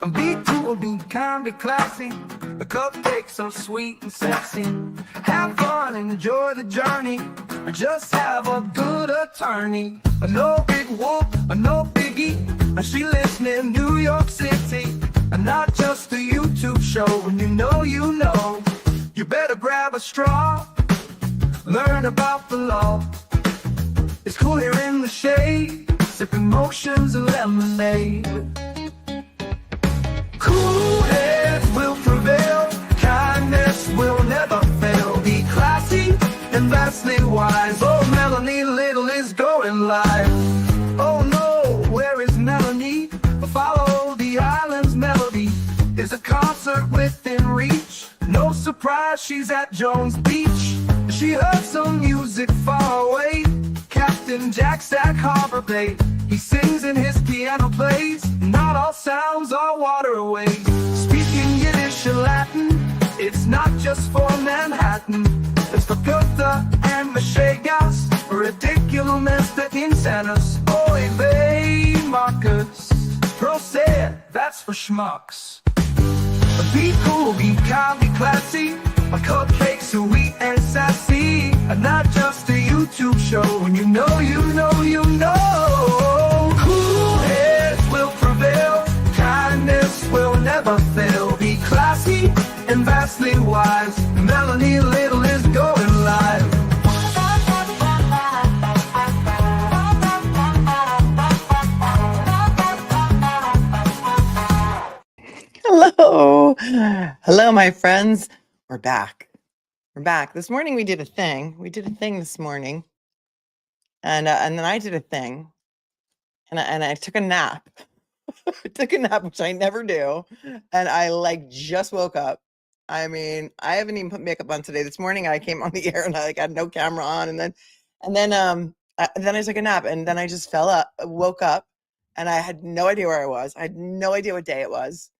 Be cool, be kind, be classy. The cupcakes so sweet and sexy. Have fun and enjoy the journey. Just have a good attorney. No big whoop, no biggie. She lives in New York City. And not just a YouTube show. When you know, you better grab a straw. Learn about the law. It's cool here in the shade. Sipping motions of lemonade. Cool heads will prevail. Kindness will never fail. Be classy and vastly wise. Oh, Melanie Little is going live. Oh no, where is Melanie? Follow the island's melody. Is a concert within reach. No surprise, she's at Jones Beach. She heard some music far away. Captain Jack Stack Harbor Bay. He sings and his piano plays. Not all sounds are waterways. Speaking Yiddish and Latin, it's not just for Manhattan. It's for Goethe and Meshegas. Ridiculousness that insanus. Oy vey, Marcus. Proset, that's for schmucks. Be cool, be kind, be classy. My cupcakes sweet and sassy. And not just a YouTube show. When you know. Cool heads will prevail. Kindness will never fail. Be classy and vastly wise. Melanie Little is going live. Hello, my friends. We're back. This morning we did a thing. This morning, and then I did a thing, and I took a nap. I took a nap, which I never do, and I just woke up. I mean, I haven't even put makeup on today. This morning I came on the air and I had no camera on, and then I took a nap, and then I just woke up, and I had no idea where I was. I had no idea what day it was.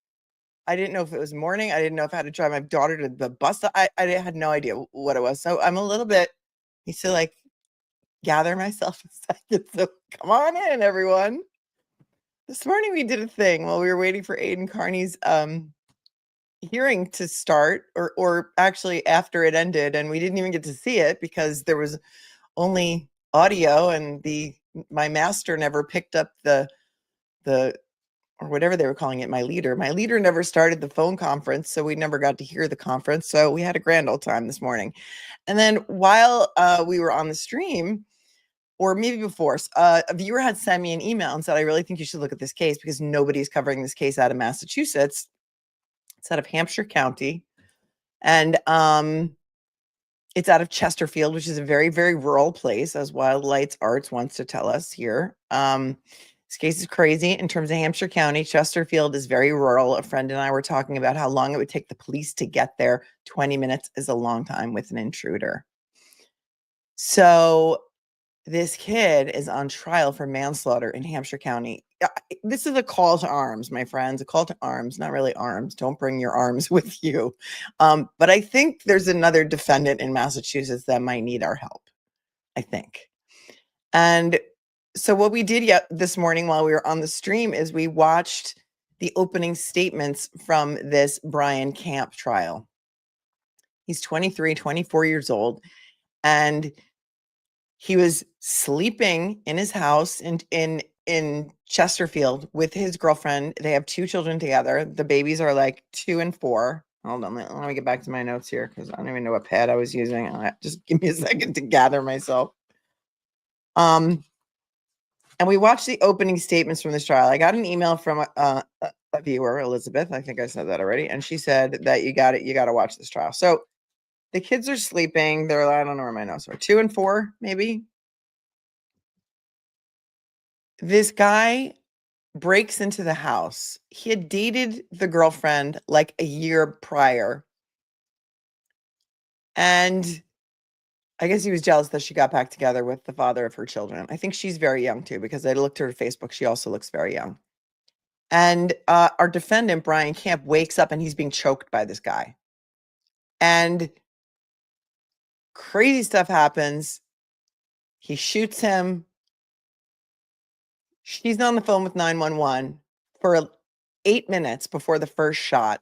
I didn't know if it was morning. I didn't know if I had to drive my daughter to the bus. I had no idea what it was. So I'm a little bit, need to gather myself a second. So come on in, everyone. This morning we did a thing while we were waiting for Aidan Carney's hearing to start, or actually after it ended, and we didn't even get to see it because there was only audio, and my master never picked up the or whatever they were calling it, my leader. My leader never started the phone conference, so we never got to hear the conference. So we had a grand old time this morning. And then while we were on the stream, or maybe before, a viewer had sent me an email and said, I really think you should look at this case because nobody's covering this case out of Massachusetts. It's out of Hampshire County. And it's out of Chesterfield, which is a very, very rural place, as Wild Lights Arts wants to tell us here. This case is crazy in terms of Hampshire County. Chesterfield is very rural. A friend and I were talking about how long it would take the police to get there. 20 minutes is a long time with an intruder. So this kid is on trial for manslaughter in Hampshire County. This is a call to arms, my friends, a call to arms, not really arms. Don't bring your arms with you. But I think there's another defendant in Massachusetts that might need our help, I think. And so what we did this morning while we were on the stream is we watched the opening statements from this Brian Camp trial. He's 24 years old, and he was sleeping in his house in Chesterfield with his girlfriend. They have 2 children together. The babies are 2 and 4. Hold on, let me get back to my notes here because I don't even know what pad I was using. Just give me a second to gather myself. And we watched the opening statements from this trial. I got an email from a viewer, Elizabeth. I think I said that already. And she said that you got to watch this trial. So the kids are sleeping. They're, I don't know where my notes are, 2 and 4, maybe. This guy breaks into the house. He had dated the girlfriend a year prior. And I guess he was jealous that she got back together with the father of her children. I think she's very young too, because I looked at her Facebook. She also looks very young. And our defendant, Brian Camp, wakes up and he's being choked by this guy. And crazy stuff happens. He shoots him. She's on the phone with 911 for 8 minutes before the first shot.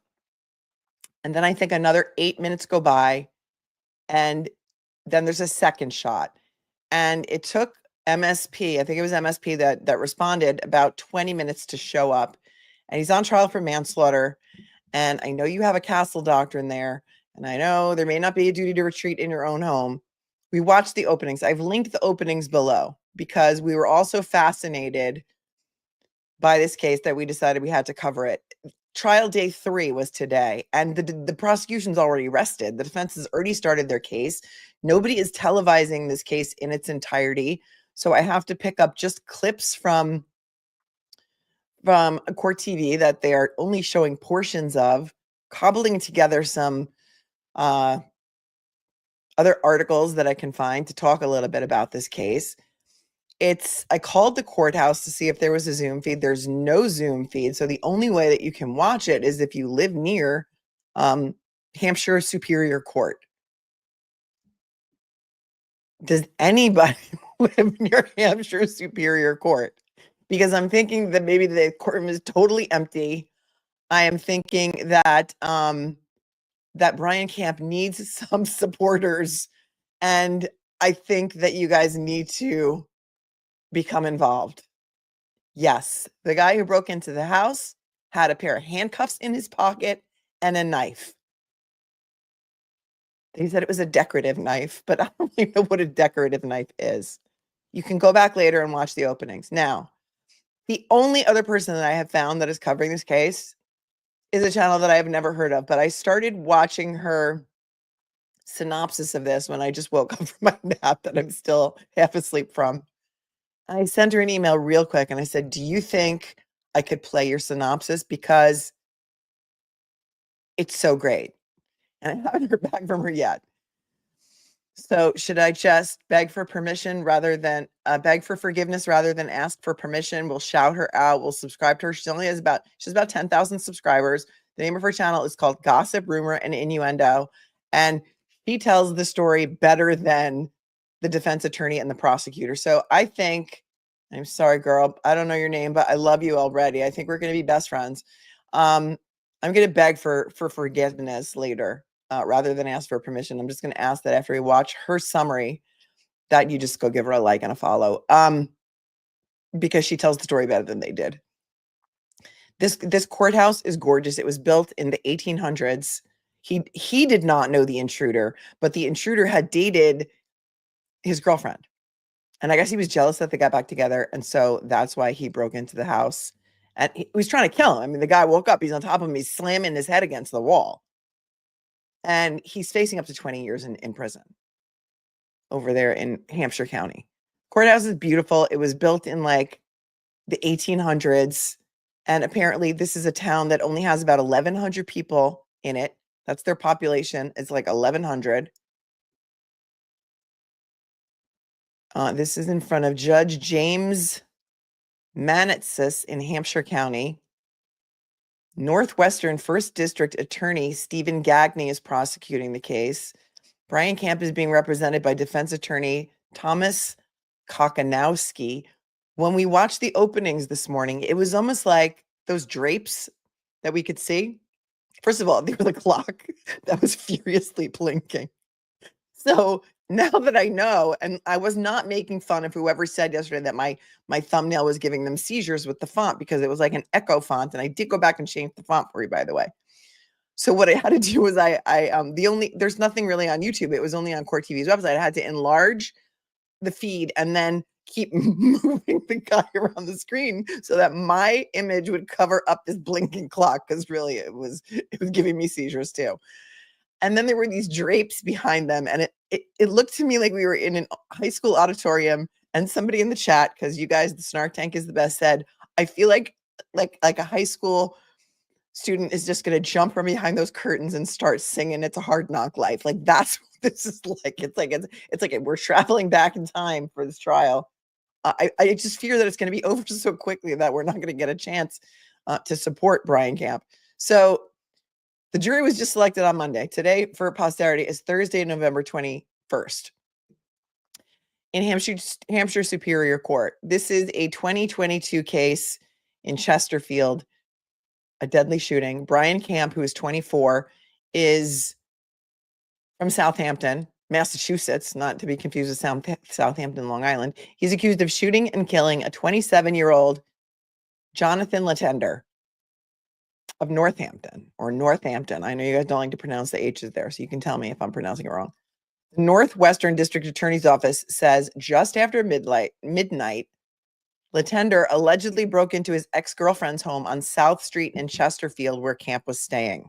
And then I think another 8 minutes go by, and then there's a second shot. And it took MSP, I think it was MSP that responded, about 20 minutes to show up. And he's on trial for manslaughter. And I know you have a castle doctrine there. And I know there may not be a duty to retreat in your own home. We watched the openings. I've linked the openings below because we were also fascinated by this case that we decided we had to cover it. Trial day 3 was today, and the prosecution's already arrested. The defense has already started their case. Nobody is televising this case in its entirety. So I have to pick up just clips from a court TV that they are only showing portions of, cobbling together some other articles that I can find to talk a little bit about this case. I called the courthouse to see if there was a Zoom feed. There's no Zoom feed. So the only way that you can watch it is if you live near Hampshire Superior Court. Does anybody live near Hampshire Superior Court? Because I'm thinking that maybe the courtroom is totally empty. I am thinking that that Brian Camp needs some supporters. And I think that you guys need to become involved. Yes, the guy who broke into the house had a pair of handcuffs in his pocket and a knife. They said it was a decorative knife, but I don't really know what a decorative knife is. You can go back later and watch the openings. Now, the only other person that I have found that is covering this case is a channel that I have never heard of, but I started watching her synopsis of this when I just woke up from my nap that I'm still half asleep from. I sent her an email real quick and I said, do you think I could play your synopsis? Because it's so great. And I haven't heard back from her yet. So should I just beg for permission rather than beg for forgiveness rather than ask for permission? We'll shout her out. We'll subscribe to her. She has about 10,000 subscribers. The name of her channel is called Gossip, Rumor, and Innuendo. And she tells the story better than the defense attorney and the prosecutor. So I think, I'm sorry, girl, I don't know your name, but I love you already. I think we're going to be best friends. I'm going to beg for forgiveness later rather than ask for permission. I'm just going to ask that after we watch her summary that you just go give her a like and a follow because she tells the story better than they did. This courthouse is gorgeous. It was built in the 1800s. He did not know the intruder, but the intruder had dated his girlfriend. And I guess he was jealous that they got back together. And so that's why he broke into the house. And he was trying to kill him. I mean, the guy woke up. He's on top of him. He's slamming his head against the wall. And he's facing up to 20 years in prison over there in Hampshire County. Courthouse is beautiful. It was built in like the 1800s. And apparently this is a town that only has about 1,100 people in it. That's their population. It's like 1,100. This is in front of Judge James Manslaughter in Hampshire County. Northwestern 1st District Attorney Stephen Gagney is prosecuting the case. Brian Camp is being represented by defense attorney Thomas Kokanowski. When we watched the openings this morning, it was almost like those drapes that we could see. First of all, they were the clock that was furiously blinking. So now that I know, and I was not making fun of whoever said yesterday that my thumbnail was giving them seizures with the font because it was like an echo font, and I did go back and change the font for you, by the way. So what I had to do was there's nothing really on YouTube. It was only on Court TV's website. I had to enlarge the feed and then keep moving the guy around the screen so that my image would cover up this blinking clock, because really it was giving me seizures too. And then there were these drapes behind them, and it looked to me like we were in a high school auditorium. And somebody in the chat, because you guys, the Snark Tank is the best, said, I feel like a high school student is just going to jump from behind those curtains and start singing It's a Hard Knock Life. Like, that's what this is like. It's like we're traveling back in time for this trial. I just fear that it's going to be over so quickly that we're not going to get a chance to support Brian Camp. So the jury was just selected on Monday. Today, for posterity, is Thursday, November 21st. In Hampshire Superior Court. This is a 2022 case in Chesterfield. a deadly shooting. Brian Camp, who is 24, is from Southampton, Massachusetts, not to be confused with Southampton, Long Island. He's accused of shooting and killing a 27-year-old Johnathan Letendre of Northampton or Northampton. I know you guys don't like to pronounce the H's there, so you can tell me if I'm pronouncing it wrong. The Northwestern District Attorney's Office says just after midnight, Letendre allegedly broke into his ex-girlfriend's home on South Street in Chesterfield, where Camp was staying.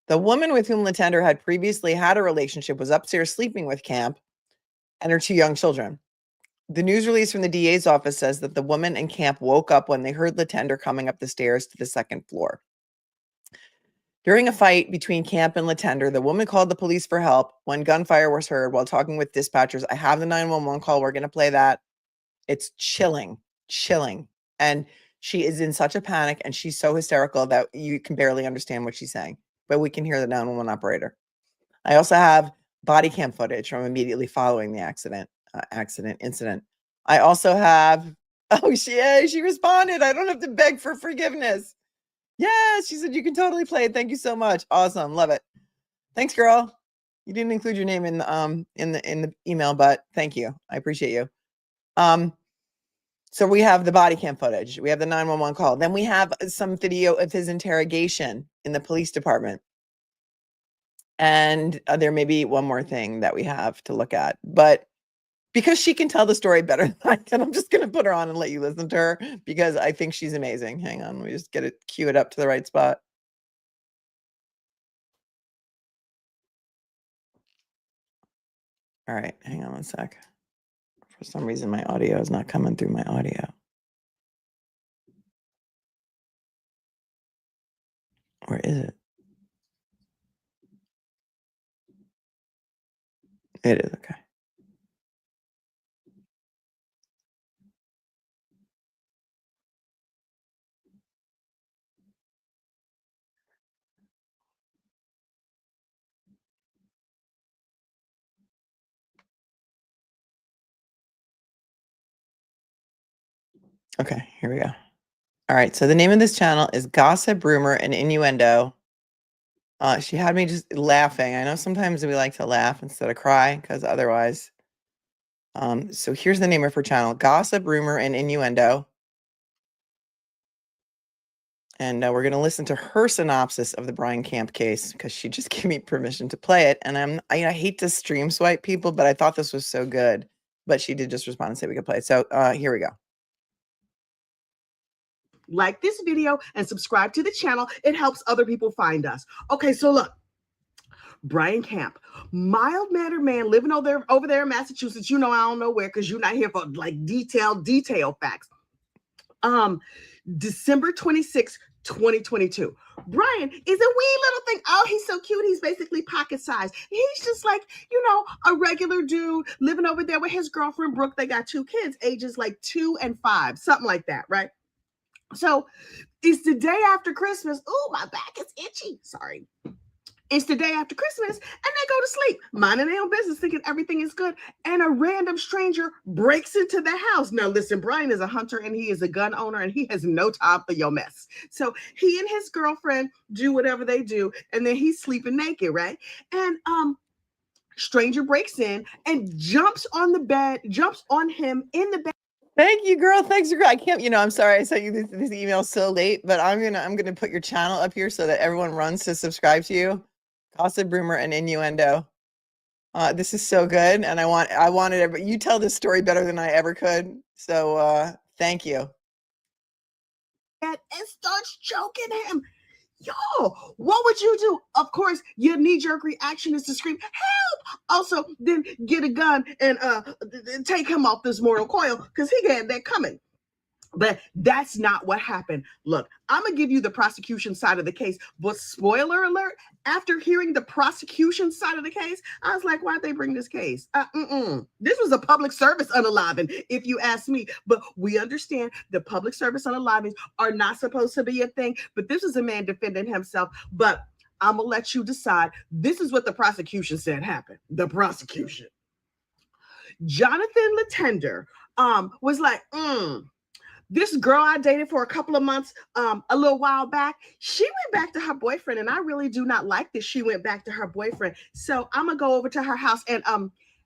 The woman with whom Letendre had previously had a relationship was upstairs sleeping with Camp and her 2 young children. The news release from the DA's office says that the woman and Camp woke up when they heard Letendre coming up the stairs to the 2nd floor. During a fight between Camp and Letendre, the woman called the police for help when gunfire was heard. While talking with dispatchers, I have the 911 call. We're going to play that. It's chilling. And she is in such a panic and she's so hysterical that you can barely understand what she's saying, but we can hear the 911 operator. I also have body cam footage from immediately following the incident. I also have, she responded. I don't have to beg for forgiveness. Yes, she said you can totally play it. Thank you so much. Awesome. Love it. Thanks, girl. You didn't include your name in the email, but thank you. I appreciate you. So we have the body cam footage. We have the 911 call. Then we have some video of his interrogation in the police department. And there may be one more thing that we have to look at, but because she can tell the story better than I can, I'm just going to put her on and let you listen to her because I think she's amazing. Hang on, let me just get it, cue it up to the right spot. All right, hang on one sec. For some reason, my audio is not coming through my audio. Or is it? It is, okay. Okay, here we go. All right, so the name of this channel is Gossip, Rumor, and Innuendo. She had me just laughing. I know sometimes we like to laugh instead of cry because otherwise. So here's the name of her channel, Gossip, Rumor, and Innuendo. And we're going to listen to her synopsis of the Brian Camp case because she just gave me permission to play it. And I hate to stream swipe people, but I thought this was so good. But she did just respond and say we could play it. So here we go. Like this video and subscribe to the channel. It helps other people find us. Okay, so look. Brian Camp, mild-mannered man living over there in Massachusetts. You know, I don't know where because you're not here for like detailed facts. December 26, 2022. Brian is a wee little thing. Oh, he's so cute. He's basically pocket sized. He's just like, a regular dude living over there with his girlfriend, Brooke. They got 2 kids, ages like 2 and 5, something like that, right? So it's the day after Christmas. Oh, my back is itchy. Sorry. It's the day after Christmas, and they go to sleep, minding their own business, thinking everything is good. And a random stranger breaks into the house. Now, listen, Brian is a hunter, and he is a gun owner, and he has no time for your mess. So he and his girlfriend do whatever they do, and then he's sleeping naked, right? And stranger breaks in and jumps on him in the bed. Thank you, girl. Thanks, girl. I can't, I'm sorry I sent you this email so late, but I'm gonna put your channel up here so that everyone runs to subscribe to you. Gossip, Rumor, and Innuendo. This is so good, and I wanted it, but you tell this story better than I ever could. So thank you. And starts choking him. Yo, what would you do? Of course, your knee-jerk reaction is to scream, help! Also, then get a gun and take him off this mortal coil because he had that coming. But that's not what happened. Look, I'm going to give you the prosecution side of the case, but spoiler alert, after hearing the prosecution side of the case, I was like, why'd they bring this case? This was a public service unaliving, if you ask me. But we understand the public service unalivings are not supposed to be a thing, but this is a man defending himself. But I'm going to let you decide. This is what the prosecution said happened. The prosecution. Johnathan Letendre was like, this girl I dated for a couple of months, a little while back, she went back to her boyfriend, and I really do not like that she went back to her boyfriend. So I'm gonna go over to her house and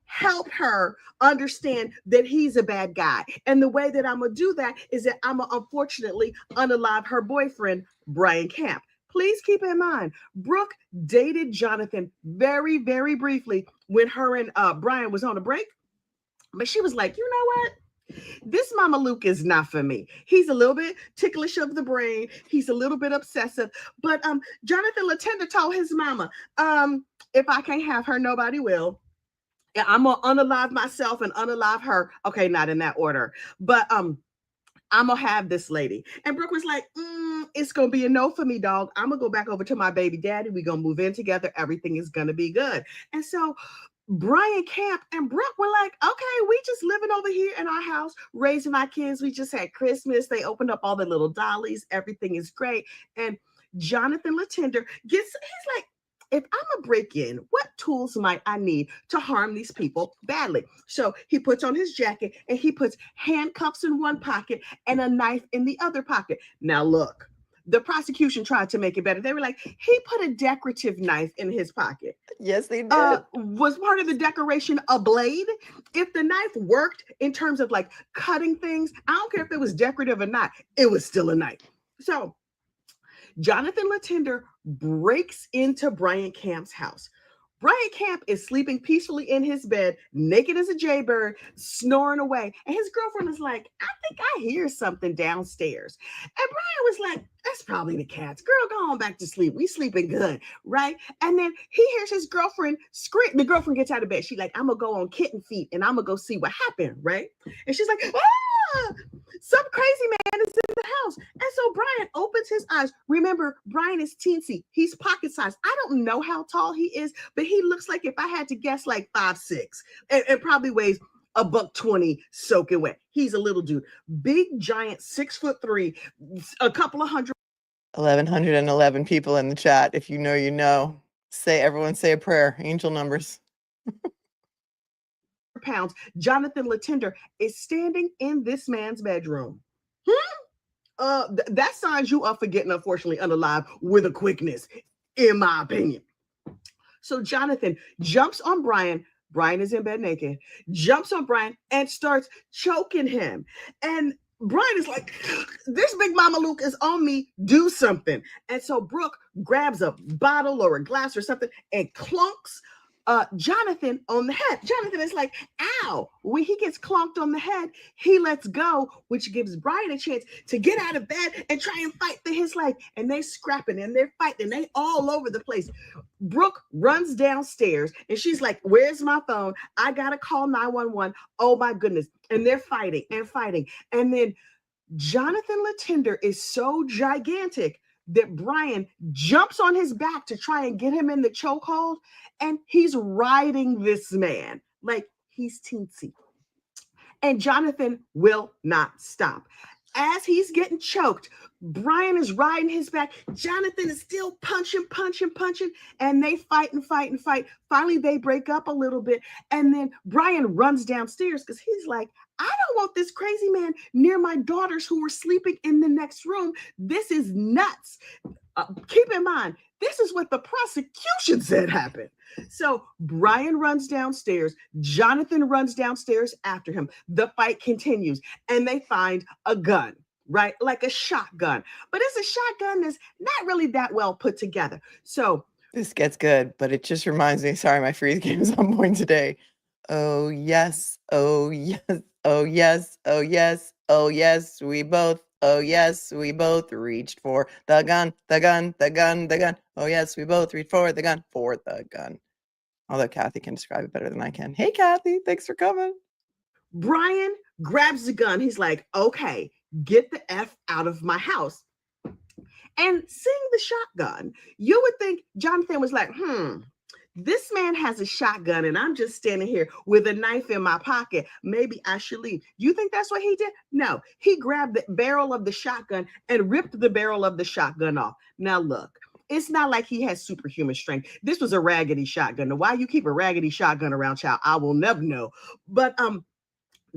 help her understand that he's a bad guy. And the way that I'm gonna do that is that I'm gonna unfortunately unalive her boyfriend, Brian Camp. Please keep in mind, Brooke dated Johnathan very, very briefly when her and Brian was on a break. But she was like, you know what? This Mama Luke is not for me. He's a little bit ticklish of the brain. He's a little bit obsessive. But Johnathan Letendre told his mama, if I can't have her, nobody will. Yeah, I'm gonna unalive myself and unalive her. Okay, not in that order. But I'm gonna have this lady. And Brooke was like, it's gonna be a no for me, dog. I'm gonna go back over to my baby daddy. We're gonna move in together. Everything is gonna be good. And so Brian Camp and Brooke were like, okay, we just living over here in our house, raising our kids. We just had Christmas. They opened up all the little dollies. Everything is great. And Johnathan Letendre he's like, if I'm a break in, what tools might I need to harm these people badly? So he puts on his jacket and he puts handcuffs in one pocket and a knife in the other pocket. Now, look, the prosecution tried to make it better. They were like, he put a decorative knife in his pocket. Yes, they did. Was part of the decoration a blade? If the knife worked in terms of like cutting things, I don't care if it was decorative or not, it was still a knife. So Johnathan Letendre breaks into Brian Camp's house. Brian Camp is sleeping peacefully in his bed, naked as a jaybird, snoring away. And his girlfriend is like, I think I hear something downstairs. And Brian was like, that's probably the cats. Girl, go on back to sleep. We sleeping good, right? And then he hears his girlfriend scream. The girlfriend gets out of bed. She's like, I'm going to go on kitten feet and I'm going to go see what happened, right? And she's like, some crazy man is in the house. And so Brian opens his eyes. Remember, Brian is teensy. He's pocket sized. I don't know how tall he is, but he looks like, if I had to guess, like 5'6", and probably weighs $120 soaking wet. He's a little dude. Big, giant, 6'3", a couple of hundred. 1,111 people in the chat. If you know, you know. Everyone say a prayer. Angel numbers. Pounds. Johnathan Letendre is standing in this man's bedroom. That signs you up for getting, unfortunately, unalive with a quickness, in my opinion. So Johnathan jumps on Brian. Brian is in bed naked, jumps on Brian and starts choking him. And Brian is like, this big Mama Luke is on me, do something. And so Brooke grabs a bottle or a glass or something and clunks Johnathan on the head. Johnathan is like, ow. When he gets clunked on the head, he lets go, which gives Brian a chance to get out of bed and try and fight for his life. And they scrapping and they're fighting. They all over the place. Brooke runs downstairs and she's like, where's my phone? I got to call 911. Oh my goodness. And they're fighting and fighting. And then Johnathan Letendre is so gigantic that Brian jumps on his back to try and get him in the chokehold, and he's riding this man like he's teensy. And Johnathan will not stop. As he's getting choked, Brian is riding his back. Johnathan is still punching, and they fight and fight and fight. Finally, they break up a little bit, and then Brian runs downstairs because he's like, I don't want this crazy man near my daughters who were sleeping in the next room. This is nuts. Keep in mind, this is what the prosecution said happened. So Brian runs downstairs. Johnathan runs downstairs after him. The fight continues, and they find a gun, right? Like a shotgun. But it's a shotgun that's not really that well put together. So this gets good, but it just reminds me, sorry, my freeze game is on point today. Oh, yes. Oh, yes. Oh, yes. Oh, yes. Oh, yes. We both. Oh, yes. We both reached for the gun, the gun, the gun, the gun. Oh, yes. We both reached for the gun, for the gun. Although Kathy can describe it better than I can. Hey, Kathy. Thanks for coming. Brian grabs the gun. He's like, okay, get the F out of my house. And seeing the shotgun, you would think Johnathan was like, this man has a shotgun and I'm just standing here with a knife in my pocket. Maybe I should leave. You think that's what he did? No, he grabbed the barrel of the shotgun and ripped the barrel of the shotgun off. Now, look, it's not like he has superhuman strength. This was a raggedy shotgun. Now, why you keep a raggedy shotgun around, child, I will never know. But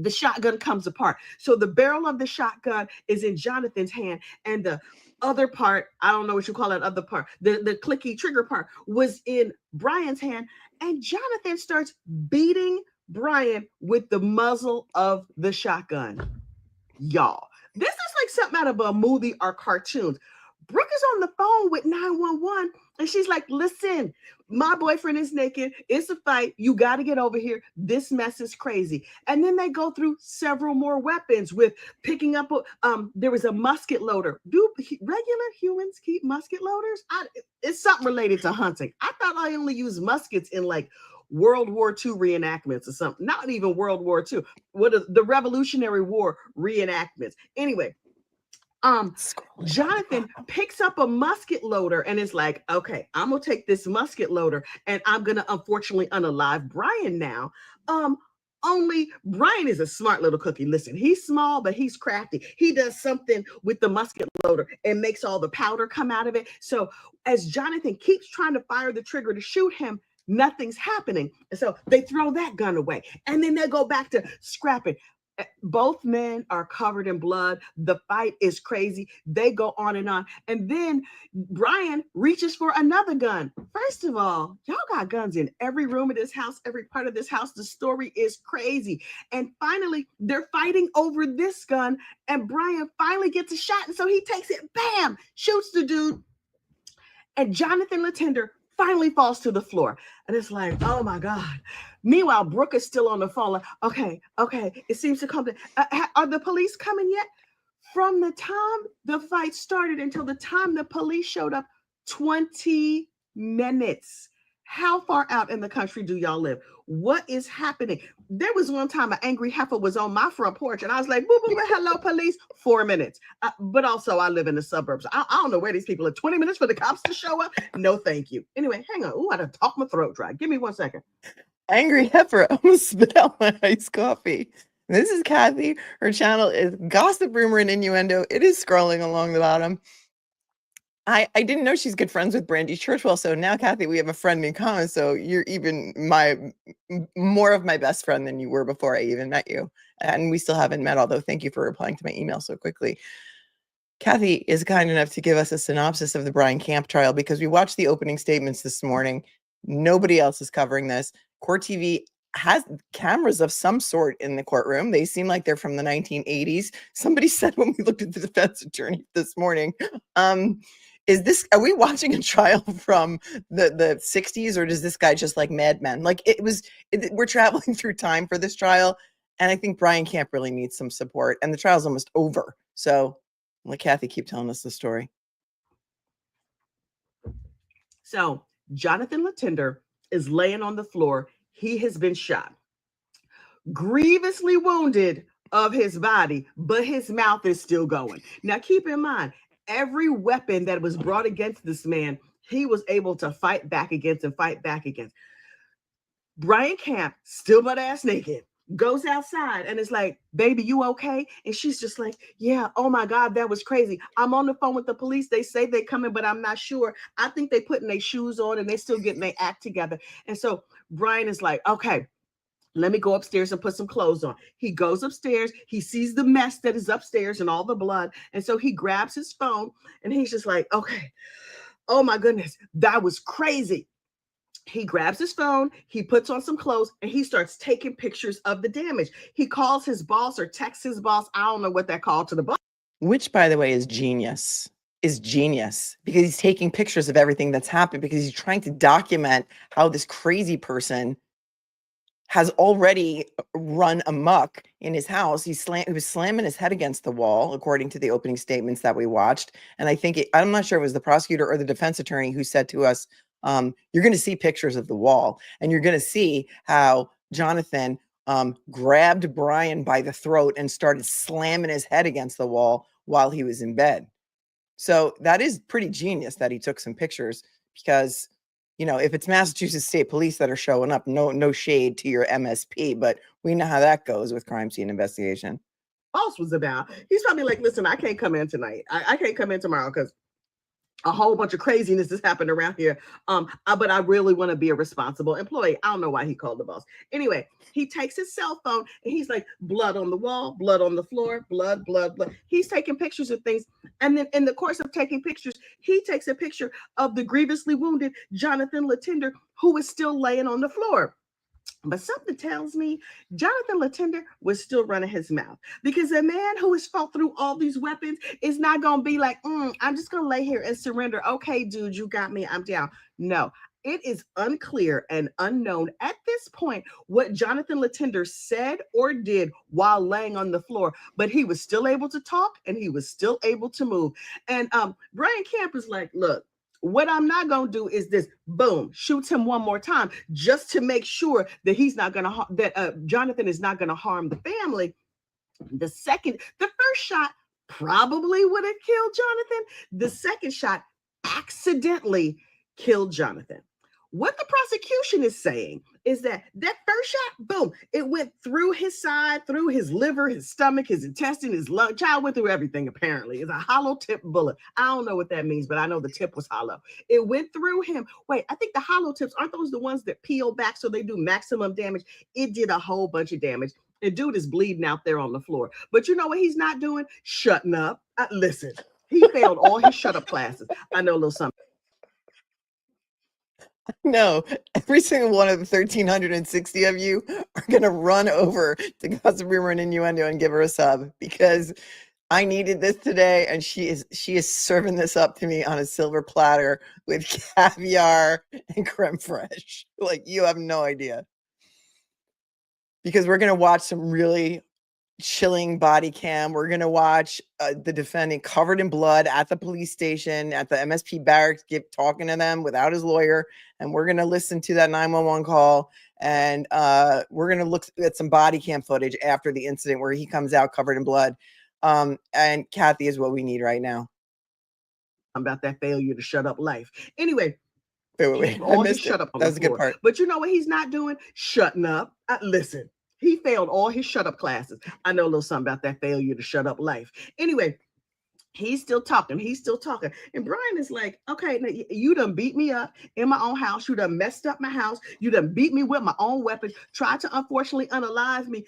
the shotgun comes apart. So the barrel of the shotgun is in Jonathan's hand, and the other part, I don't know what you call that other part, the clicky trigger part was in Brian's hand. And Jonathan starts beating Brian with the muzzle of the shotgun. Y'all, this is like something out of a movie or cartoons. Brooke is on the phone with 911, and she's like, listen, my boyfriend is naked. It's a fight. You got to get over here. This mess is crazy. And then they go through several more weapons with picking up, there was a musket loader. Do regular humans keep musket loaders? It's something related to hunting. I thought I only used muskets in like World War II reenactments or something. Not even World War II. What is the Revolutionary War reenactments? Anyway, Jonathan picks up a musket loader and is like, okay, I'm gonna take this musket loader and I'm gonna unfortunately unalive Brian now. Only Brian is a smart little cookie. Listen, he's small, but he's crafty. He does something with the musket loader and makes all the powder come out of it. So as Jonathan keeps trying to fire the trigger to shoot him, nothing's happening. And so they throw that gun away. And then they go back to scrapping. Both men are covered in blood. The fight is crazy. They go on. And then Brian reaches for another gun. First of all, y'all got guns in every room of this house, every part of this house. The story is crazy. And finally, they're fighting over this gun. And Brian finally gets a shot. And so he takes it, bam, shoots the dude. And Johnathan Letendre finally falls to the floor. And it's like, oh my God. Meanwhile, Brooke is still on the phone. Like, okay. It seems to come to, are the police coming yet? From the time the fight started until the time the police showed up, 20 minutes. How far out in the country do y'all live? What is happening? There was one time an angry heifer was on my front porch and I was like, boo, boo, boo, hello, police, 4 minutes. But also I live in the suburbs. I don't know where these people are. 20 minutes for the cops to show up? No, thank you. Anyway, hang on. Ooh, I done talked my throat dry. Give me 1 second. Angry heifer almost spit out my iced coffee. This is Kathy. Her channel is Gossip, Rumor, and Innuendo. It is scrolling along the bottom. I didn't know she's good friends with Brandy Churchwell. So now, Kathy, we have a friend in common. So you're even more of my best friend than you were before I even met you. And we still haven't met, although thank you for replying to my email so quickly. Kathy is kind enough to give us a synopsis of the Brian Camp trial because we watched the opening statements this morning. Nobody else is covering this. Court TV has cameras of some sort in the courtroom. They seem like they're from the 1980s. Somebody said when we looked at the defense attorney this morning, are we watching a trial from the 60s, or does this guy just like Mad Men? Like we're traveling through time for this trial. And I think Brian Camp really needs some support, and the trial's almost over. So let Kathy keep telling us the story. So Johnathan Letendre is laying on the floor. He has been shot, grievously wounded of his body, but his mouth is still going. Now, keep in mind, every weapon that was brought against this man, he was able to fight back against. Brian Camp, still butt ass naked, goes outside and is like, baby, you okay? And she's just like, yeah, oh my God, that was crazy. I'm on the phone with the police. They say they're coming, but I'm not sure. I think they putting their shoes on and they still getting their act together. And so Brian is like, okay, let me go upstairs and put some clothes on. He goes upstairs. He sees the mess that is upstairs and all the blood. And so he grabs his phone and he's just like, okay, oh my goodness, that was crazy. He grabs his phone, he puts on some clothes, and he starts taking pictures of the damage. He calls his boss or texts his boss. I don't know what that called to the boss. Which, by the way, is genius because he's taking pictures of everything that's happened because he's trying to document how this crazy person has already run amok in his house. He was slamming his head against the wall, according to the opening statements that we watched. And I think I'm not sure it was the prosecutor or the defense attorney who said to us, you're going to see pictures of the wall and you're going to see how Jonathan grabbed Brian by the throat and started slamming his head against the wall while he was in bed. So that is pretty genius that he took some pictures because, you know, if it's Massachusetts State Police that are showing up, no shade to your MSP, but we know how that goes with crime scene investigation. Boss was about. He's probably like, listen, I can't come in tonight. I can't come in tomorrow because a whole bunch of craziness has happened around here. But I really want to be a responsible employee. I don't know why he called the boss. Anyway, he takes his cell phone and he's like, blood on the wall, blood on the floor, blood, blood, blood. He's taking pictures of things. And then in the course of taking pictures, he takes a picture of the grievously wounded Johnathan Letendre, who is still laying on the floor. But something tells me Johnathan Letendre was still running his mouth, because a man who has fought through all these weapons is not going to be like, I'm just going to lay here and surrender. Okay, dude, you got me. I'm down. No, it is unclear and unknown at this point what Johnathan Letendre said or did while laying on the floor, but he was still able to talk and he was still able to move. And Brian Camp is like, look, what I'm not going to do is this, boom, shoots him one more time just to make sure that he's not going to, that Johnathan is not going to harm the family. The first shot probably would have killed Johnathan. The second shot accidentally killed Johnathan. What the prosecution is saying is that first shot, boom, it went through his side, through his liver, his stomach, his intestine, his lung. Child went through everything, apparently. It's a hollow tip bullet. I don't know what that means, but I know the tip was hollow. It went through him. Wait, I think the hollow tips, aren't those the ones that peel back so they do maximum damage? It did a whole bunch of damage. The dude is bleeding out there on the floor. But you know what he's not doing? Shutting up. Listen, he failed all his shut up classes. I know a little something. No, every single one of the 1,360 of you are going to run over to Gossip, Rumor, and Innuendo and give her a sub, because I needed this today, and she is serving this up to me on a silver platter with caviar and creme fraiche. Like, you have no idea. Because we're going to watch some really chilling body cam. We're going to watch the defendant covered in blood at the police station, at the MSP barracks, talking to them without his lawyer. And we're going to listen to that 911 call. And we're going to look at some body cam footage after the incident where he comes out covered in blood. And Kathy is what we need right now. About that failure to shut up life. Anyway. Wait. I missed it. That was a good part. But you know what he's not doing? Shutting up. Listen. He failed all his shut up classes. I know a little something about that failure to shut up life. Anyway, he's still talking. And Brian is like, okay, now you done beat me up in my own house. You done messed up my house. You done beat me with my own weapons. Tried to unfortunately unalive me.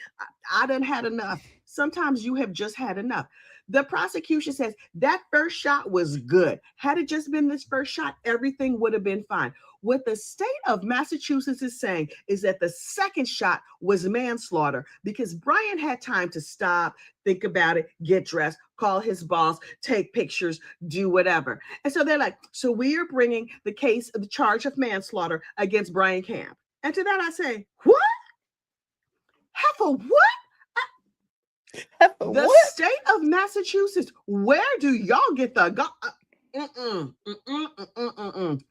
I done had enough. Sometimes you have just had enough. The prosecution says that first shot was good. Had it just been this first shot, everything would have been fine. What the state of Massachusetts is saying is that the second shot was manslaughter, because Brian had time to stop, think about it, get dressed, call his boss, take pictures, do whatever. And so they're like, so we are bringing the charge of manslaughter against Brian Camp. And to that I say, what? Heifer, what? The state of Massachusetts, where do y'all get the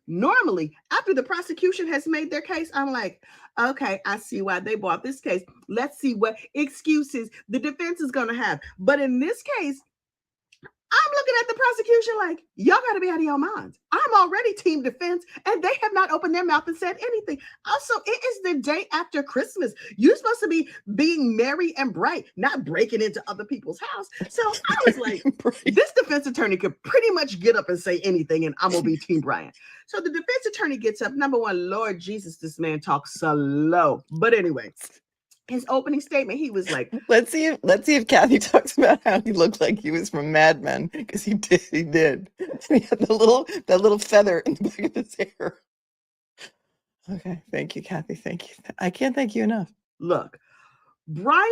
Normally, after the prosecution has made their case, I'm like, okay, I see why they brought this case. Let's see what excuses the defense is going to have. But in this case, I'm looking at the prosecution like, y'all got to be out of your minds. I'm already team defense, and they have not opened their mouth and said anything. Also, it is the day after Christmas. You're supposed to be being merry and bright, not breaking into other people's house. So I was like, this defense attorney could pretty much get up and say anything, and I'm going to be team Brian. So the defense attorney gets up. Number one, Lord Jesus, this man talks slow. But anyway, his opening statement, he was like, let's see if Kathy talks about how he looked like he was from Mad Men, because he did. He had that little feather in the back of his hair. Okay, thank you, Kathy. Thank you. I can't thank you enough. Look, Brian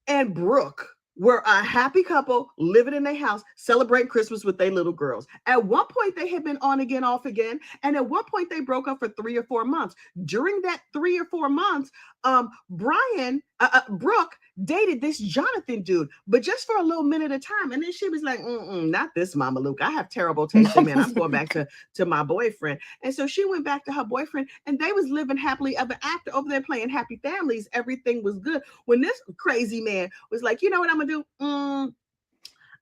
and Brooke were a happy couple living in their house, celebrating Christmas with their little girls. At one point, they had been on again, off again. And at one point, they broke up for 3 or 4 months. During that 3 or 4 months, Brooke dated this Johnathan dude, but just for a little minute at a time. And then she was like, not this Mama Luke. I have terrible taste in men. I'm going back to my boyfriend. And so she went back to her boyfriend, and they was living happily ever after over there playing happy families. Everything was good. When this crazy man was like, you know what I'm going to do?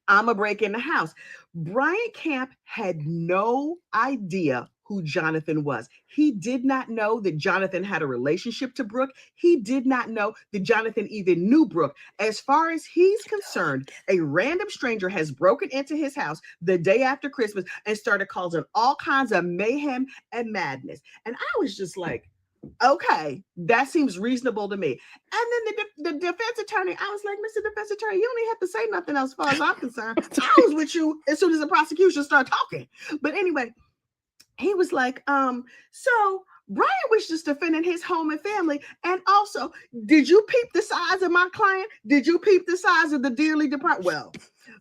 I'm going to break in the house. Brian Camp had no idea who Johnathan was. He did not know that Johnathan had a relationship to Brooke. He did not know that Johnathan even knew Brooke. As far as he's concerned, a random stranger has broken into his house the day after Christmas and started causing all kinds of mayhem and madness. And I was just like, okay, that seems reasonable to me. And then the defense attorney, I was like, Mr. Defense Attorney, you don't even have to say nothing else as far as I'm concerned. I was with you as soon as the prosecution started talking. But anyway, he was like, so Brian was just defending his home and family. And also, did you peep the size of my client? Did you peep the size of the dearly departed? Well,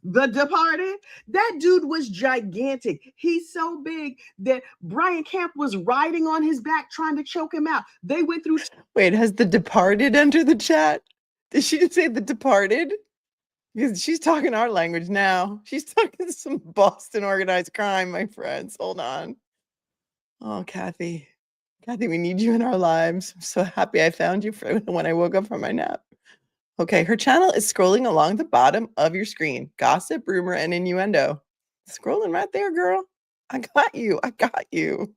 the departed, that dude was gigantic. He's so big that Brian Camp was riding on his back trying to choke him out. They went through. Wait, has the departed entered the chat? Did she just say the departed? Because she's talking our language now. She's talking some Boston organized crime, my friends. Hold on. Oh, Kathy. Kathy, we need you in our lives. I'm so happy I found you when I woke up from my nap. Okay, her channel is scrolling along the bottom of your screen. Gossip, rumor, and innuendo. Scrolling right there, girl. I got you. I got you.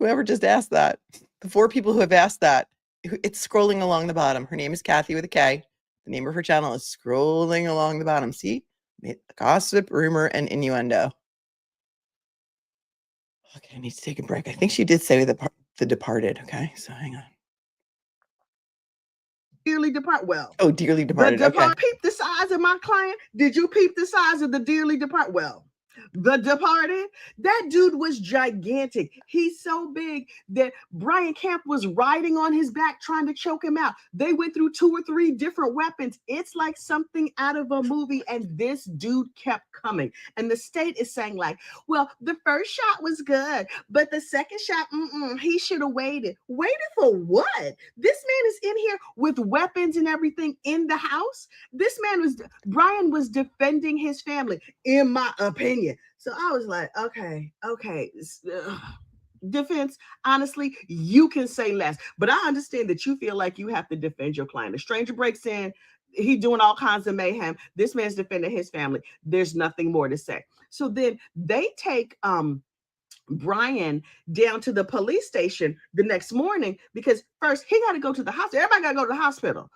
Whoever just asked that, the 4 people who have asked that, it's scrolling along the bottom. Her name is Kathy with a K. The name of her channel is scrolling along the bottom. See? Gossip, rumor, and innuendo. Okay, I need to take a break. I think she did say the departed. Okay, so hang on. Dearly departed. Well, oh, dearly departed. Okay. Peep the size of my client. Did you peep the size of the dearly departed? Well, the departed, that dude was gigantic. He's so big that Brian Camp was riding on his back trying to choke him out. They went through 2 or 3 different weapons. It's like something out of a movie, and this dude kept coming. And the state is saying like, well, the first shot was good, but the second shot, he should have waited. Waited for what? This man is in here with weapons and everything in the house. Brian was defending his family, in my opinion. So I was like, okay. Defense, honestly, you can say less, but I understand that you feel like you have to defend your client. A stranger breaks in, he doing all kinds of mayhem. This man's defending his family. There's nothing more to say. So then they take Brian down to the police station the next morning because first he got to go to the hospital. Everybody got to go to the hospital.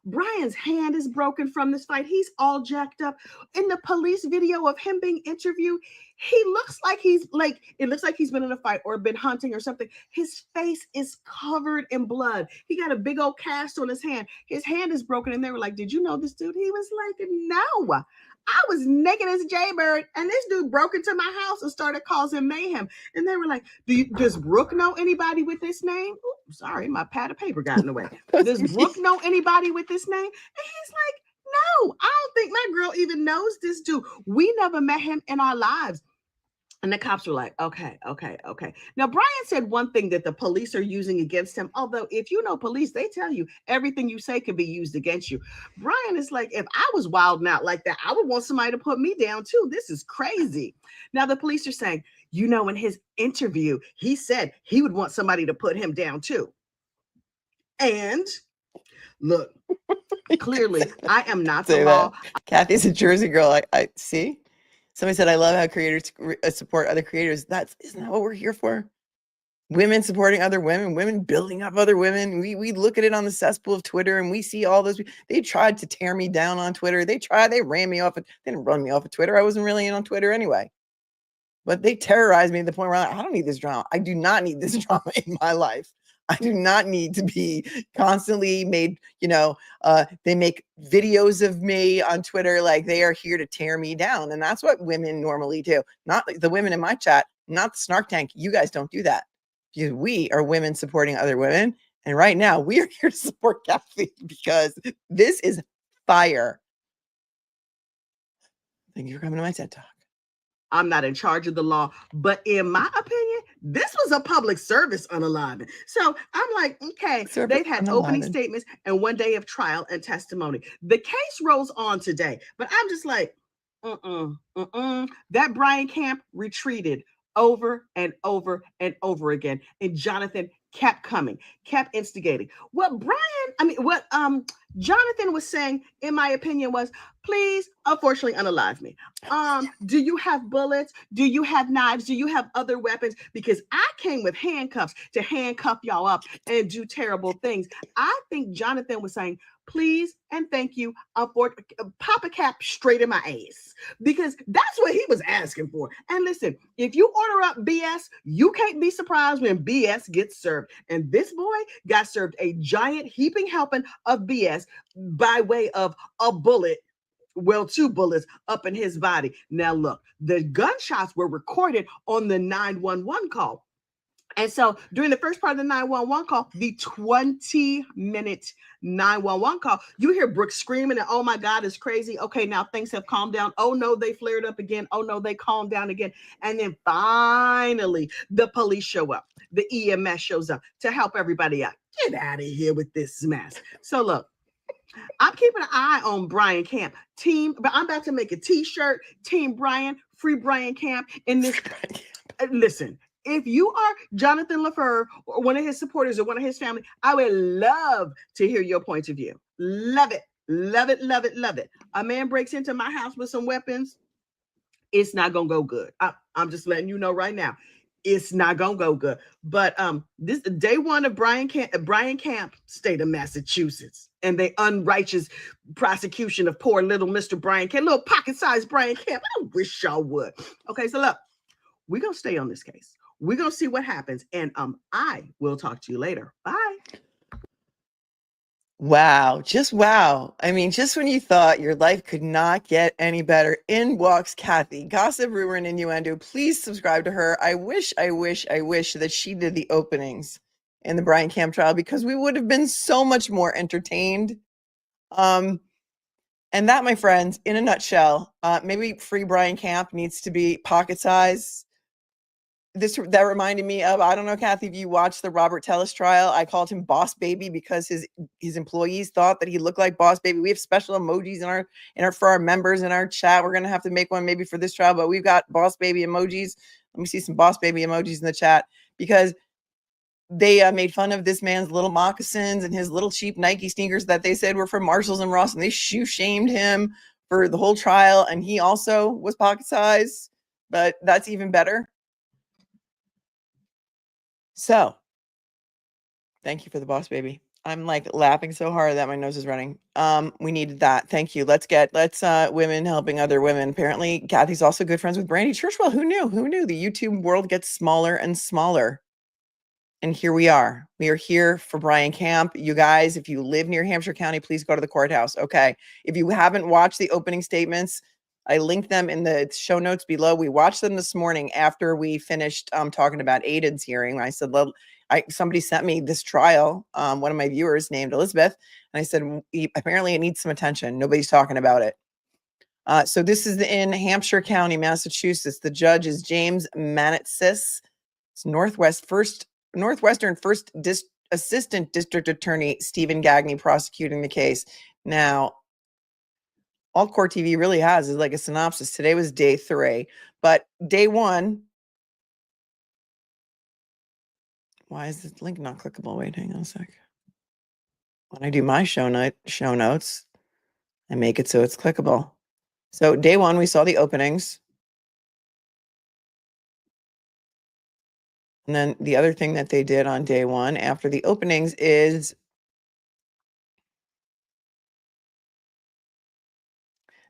Brian's hand is broken from this fight. He's all jacked up. In the police video of him being interviewed, it looks like he's been in a fight or been hunting or something. His face is covered in blood. He got a big old cast on his hand. His hand is broken. And they were like, did you know this dude? He was like, no. I was naked as a jaybird, and this dude broke into my house and started causing mayhem. And they were like, does Brooke know anybody with this name? Ooh, sorry, my pad of paper got in the way. Does Brooke know anybody with this name? And he's like, no, I don't think my girl even knows this dude. We never met him in our lives. And the cops were like, okay. Now, Brian said one thing that the police are using against him. Although if you know police, they tell you everything you say can be used against you. Brian is like, if I was wilding out like that, I would want somebody to put me down too. This is crazy. Now, the police are saying, in his interview, he said he would want somebody to put him down too. And look, clearly, I am not the law. Kathy's a Jersey girl. I see. Somebody said, I love how creators support other creators. Isn't that what we're here for? Women supporting other women, women building up other women. We look at it on the cesspool of Twitter and we see all those. They tried to tear me down on Twitter. They ran me off. They didn't run me off of Twitter. I wasn't really in on Twitter anyway. But they terrorized me to the point where I don't need this drama. I do not need this drama in my life. I do not need to be constantly made, they make videos of me on Twitter like they are here to tear me down. And that's what women normally do. Not the women in my chat, not the snark tank. You guys don't do that. Because we are women supporting other women. And right now we are here to support Kathy because this is fire. Thank you for coming to my TED Talk. I'm not in charge of the law, but in my opinion, this was a public service unalignment. So I'm like, okay, they've had opening statements and 1 day of trial and testimony. The case rolls on today, but I'm just like, that Brian Camp retreated over and over and over again. And Johnathan kept coming, kept instigating. What Johnathan was saying, in my opinion, was, Please, unfortunately, unalive me. Do you have bullets? Do you have knives? Do you have other weapons? Because I came with handcuffs to handcuff y'all up and do terrible things. I think Johnathan was saying, please and thank you, pop a cap straight in my ass, because that's what he was asking for. And listen, if you order up BS, you can't be surprised when BS gets served. And this boy got served a giant heaping helping of BS by way of a bullet. Well, 2 bullets up in his body. Now, look, the gunshots were recorded on the 911 call. And so during the first part of the 911 call, the 20-minute 911 call, you hear Brooke screaming and, oh my God, it's crazy. Okay, now things have calmed down. Oh no, they flared up again. Oh no, they calmed down again. And then finally, the police show up. The EMS shows up to help everybody out. Get out of here with this mess. So look, I'm keeping an eye on Brian Camp. But I'm about to make a t-shirt, Team Brian, Free Brian Camp. In this, listen, if you are Johnathan Letendre or one of his supporters or one of his family, I would love to hear your point of view. Love it, love it, love it, love it. A man breaks into my house with some weapons. It's not gonna go good. I'm just letting you know right now. It's not gonna go good. But this day one of Brian Camp, state of Massachusetts, and the unrighteous prosecution of poor little Mr. Brian Camp, little pocket-sized Brian Camp. I wish y'all would. Okay, so look, we're gonna stay on this case. We're gonna see what happens, and I will talk to you later. Bye. Wow, just wow. I mean, just when you thought your life could not get any better, in walks Kathy. Gossip, rumor, and innuendo. Please subscribe to her. I wish that she did the openings in the Brian Camp trial, because we would have been so much more entertained. And that, my friends, in a nutshell, maybe Free Brian Camp needs to be pocket size. That reminded me of, I don't know, Kathy, if you watched the Robert Tellis trial. I called him Boss Baby because his employees thought that he looked like Boss Baby. We have special emojis in our for our members in our chat. We're gonna have to make one maybe for this trial, but we've got Boss Baby emojis. Let me see some Boss Baby emojis in the chat, because they made fun of this man's little moccasins and his little cheap Nike sneakers that they said were from Marshalls and Ross, and they shoe shamed him for the whole trial. And he also was pocket size, but that's even better. So, thank you for the Boss Baby. I'm like laughing so hard that my nose is running. We needed that. Thank you. Let's women helping other women. Apparently, Kathy's also good friends with Brandy Churchwell. Who knew? Who knew? The YouTube world gets smaller and smaller. And here we are. We are here for Brian Camp. You guys, if you live near Hampshire County, please go to the courthouse. Okay. If you haven't watched the opening statements, I linked them in the show notes below. We watched them this morning after we finished talking about Aiden's hearing. I said, somebody sent me this trial, one of my viewers named Elizabeth, and I said, apparently it needs some attention. Nobody's talking about it. So this is in Hampshire County, Massachusetts. The judge is James Manetsis. It's Northwestern First Assistant District Attorney Stephen Gagney prosecuting the case. Now, all Court TV really has is like a synopsis. Today was day 3, but day 1. Why is this link not clickable? Wait, hang on a sec. When I do my show notes, I make it so it's clickable. So day 1, we saw the openings. And then the other thing that they did on day 1 after the openings is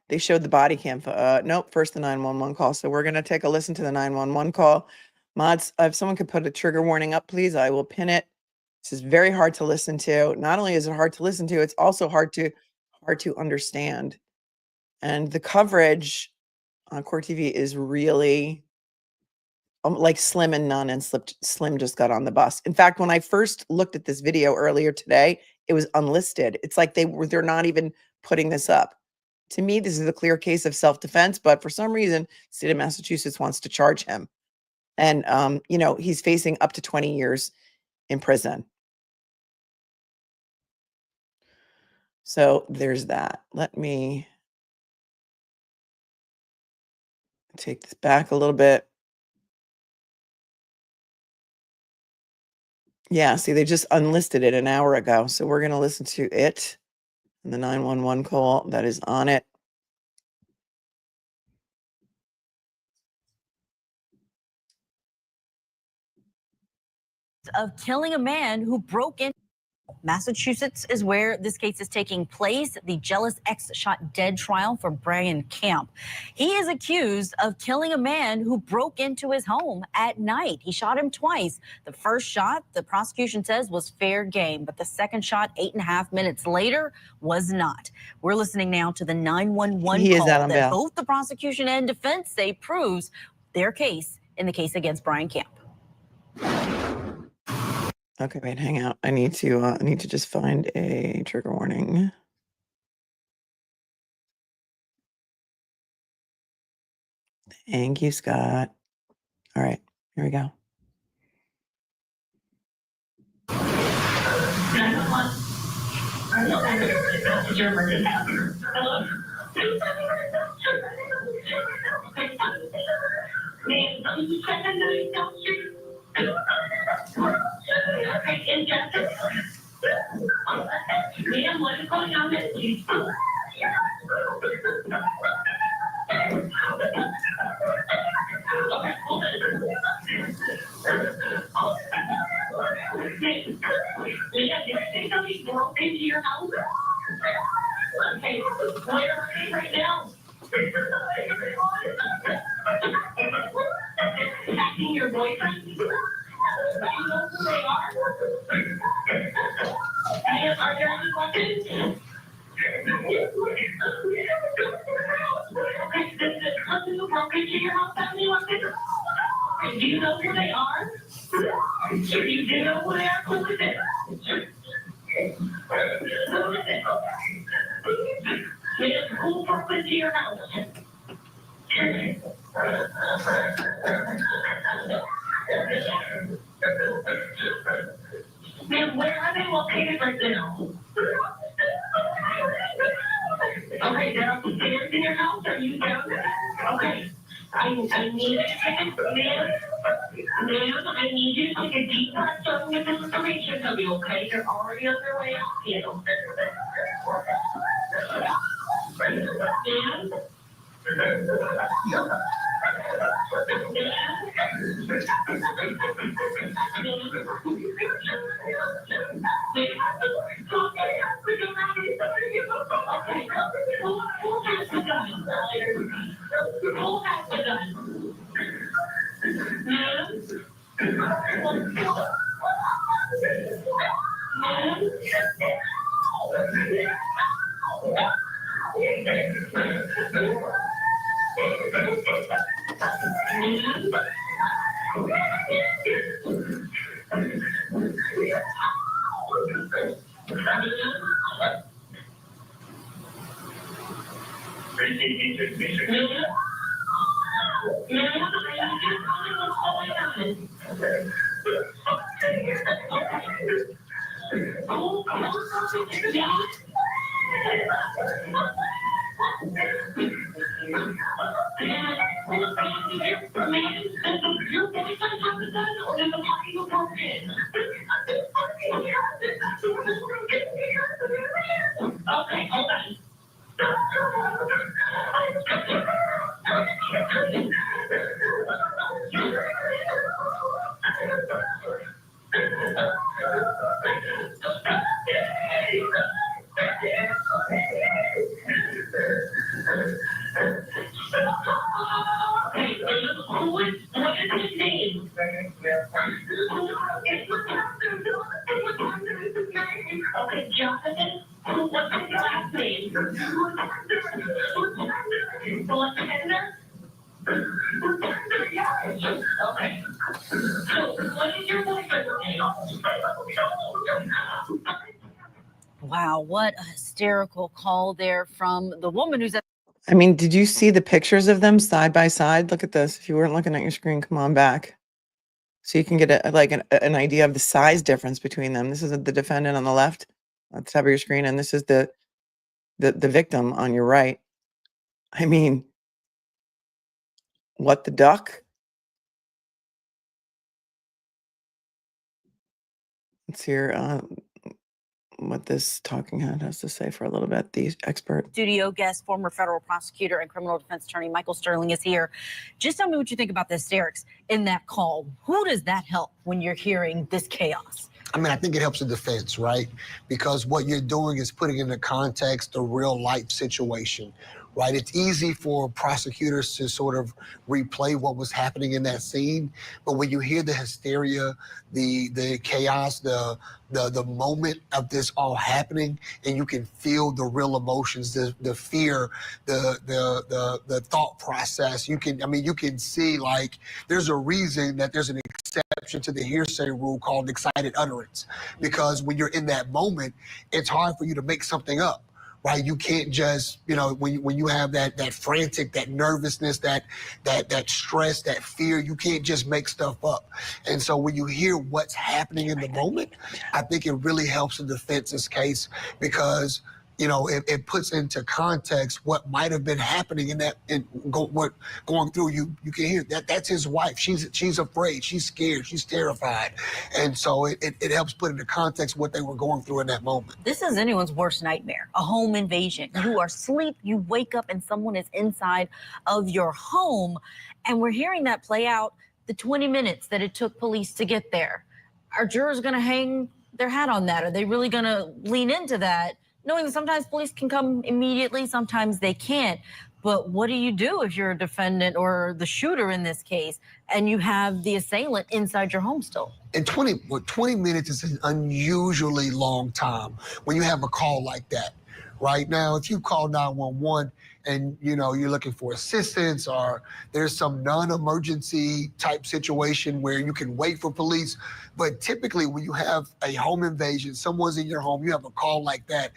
they showed the body cam. Nope, first the 911 call. So we're going to take a listen to the 911 call. Mods, if someone could put a trigger warning up, please, I will pin it. This is very hard to listen to. Not only is it hard to listen to, it's also hard to understand. And the coverage on Court TV is really like slim and none, and Slim just got on the bus. In fact, when I first looked at this video earlier today, it was unlisted. It's like they're not even putting this up. To me, this is a clear case of self-defense, but for some reason, the state of Massachusetts wants to charge him. And, he's facing up to 20 years in prison. So there's that. Let me take this back a little bit. Yeah, see, they just unlisted it an hour ago. So we're going to listen to it and the 911 call that is on it. of killing a man who broke in. Massachusetts is where this case is taking place. The jealous ex shot dead trial for Brian Camp. He is accused of killing a man who broke into his home at night. He shot him twice. The first shot, the prosecution says, was fair game, but the second shot, 8.5 minutes later, was not. We're listening now to the 911 He is call out on that bail. both the prosecution and defense say proves their case in the case against Brian Camp. Okay, wait, hang out. I need to just find a trigger warning. Thank you, Scott. All right, here we go. Ma'am, what is going on with you? Ma'am, did you say somebody broke into your house? Okay, where are they right now? Attacking your boyfriend? Do you know who they are? Ma'am, are there any weapons? Okay, does the person who broke into your house have any weapons? Do you know who they are? If you do know who they are, who is it? Who is it? Ma'am, who broke into your house? Ma'am, where are they located right now? Okay, they're upstairs in your house. Are you down there? Okay. I need you to take a, ma'am, I need you to take a deep breath from this information from you, okay? You're already on your way out, you know. Ma'am? Okay, hold on. What is his name? Okay, Johnathan. What's his last name? Letendre? Okay. So, what is your boyfriend's name? Wow, what a hysterical call there from the woman who's at. I mean, did you see the pictures of them side by side? Look at this. If you weren't looking at your screen, come on back. So you can get an idea of the size difference between them. This is the defendant on the left at the top of your screen, and this is the victim on your right. I mean, what the duck? Let's hear what this talking head has to say for a little bit. The expert. Studio guest, former federal prosecutor and criminal defense attorney Michael Sterling is here. Just tell me what you think about the hysterics in that call. Who does that help when you're hearing this chaos? I mean, I think it helps the defense, right? Because what you're doing is putting into context a real life situation, right? It's easy for prosecutors to sort of replay what was happening in that scene, but when you hear the hysteria, the chaos, the moment of this all happening, and you can feel the real emotions, the fear, the thought process. You can see, like, there's a reason that there's an exception to the hearsay rule called excited utterance, because when you're in that moment, it's hard for you to make something up. Right, you can't just, when you have that frantic, that nervousness, that stress, that fear, you can't just make stuff up. And so when you hear what's happening in the moment, I think it really helps the defense's case, because it puts into context what might have been happening in that, what going through. You can hear that that's his wife. She's afraid. She's scared. She's terrified. And so it helps put into context what they were going through in that moment. This is anyone's worst nightmare, a home invasion. You are asleep, you wake up, and someone is inside of your home. And we're hearing that play out, the 20 minutes that it took police to get there. Are jurors going to hang their hat on that? Are they really going to lean into that? Knowing that sometimes police can come immediately, sometimes they can't. But what do you do if you're a defendant or the shooter in this case, and you have the assailant inside your home still? And 20 minutes is an unusually long time when you have a call like that. Right now, if you call 911 and you're looking for assistance, or there's some non-emergency type situation where you can wait for police, but typically when you have a home invasion, someone's in your home, you have a call like that,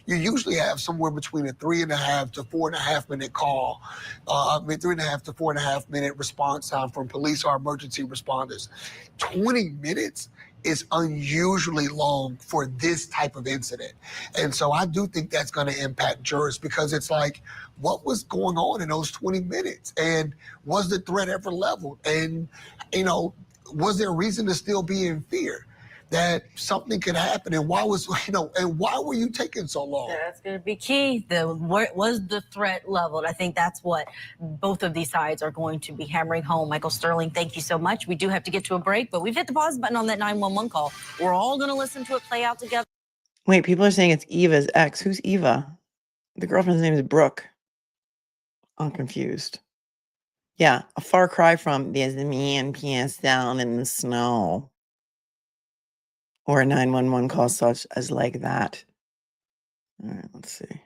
you usually have somewhere between a 3.5 to 4.5 minute call. 3.5 to 4.5 minute response time from police or emergency responders. 20 minutes is unusually long for this type of incident. And so I do think that's going to impact jurors, because it's like, what was going on in those 20 minutes? And was the threat ever leveled? And, was there a reason to still be in fear that something could happen? And why were you taking so long? That's going to be key. Was the threat leveled? I think that's what both of these sides are going to be hammering home. Michael Sterling, thank you so much. We do have to get to a break, but we've hit the pause button on that 911 call. We're all going to listen to it play out together. Wait, people are saying it's Eva's ex. Who's Eva? The girlfriend's name is Brooke. I'm confused. Yeah, a far cry from "there's a man pants down in the snow," or a 911 call such as like that. All right, let's see.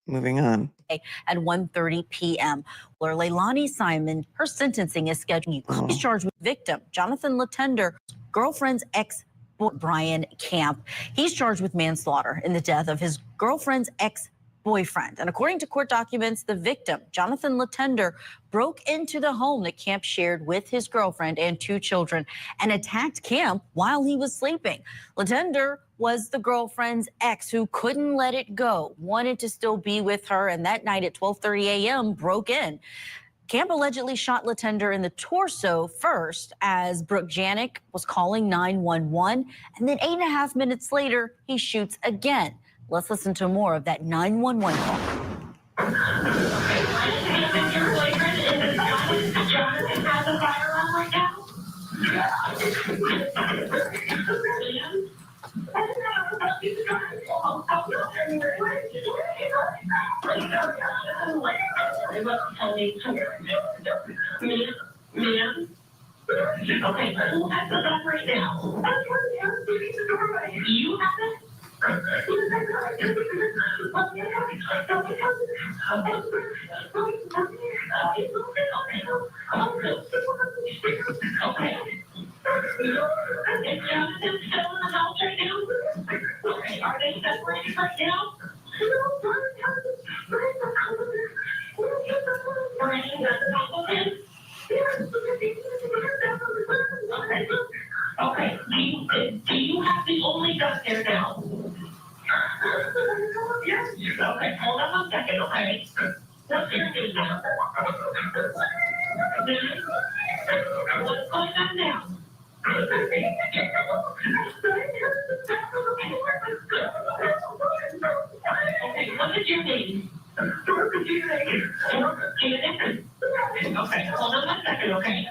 Moving on. At 1:30 p.m. Leilani Simon, her sentencing is scheduled. She's charged with victim Johnathan Letendre, girlfriend's ex Brian Camp. He's charged with manslaughter in the death of his girlfriend's ex-boyfriend. And according to court documents, the victim, Johnathan Letendre, broke into the home that Camp shared with his girlfriend and 2 children and attacked Camp while he was sleeping. Letendre was the girlfriend's ex who couldn't let it go, wanted to still be with her, and that night at 12:30 a.m. broke in. Camp allegedly shot Letendre in the torso first as Brooke Janik was calling 911, and then 8.5 minutes later, he shoots again. Let's listen to more of that 911 call. Your boyfriend is Jonathan has a firearm right now? Ma'am? Okay, who has the gun right now? You have it? Okay. Is Jonathan still in the house right now? Okay, are they separated right now? Brian got the top of him? Okay, do you have the only gun there now? Yes. Okay, hold on 1 second, okay? What's your name now? What's going on now? Okay, what is your name? Janet? Okay, hold on 1 second, okay?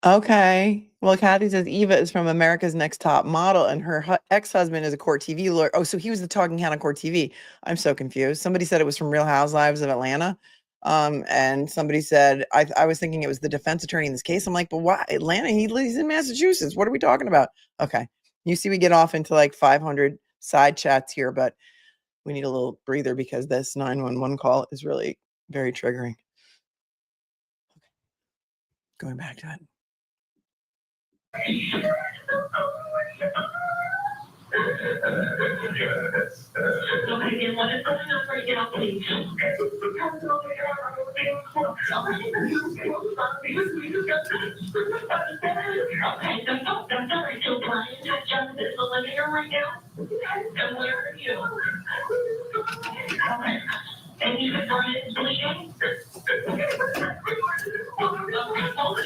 Okay. Well, Kathy says Eva is from America's Next Top Model and her ex-husband is a court TV lawyer. Oh, so he was the talking head on court TV. I'm so confused. Somebody said it was from Real Housewives of Atlanta. And somebody said, I was thinking it was the defense attorney in this case. I'm like, but why Atlanta? He's in Massachusetts. What are we talking about? Okay. You see, we get off into like 500 side chats here, but we need a little breather because this 911 call is really very triggering. Going back to it. Okay, and what is going on right now, please? Okay, that's all right. So Brian has Johnathan Letendre right now? And where are you? Okay. And you said Brian is bleeding? Okay, hold it.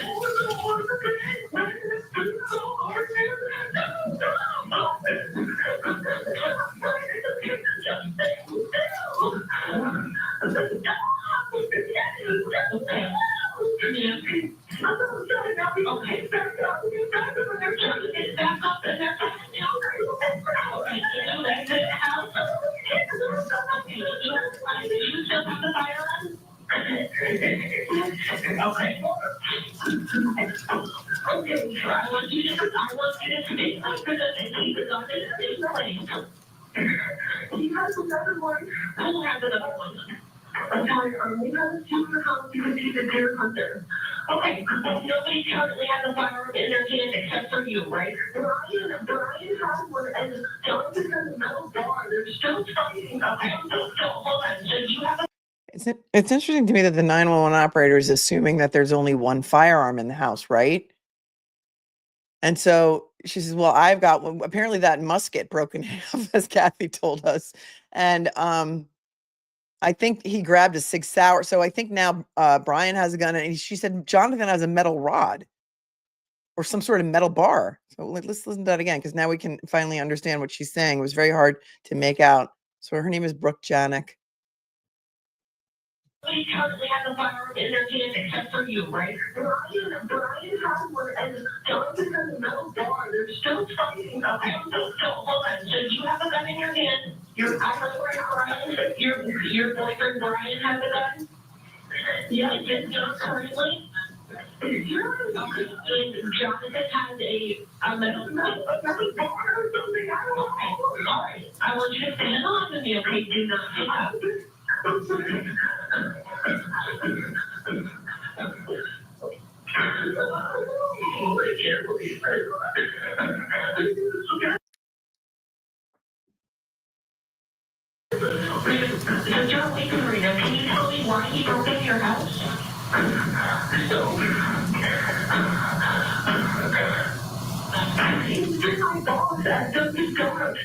Okay. I want you to speak after the keep it on this place. He has another one. Who has another one? We have a secret house because he's a deer hunter. Okay, nobody currently has a firearm in their hand except for you, right? Brian has one, and Johnathan has a metal bar. They're still fighting. Okay, so hold on. So you have a It's interesting to me that the 911 operator is assuming that there's only one firearm in the house, right? And so she says, well, I've got one. Apparently that musket broke in half, as Kathy told us. And I think he grabbed a Sig Sauer. So I think now Brian has a gun. And she said Johnathan has a metal rod or some sort of metal bar. So let's listen to that again, because now we can finally understand what she's saying. It was very hard to make out. So her name is Brooke Janik. Nobody currently has a firearm in their hand except for you, right? Brian has one, and Johnathan has a metal bar. They're still fighting. Okay, so hold on. So you have a gun in your hand. Your boyfriend Brian has a gun? Yeah, just currently? And Johnathan has a metal bar or something. I don't know. All right. I want you to stand on to me, okay? Do not get up. So you're awake right now. Can you tell me why he broke into your house? You're my boss. Don't be going.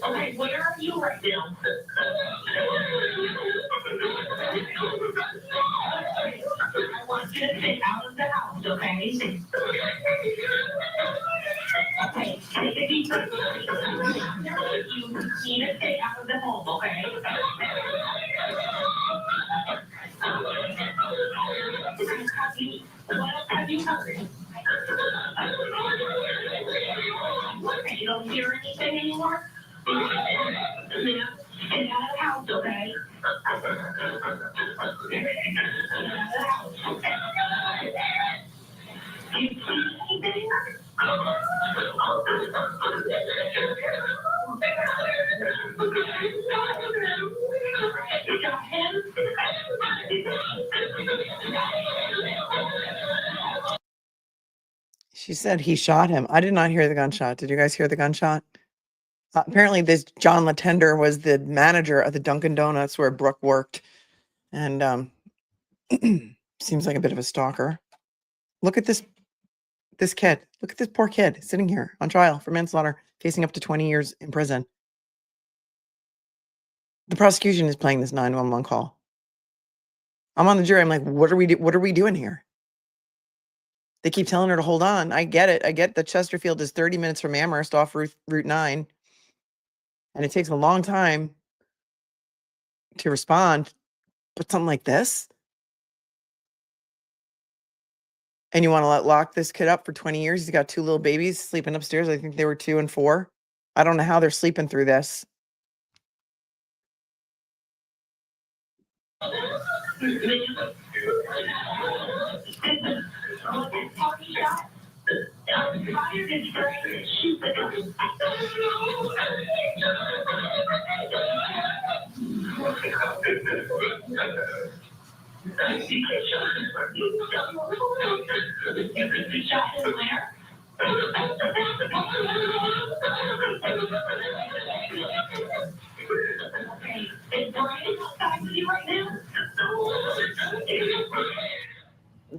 Okay, where are you right now? I want you to stay out of the house, okay? Okay, take a deep breath. You need to stay out of the home, okay? What else have you heard? You don't hear anything anymore? Now, get out of the house, okay? Do you see anything? You got him? She said he shot him. I did not hear the gunshot. Did you guys hear the gunshot? Apparently, this John Letendre was the manager of the Dunkin' Donuts where Brooke worked, and seems like a bit of a stalker. Look at this kid. Look at this poor kid sitting here on trial for manslaughter, facing up to 20 years in prison. The prosecution is playing this 911 call. I'm on the jury. I'm like, what are we doing here? They keep telling her to hold on. I get it. I get that Chesterfield is 30 minutes from Amherst off Route 9. And it takes a long time to respond. But something like this? And you want to lock this kid up for 20 years? He's got 2 little babies sleeping upstairs. I think they were 2 and 4. I don't know how they're sleeping through this.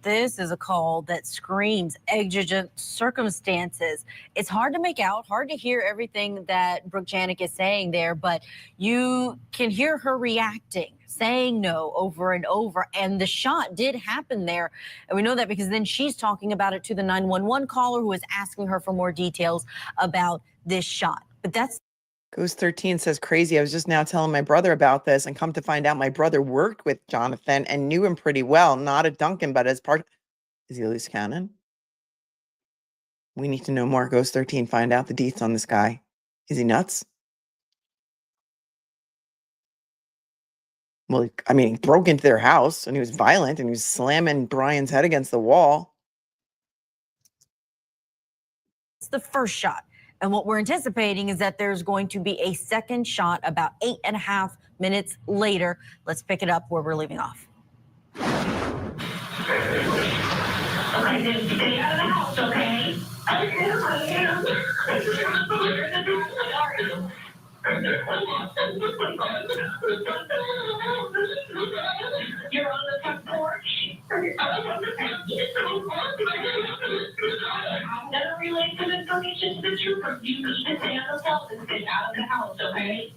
This is a call that screams exigent circumstances. It's hard to make out, hard to hear everything that Brooke Janik is saying there, but you can hear her reacting, saying no over and over. And the shot did happen there. And we know that because then she's talking about it to the 911 caller who is asking her for more details about this shot. But that's Ghost 13 says, crazy. I was just now telling my brother about this and come to find out my brother worked with Johnathan and knew him pretty well. Not at Duncan, but as part. Is he a loose cannon? We need to know more. Ghost 13, find out the deets on this guy. Is he nuts? Well, I mean, he broke into their house and he was violent and he was slamming Brian's head against the wall. It's the first shot. And what we're anticipating is that there's going to be a second shot about 8.5 minutes later. Let's pick it up where we're leaving off. Okay, then stay out of the house, okay? I am. You're on the front porch. I'm gonna relay some information to the troopers. You need to stay on the phone and stay out of the house, okay?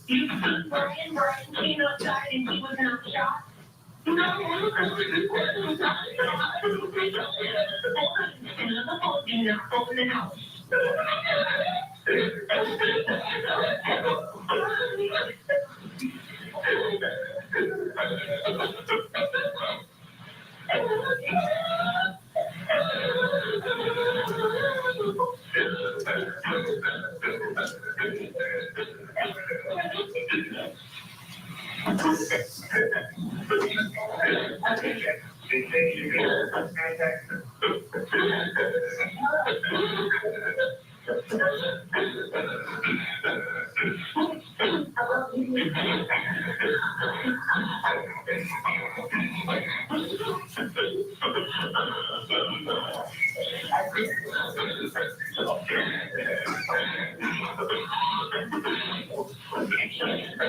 You see Brian came outside and he was not shot. No, do not open the house.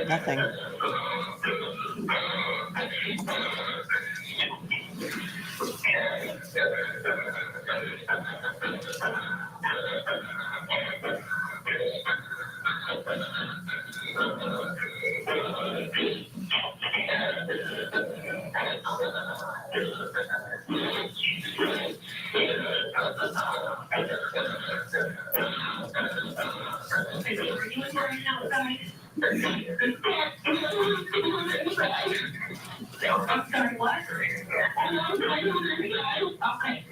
Nothing. I'm sorry, what? Okay.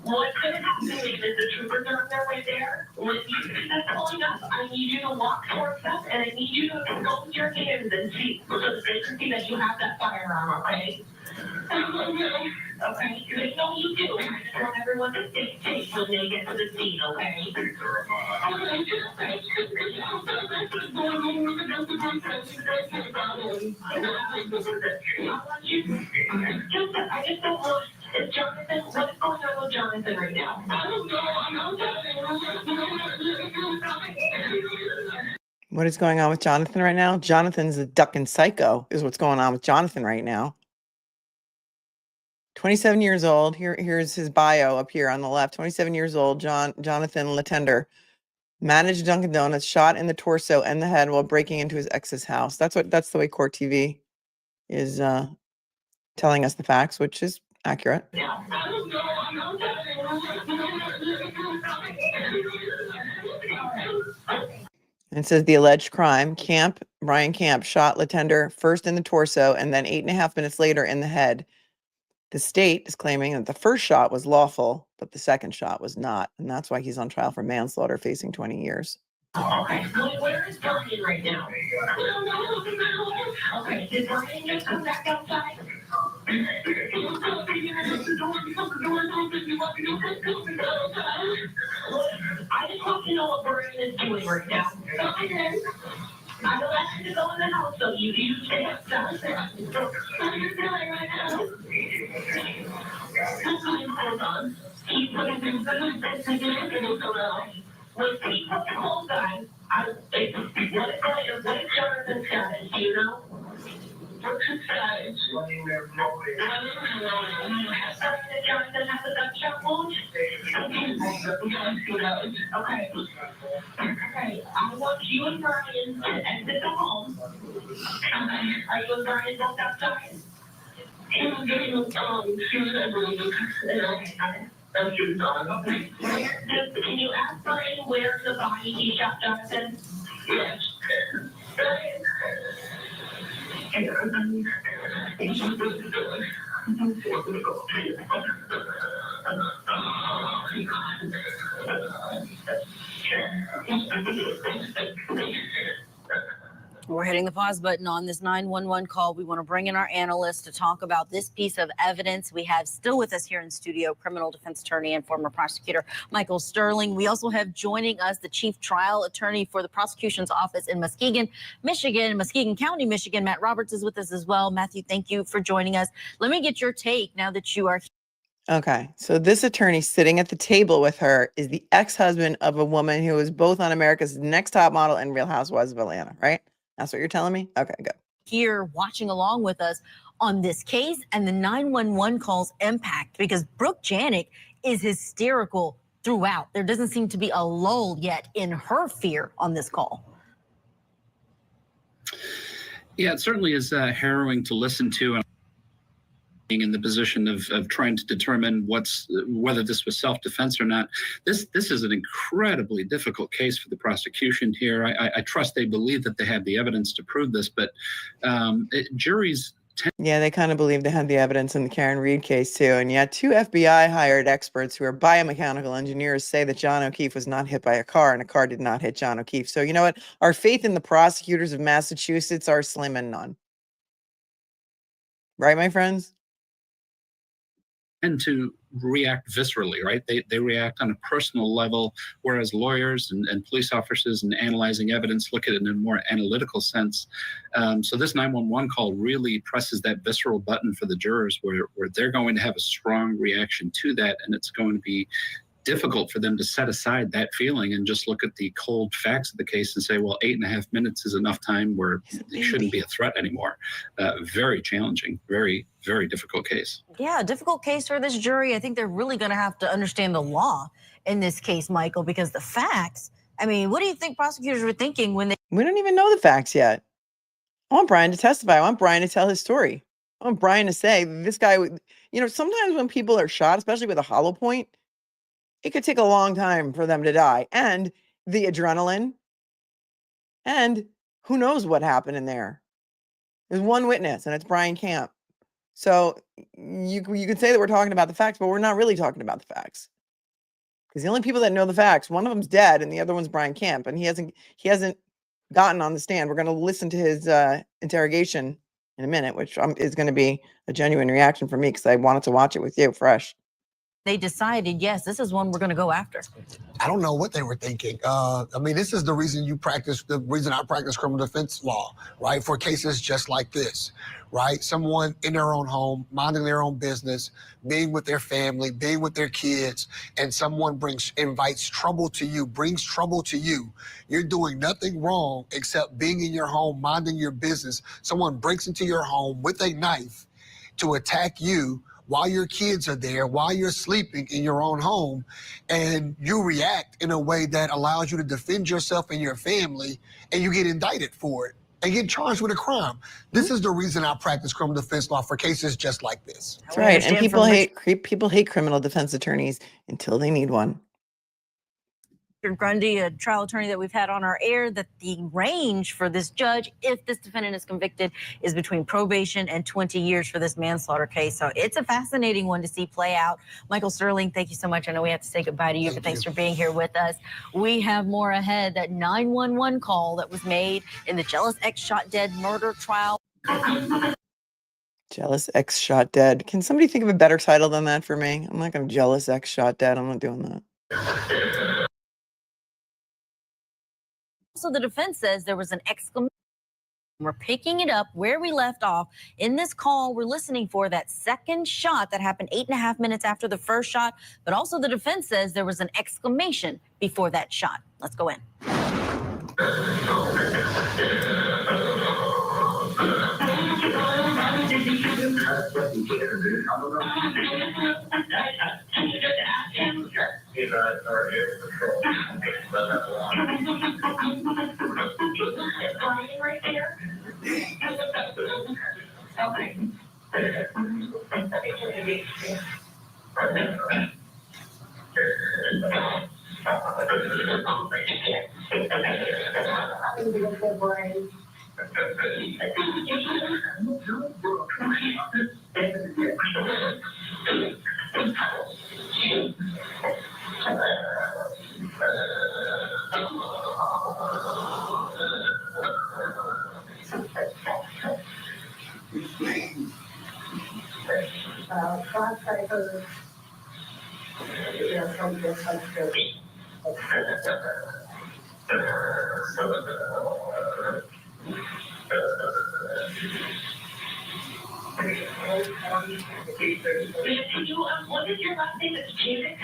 What's gonna happen is the troopers are on their way there. When you see them pulling up, I need you to walk towards them and I need you to expose your hands and see so that they can see that you have that firearm, okay? Okay, they know you do. I just want everyone to stay safe when they get to the scene, okay? I just don't want Johnathan, what's going on with Johnathan right now? I don't know. What is going on with Johnathan right now? Jonathan's a ducking psycho is what's going on with Johnathan right now. 27 years old. Here's his bio up here on the left. 27 years old, Johnathan Letendre. Managed Dunkin' Donuts, shot in the torso and the head while breaking into his ex's house. That's the way Court TV is telling us the facts, which is accurate. And it says the alleged crime, Brian Camp shot Letendre first in the torso and then 8.5 minutes later in the head. The state is claiming that the first shot was lawful, but the second shot was not. And that's why he's on trial for manslaughter, facing 20 years. Okay, where is Brian right now? Okay, did Brian just come back outside? I just want to know what Brian is doing right now. I don't ask you to go in the house, so you stay outside. What are you doing right now? Hold on. Keep putting things in the when people call guys, what is Jonathan's status? Do you know? What's his status? Jonathan has a gunshot wound? Okay. Okay, I want you and Brian to exit the home. Are you and Brian both outside? Can you ask Brian where the body he shot Johnathan? Yes. We're hitting the pause button on this 911 call. We want to bring in our analyst to talk about this piece of evidence. We have still with us here in studio criminal defense attorney and former prosecutor Michael Sterling. We also have joining us the chief trial attorney for the prosecution's office in Muskegon, Michigan, Muskegon County, Michigan. Matt Roberts is with us as well. Matthew, thank you for joining us. Let me get your take now that you are here. Okay, so this attorney sitting at the table with her is the ex-husband of a woman who was both on America's Next Top Model and Real Housewives of Atlanta, right? That's what you're telling me? Okay, good. Here watching along with us on this case and the 911 call's impact, because Brooke Janik is hysterical throughout. There doesn't seem to be a lull yet in her fear on this call. Yeah, it certainly is harrowing to listen to. Being in the position of trying to determine whether this was self-defense or not. This is an incredibly difficult case for the prosecution here. I trust they believe that they have the evidence to prove this, but juries yeah, they kind of believe they had the evidence in the Karen Reed case too. And yet 2 FBI hired experts who are biomechanical engineers say that John O'Keefe was not hit by a car and a car did not hit John O'Keefe. So you know what? Our faith in the prosecutors of Massachusetts are slim and none. Right, my friends? tend to react viscerally, right? They react on a personal level, whereas lawyers and police officers and analyzing evidence look at it in a more analytical sense. So this 911 call really presses that visceral button for the jurors where they're going to have a strong reaction to that, and it's going to be difficult for them to set aside that feeling and just look at the cold facts of the case and say, well, 8.5 minutes is enough time where it shouldn't be a threat anymore. Very challenging, very, very difficult case. Yeah, difficult case for this jury. I think they're really going to have to understand the law in this case, Michael, because the facts, I mean, what do you think prosecutors were thinking when they... We don't even know the facts yet. I want Brian to testify. I want Brian to tell his story. I want Brian to say, this guy, you know, sometimes when people are shot, especially with a hollow point, it could take a long time for them to die. And the adrenaline and Who knows what happened in there? There's one witness, and it's Brian Camp. So you could say that we're talking about the facts, but we're not really talking about the facts. Because the only people that know the facts, one of them's dead, and the other one's Brian Camp, and he hasn't gotten on the stand. We're going to listen to his interrogation in a minute, which is going to be a genuine reaction for me because I wanted to watch it with you fresh. They decided, yes, this is one we're going to go after. I don't know what they were thinking. I mean, this is the reason I practice criminal defense law, right? For cases just like this, right? Someone in their own home, minding their own business, being with their family, being with their kids, and someone invites trouble to you, brings trouble to you. You're doing nothing wrong except being in your home, minding your business. Someone breaks into your home with a knife to attack you while your kids are there, while you're sleeping in your own home, and you react in a way that allows you to defend yourself and your family, and you get indicted for it and get charged with a crime. This is the reason I practice criminal defense law, for cases just like this. That's right. And people hate criminal defense attorneys until they need one. Grundy, a trial attorney that we've had on our air, that the range for this judge, if this defendant is convicted, is between probation and 20 years for this manslaughter case. So it's a fascinating one to see play out. Michael Sterling, thank you so much. I know we have to say goodbye to you, but thanks for being here with us. We have more ahead. That 911 call that was made in the jealous ex shot dead murder trial. Jealous ex shot dead. Can somebody think of a better title than that for me? I'm not going to jealous ex shot dead. I'm not doing that. So the defense says there was an exclamation. We're picking it up where we left off. In this call, we're listening for that second shot that happened 8.5 minutes after the first shot. But also the defense says there was an exclamation before that shot. Let's go in. Right there. Okay. What is your last name? It's Janet.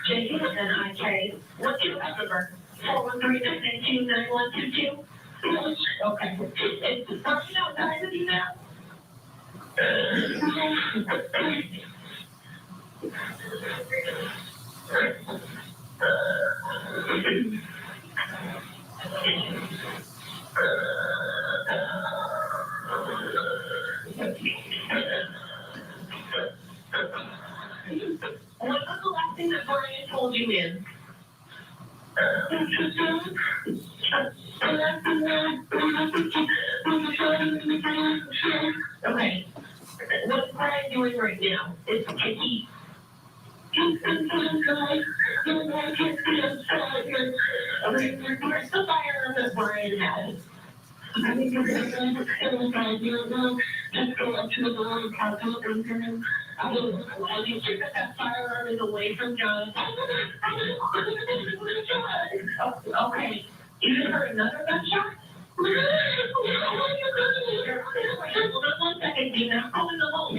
J-E-N-I-K. What's your phone number? 413-992-9122. Okay. It's working outside with you now. What was the last thing that Brian told you in? Okay. What's Brian doing right now? It's picky. Where's the firearm that Brian has? I think you're going to just go up to the door and talk to him. I'll make sure that firearm is away from John. Okay. You just heard another gunshot? Hold on 1 second, Dina. Go in the home.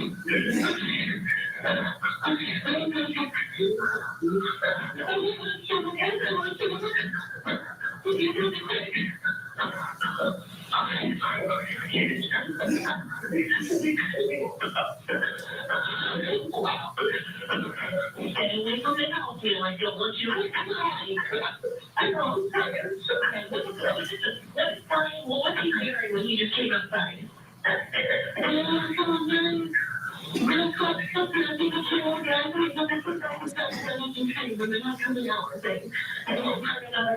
Stay away from the house, man. I don't want you to I know. Brian, what was he hearing when he just came outside? Another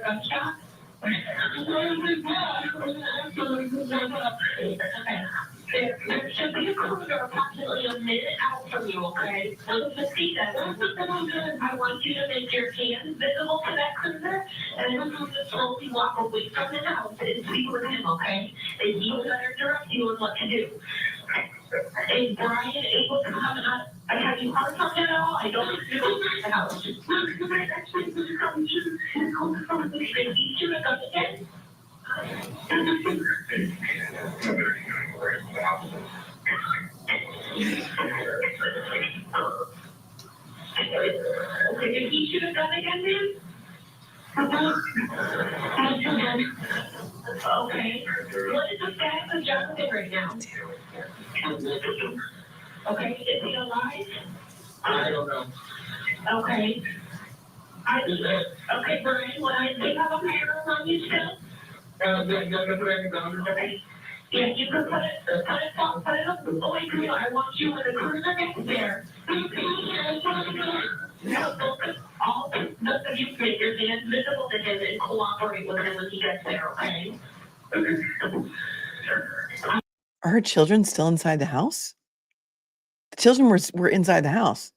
gunshot? There should be a cruiser approximately a minute out from you, okay? So to see that, I want you to make your hands visible to that cruiser, and then you just slowly walk away from the house and speak with him, okay? And he will better direct you on what to do. Is Brian able to come out? Have you heard from him at all? I don't know the house. He should have done it again. Okay, he should have done it again, then? Okay. What is the status of Johnathan right now? Okay, is he alive? I don't know. Okay. Okay, Brian, when I do you have a camera on you still? Okay. Yeah, you can put it up away from you. I want you when the cruiser gets there. All both of you make your hands visible to him and cooperate with him when he gets there, okay? Are her children still inside the house? The children were inside the house.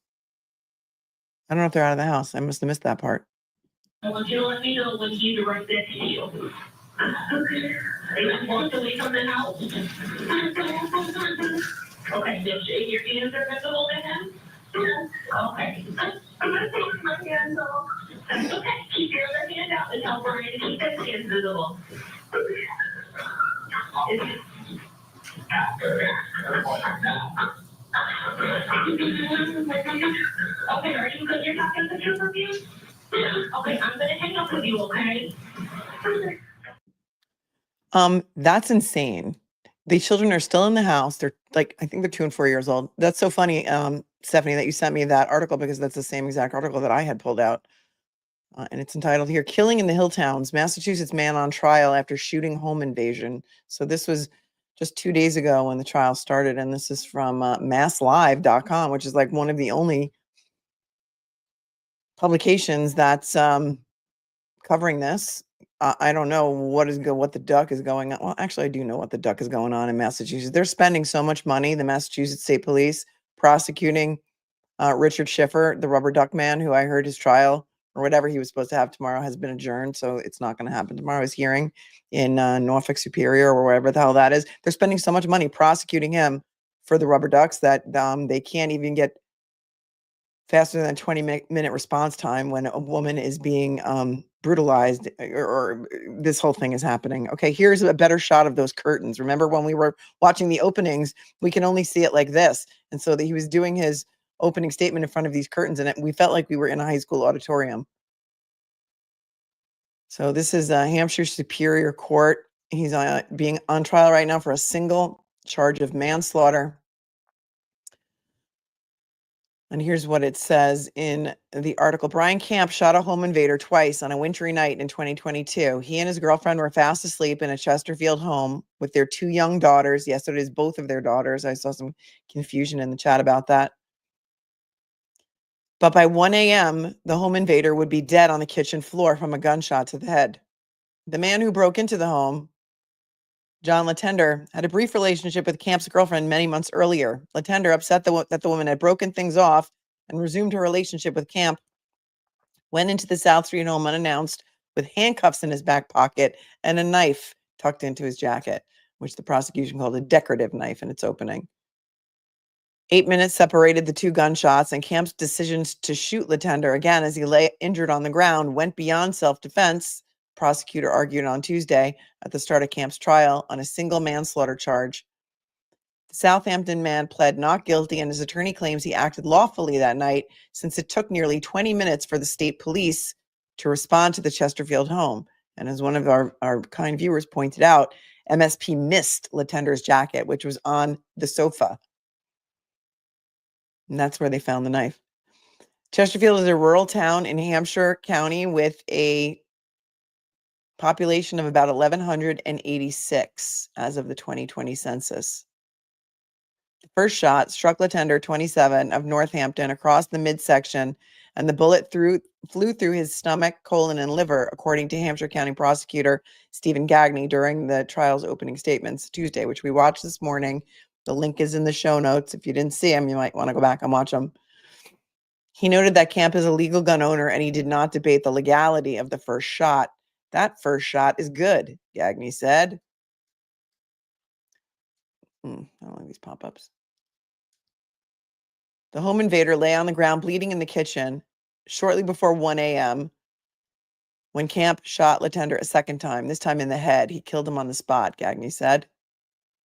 I don't know if they're out of the house. I must have missed that part. I want you to let me know when he's right next to you. They walked away from the house. Okay, your hands are visible to him? Okay. I'm going to take my hands off. That's okay. Keep your other hand out and tell Brian to keep his hands visible. Okay, are you good? You're not going to picture from you? Okay, I'm going to hang up with you, okay? That's insane. The children are still in the house. They're like, I think they're 2 and 4 years old. That's so funny, Stephanie, that you sent me that article, because that's the same exact article that I had pulled out. And it's entitled here, Killing in the Hill Towns, Massachusetts Man on Trial After Shooting Home Invasion. So this was just 2 days ago when the trial started. And this is from masslive.com, which is like one of the only publications that's covering this. I don't know what the duck is going on. Well, actually, I do know what the duck is going on in Massachusetts. They're spending so much money, the Massachusetts State Police, prosecuting Richard Schiffer, the rubber duck man, who I heard his trial or whatever he was supposed to have tomorrow has been adjourned. So it's not going to happen tomorrow. His hearing in Norfolk Superior or wherever the hell that is. They're spending so much money prosecuting him for the rubber ducks that they can't even get faster than 20-minute response time when a woman is being brutalized or this whole thing is happening. Okay, here's a better shot of those curtains. Remember when we were watching the openings, we can only see it like this. And so that he was doing his opening statement in front of these curtains, and we felt like we were in a high school auditorium. So this is Hampshire Superior Court. He's being on trial right now for a single charge of manslaughter. And here's what it says in the article. Brian Camp shot a home invader twice on a wintry night in 2022. He and his girlfriend were fast asleep in a Chesterfield home with their 2 young daughters. Yes, it is both of their daughters. I saw some confusion in the chat about that. But by 1 a.m., the home invader would be dead on the kitchen floor from a gunshot to the head. The man who broke into the home, Johnathan Letendre, had a brief relationship with Camp's girlfriend many months earlier. Letendre, upset that the woman had broken things off and resumed her relationship with Camp, went into the South Street home unannounced with handcuffs in his back pocket and a knife tucked into his jacket, which the prosecution called a decorative knife in its opening. 8 minutes separated the 2 gunshots, and Camp's decisions to shoot Letendre again as he lay injured on the ground went beyond self-defense. Prosecutor argued on Tuesday at the start of Camp's trial on a single manslaughter charge. The Southampton man pled not guilty, and his attorney claims he acted lawfully that night since it took nearly 20 minutes for the state police to respond to the Chesterfield home. And as one of our kind viewers pointed out, MSP missed Letendre's jacket, which was on the sofa. And that's where they found the knife. Chesterfield is a rural town in Hampshire County with a population of about 1,186 as of the 2020 census. The first shot struck Letendre, 27, of Northampton across the midsection and the bullet flew through his stomach, colon, and liver, according to Hampshire County Prosecutor Stephen Gagney during the trial's opening statements Tuesday, which we watched this morning. The link is in the show notes. If you didn't see him, you might want to go back and watch them. He noted that Camp is a legal gun owner, and he did not debate the legality of the first shot. That first shot is good, Gagney said. I don't like these pop-ups. The home invader lay on the ground bleeding in the kitchen shortly before 1 a.m. when Camp shot Letendre a second time, this time in the head. He killed him on the spot, Gagney said.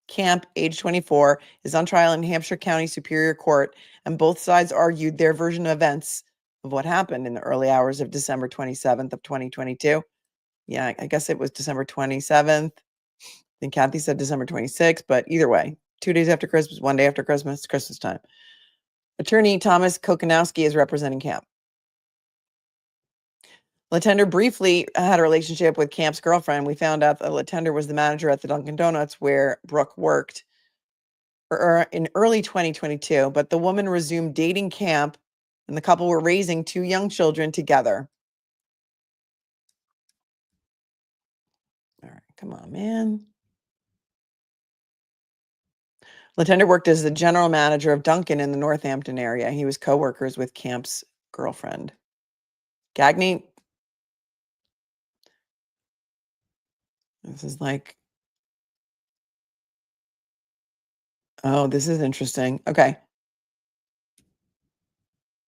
Camp, age 24, is on trial in Hampshire County Superior Court, and both sides argued their version of events of what happened in the early hours of December 27th of 2022. Yeah, I guess it was December 27th. I think Kathy said December 26th, but either way, 2 days after Christmas, 1 day after Christmas, Christmas time. Attorney Thomas Kokonowski is representing Camp. Letendre briefly had a relationship with Camp's girlfriend. We found out that Letendre was the manager at the Dunkin' Donuts where Brooke worked in early 2022, but the woman resumed dating Camp, and the couple were raising 2 young children together. All right, come on, man. Letendre worked as the general manager of Dunkin' in the Northampton area. He was co-workers with Camp's girlfriend. Gagney. This is like, oh, this is interesting. Okay.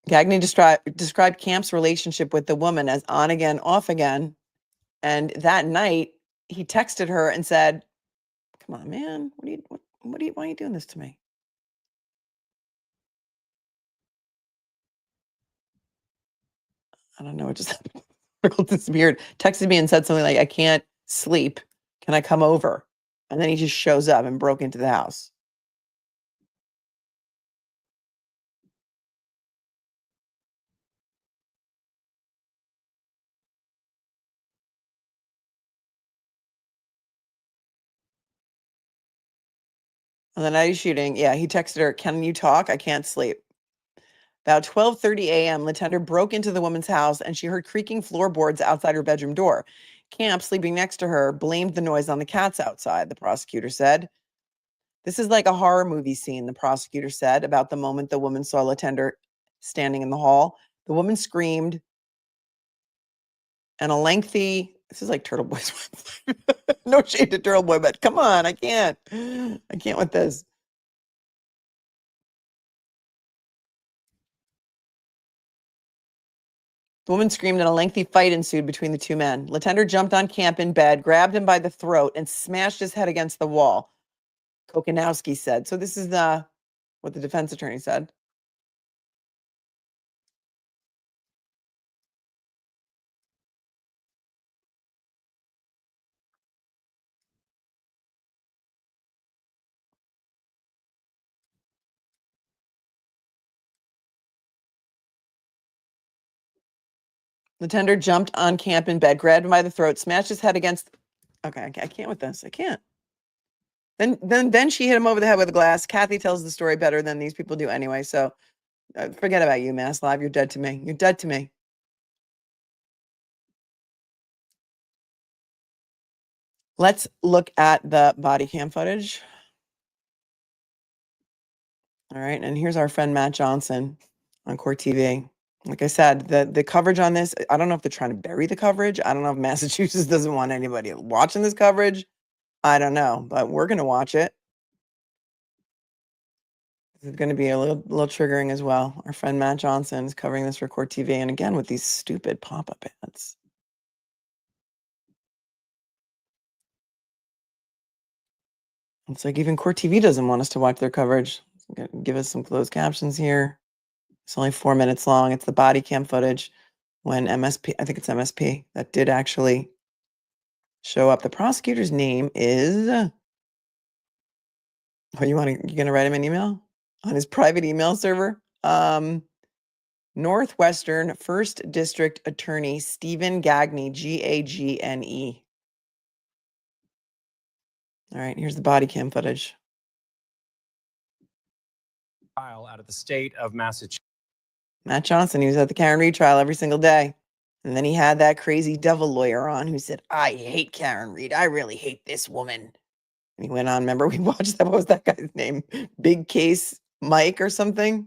Gagney described Camp's relationship with the woman as on again, off again. And that night, he texted her and said, "Come on, man, why are you doing this to me?" I don't know. It just disappeared. Texted me and said something like, "I can't sleep. Can I come over?" And then he just shows up and broke into the house. On the night of shooting, yeah, he texted her, "Can you talk? I can't sleep." About 12:30 a.m., Letendre broke into the woman's house and she heard creaking floorboards outside her bedroom door. Camp, sleeping next to her, blamed the noise on the cats outside, the prosecutor said. "This is like a horror movie scene," the prosecutor said about the moment the woman saw Letendre standing in the hall. The woman screamed, and this is like Turtle Boy's no shade to Turtle Boy, but come on, I can't with this. The woman screamed and a lengthy fight ensued between the 2 men. Letendre jumped on Camp in bed, grabbed him by the throat, and smashed his head against the wall, Kokonowski said. So this is what the defense attorney said. Letendre jumped on Camp in bed, grabbed him by the throat, smashed his head against. Okay, I can't with this. I can't. Then she hit him over the head with a glass. Kathy tells the story better than these people do anyway. So forget about you, Mass Live. You're dead to me. You're dead to me. Let's look at the body cam footage. All right, and here's our friend Matt Johnson on Court TV. Like I said, the coverage on this, I don't know if they're trying to bury the coverage. I don't know if Massachusetts doesn't want anybody watching this coverage. I don't know, but we're going to watch it. This is going to be a little triggering as well. Our friend Matt Johnson is covering this for Court TV, and again with these stupid pop-up ads. It's like even Court TV doesn't want us to watch their coverage. Give us some closed captions here. It's only 4 minutes long. It's the body cam footage when MSP, I think it's MSP, that did actually show up. The prosecutor's name is, you're going to write him an email on his private email server? Northwestern 1st District Attorney Stephen Gagney, Gagne. All right, here's the body cam footage. Out of the state of Massachusetts. Matt Johnson, he was at the Karen Reed trial every single day. And then he had that crazy devil lawyer on who said, I hate Karen Reed. I really hate this woman. And he went on, remember, we watched that. What was that guy's name? Big Case Mike or something?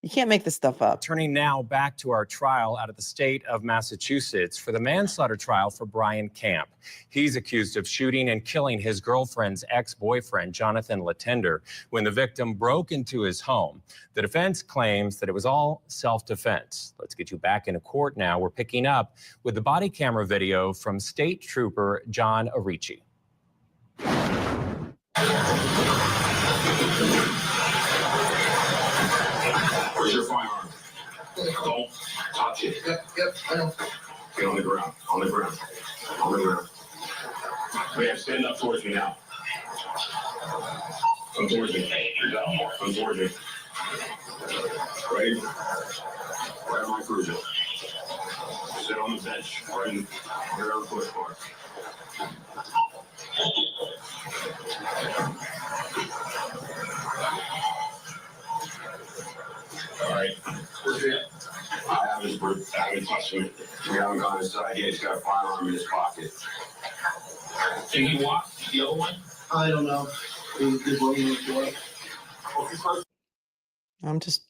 You can't make this stuff up. Turning now back to our trial out of the state of Massachusetts for the manslaughter trial for Brian Camp. He's accused of shooting and killing his girlfriend's ex-boyfriend, Johnathan Letendre, when the victim broke into his home. The defense claims that it was all self-defense. Let's get you back into court now. We're picking up with the body camera video from State Trooper John Arici. Where's your firearm? Don't touch it. Yep, I know. Get on the ground. On the ground. On the ground. Man, stand up towards me now. Come towards me. Come towards me. Right on my cruiser. Sit on the bench. Right on the push bar. All right. Where's it? I haven't touched him. We haven't gone inside yet. He's got a firearm in his pocket. Can he walk? The other one? I don't know. I'm just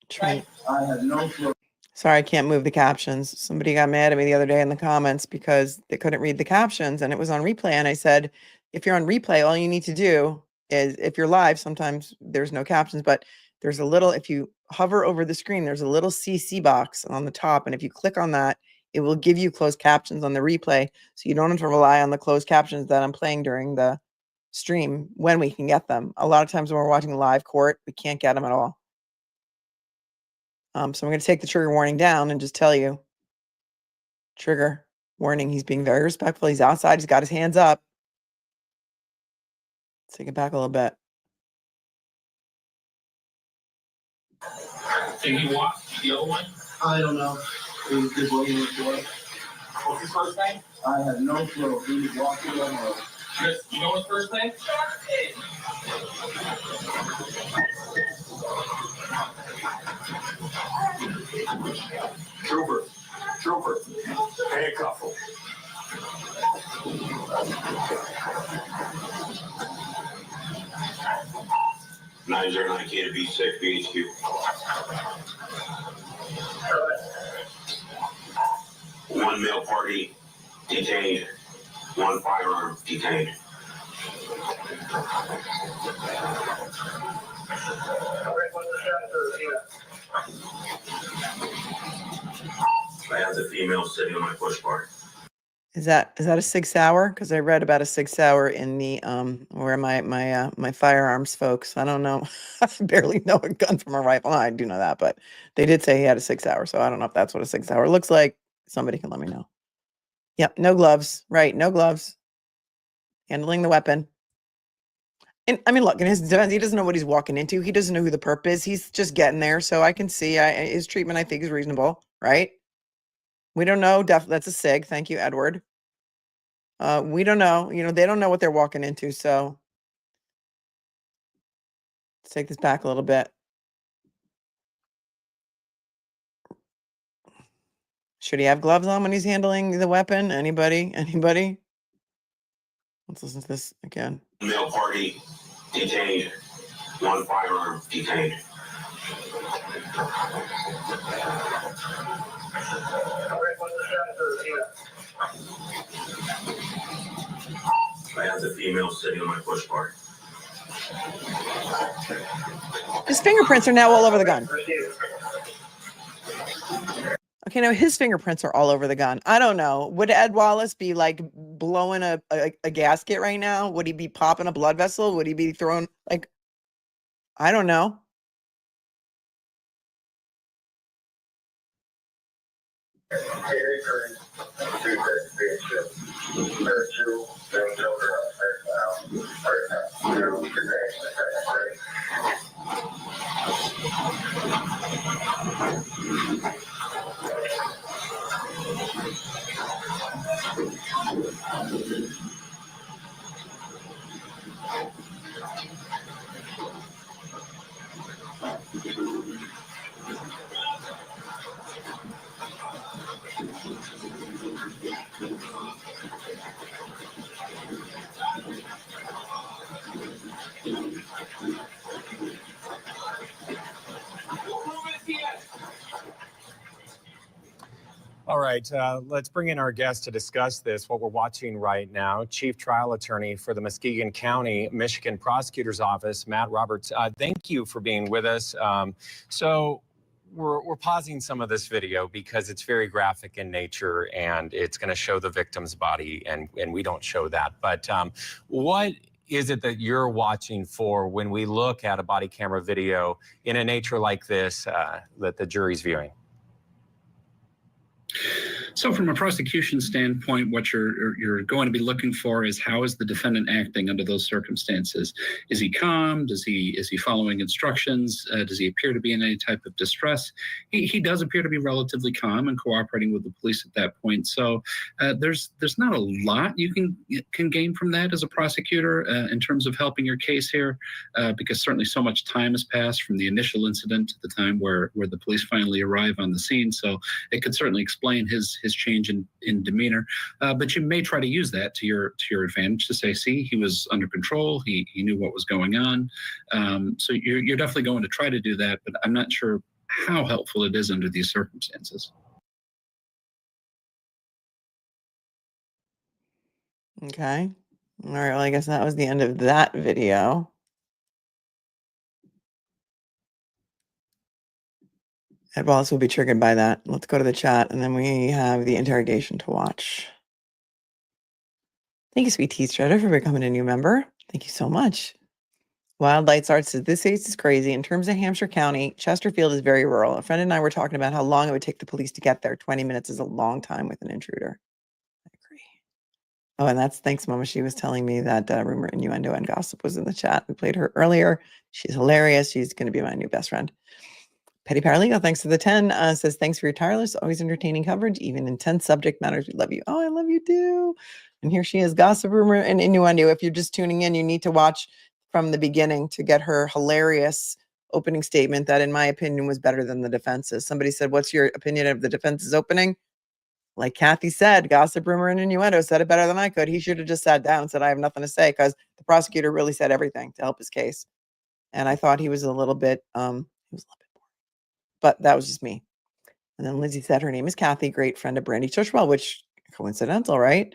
trying. I have no clue. Sorry, I can't move the captions. Somebody got mad at me the other day in the comments because they couldn't read the captions and it was on replay. And I said, if you're on replay, all you need to do is, if you're live, sometimes there's no captions, but there's a little, if you hover over the screen, there's a little CC box on the top. And if you click on that, it will give you closed captions on the replay. So you don't have to rely on the closed captions that I'm playing during the stream when we can get them. A lot of times when we're watching live court, we can't get them at all. So I'm going to take the trigger warning down and just tell you, trigger warning, he's being very respectful. He's outside. He's got his hands up. Let's take it back a little bit. Can he walk? The other one? I don't know. What's his first name? I have no clue. He's walking on. You know his first name? Trooper, handcuff him. Nine 09 K to B6 BHQ. One male party detained. One firearm detained. I have the female sitting on my push bar. Is that a 6 hour? Because I read about a 6 hour in the where my firearms folks. I don't know. I barely know a gun from a rifle. I do know that, but they did say he had a 6 hour. So I don't know if that's what a 6 hour looks like. Somebody can let me know. Yep, no gloves. Right, no gloves. Handling the weapon. And I mean, look, in his defense, he doesn't know what he's walking into. He doesn't know who the perp is. He's just getting there. So I can see his treatment, I think, is reasonable, right? We don't know. That's a SIG. Thank you, Edward. We don't know. You know, they don't know what they're walking into. So let's take this back a little bit. Should he have gloves on when he's handling the weapon? Anybody? Anybody? Let's listen to this again. Male party detained. One firearm detained. I have the female sitting on my push bar. His fingerprints are now all over the gun. Okay, now his fingerprints are all over the gun. I don't know. Would Ed Wallace be like blowing a gasket right now? Would he be popping a blood vessel? Would he be throwing like, I don't know. All right, let's bring in our guest to discuss this, what we're watching right now. Chief Trial Attorney for the Muskegon County, Michigan Prosecutor's Office, Matt Roberts. Thank you for being with us. So we're pausing some of this video because it's very graphic in nature and it's going to show the victim's body, and we don't show that. But what is it that you're watching for when we look at a body camera video in a nature like this that the jury's viewing? So from a prosecution standpoint, what you're going to be looking for is how is the defendant acting under those circumstances? Is he calm? Is he following instructions? Does he appear to be in any type of distress? He does appear to be relatively calm and cooperating with the police at that point. So there's not a lot you can gain from that as a prosecutor in terms of helping your case here, because certainly so much time has passed from the initial incident to the time where the police finally arrive on the scene. So it could certainly explain his change in demeanor, but you may try to use that to your advantage to say, see, he was under control, he knew what was going on. So you're definitely going to try to do that, but I'm not sure how helpful it is under these circumstances. Okay. All right. Well, I guess that was the end of that video. Ed Wallace will be triggered by that. Let's go to the chat, and then we have the interrogation to watch. Thank you, Sweet Tea Shredder, for becoming a new member. Thank you so much. Wild Lights Art says, this case is crazy. In terms of Hampshire County, Chesterfield is very rural. A friend and I were talking about how long it would take the police to get there. 20 minutes is a long time with an intruder. I agree. Oh, and that's thanks, Mama. She was telling me that Rumor Innuendo and Gossip was in the chat. We played her earlier. She's hilarious. She's going to be my new best friend. Petty Paralegal, thanks for the 10, says, thanks for your tireless, always entertaining coverage, even intense subject matters. We love you. Oh, I love you too. And here she is, Gossip, Rumor, and Innuendo. If you're just tuning in, you need to watch from the beginning to get her hilarious opening statement that, in my opinion, was better than the defense's. Somebody said, what's your opinion of the defense's opening? Like Kathy said, Gossip, Rumor, and Innuendo said it better than I could. He should have just sat down and said, I have nothing to say, because the prosecutor really said everything to help his case. And I thought he was a little bit, but that was just me. And then Lizzie said her name is Kathy, great friend of Brandy Tushwell, which coincidental, right?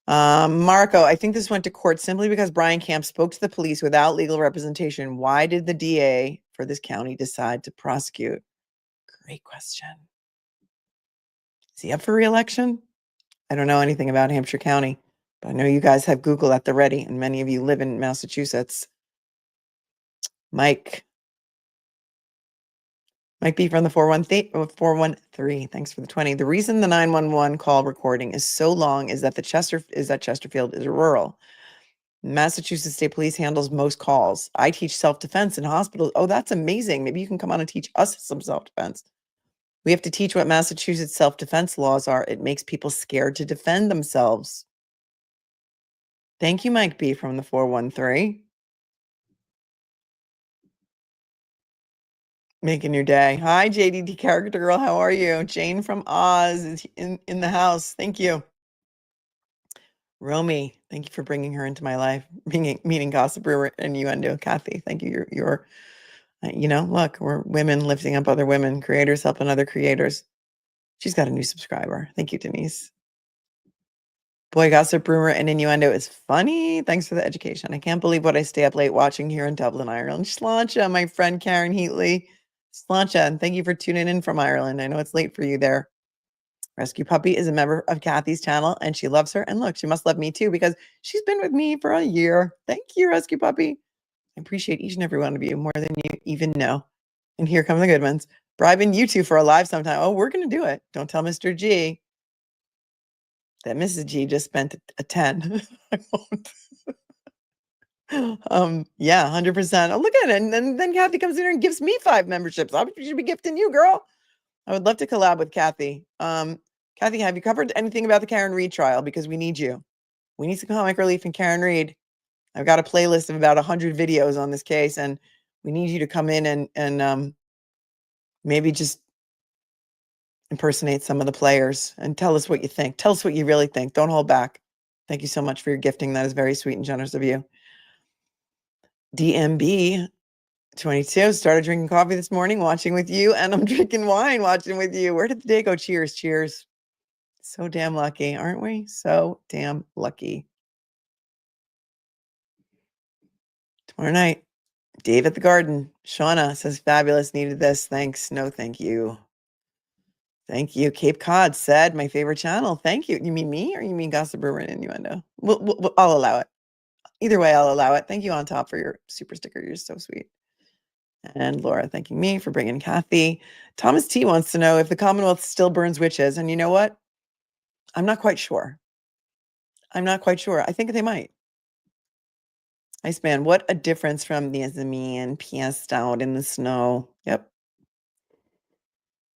Marco, I think this went to court simply because Brian Camp spoke to the police without legal representation. Why did the DA for this county decide to prosecute? Great question. Is he up for re-election? I don't know anything about Hampshire County, but I know you guys have Google at the ready, and many of you live in Massachusetts. Mike B from the 413. Thanks for the 20. The reason the 911 call recording is so long is that Chesterfield is rural. Massachusetts State Police handles most calls. I teach self-defense in hospitals. Oh, that's amazing. Maybe you can come on and teach us some self-defense. We have to teach what Massachusetts self-defense laws are. It makes people scared to defend themselves. Thank you, Mike B from the 413. Making your day. Hi, JDD Character Girl. How are you? Jane from Oz is in the house. Thank you. Romy, thank you for bringing her into my life. Meeting Gossip, Rumor, and Innuendo. Kathy, thank you. You're look, we're women lifting up other women, creators helping other creators. She's got a new subscriber. Thank you, Denise. Boy, Gossip, Rumor, and Innuendo is funny. Thanks for the education. I can't believe what I stay up late watching here in Dublin, Ireland. Sláinte, my friend Karen Heatley. Sláinte, and thank you for tuning in from Ireland. I know it's late for you there. Rescue Puppy is a member of Kathy's channel, and she loves her. And look, she must love me too, because she's been with me for a year. Thank you, Rescue Puppy. I appreciate each and every one of you more than you even know. And here come the good ones. Bribing you two for a live sometime. Oh, we're going to do it. Don't tell Mr. G that Mrs. G just spent a 10. I won't. Yeah, 100%. Oh, look at it. And then Kathy comes in here and gives me 5 memberships. I should be gifting you, girl. I would love to collab with Kathy. Kathy, have you covered anything about the Karen Reed trial? Because we need you. We need some comic relief in Karen Reed. I've got a playlist of about 100 videos on this case, and we need you to come in and maybe just impersonate some of the players and tell us what you think. Tell us what you really think. Don't hold back. Thank you so much for your gifting. That is very sweet and generous of you. DMB 22 started drinking coffee this morning, watching with you, and I'm drinking wine, watching with you. Where did the day go? Cheers, cheers. So damn lucky, aren't we? So damn lucky. Tomorrow night, Dave at the Garden. Shauna says, fabulous, needed this. Thanks. No, thank you. Thank you. Cape Cod said, my favorite channel. Thank you. You mean me or you mean Gossip, Rumor, and Innuendo? I'll allow it. Either way, I'll allow it. Thank you on top for your super sticker. You're so sweet. And Laura thanking me for bringing Kathy. Thomas T wants to know if the Commonwealth still burns witches. And you know what? I'm not quite sure. I'm not quite sure. I think they might. Iceman, what a difference from the Azamian pieced out in the snow. Yep.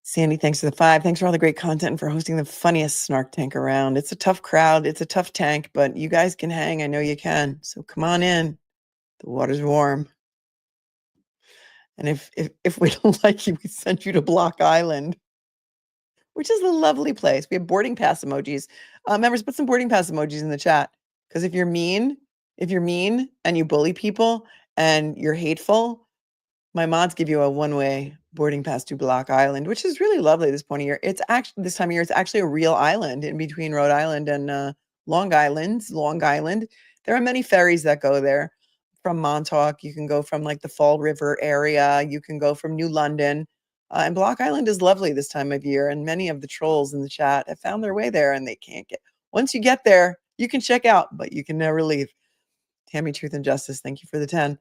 Sandy, thanks for the 5. Thanks for all the great content and for hosting the funniest snark tank around. It's a tough crowd. It's a tough tank, but you guys can hang. I know you can. So come on in. The water's warm. And if we don't like you, we send you to Block Island, which is a lovely place. We have boarding pass emojis. Members, put some boarding pass emojis in the chat. Because if you're mean and you bully people and you're hateful, my mods give you a one-way boarding pass to Block Island, which is really lovely this point of year. It's actually this time of year, it's actually a real island in between Rhode Island and Long Island. There are many ferries that go there. From Montauk, you can go from like the Fall River area. You can go from New London. And Block Island is lovely this time of year. And many of the trolls in the chat have found their way there and they can't get. Once you get there, you can check out, but you can never leave. Tammy, Truth and Justice, thank you for the 10.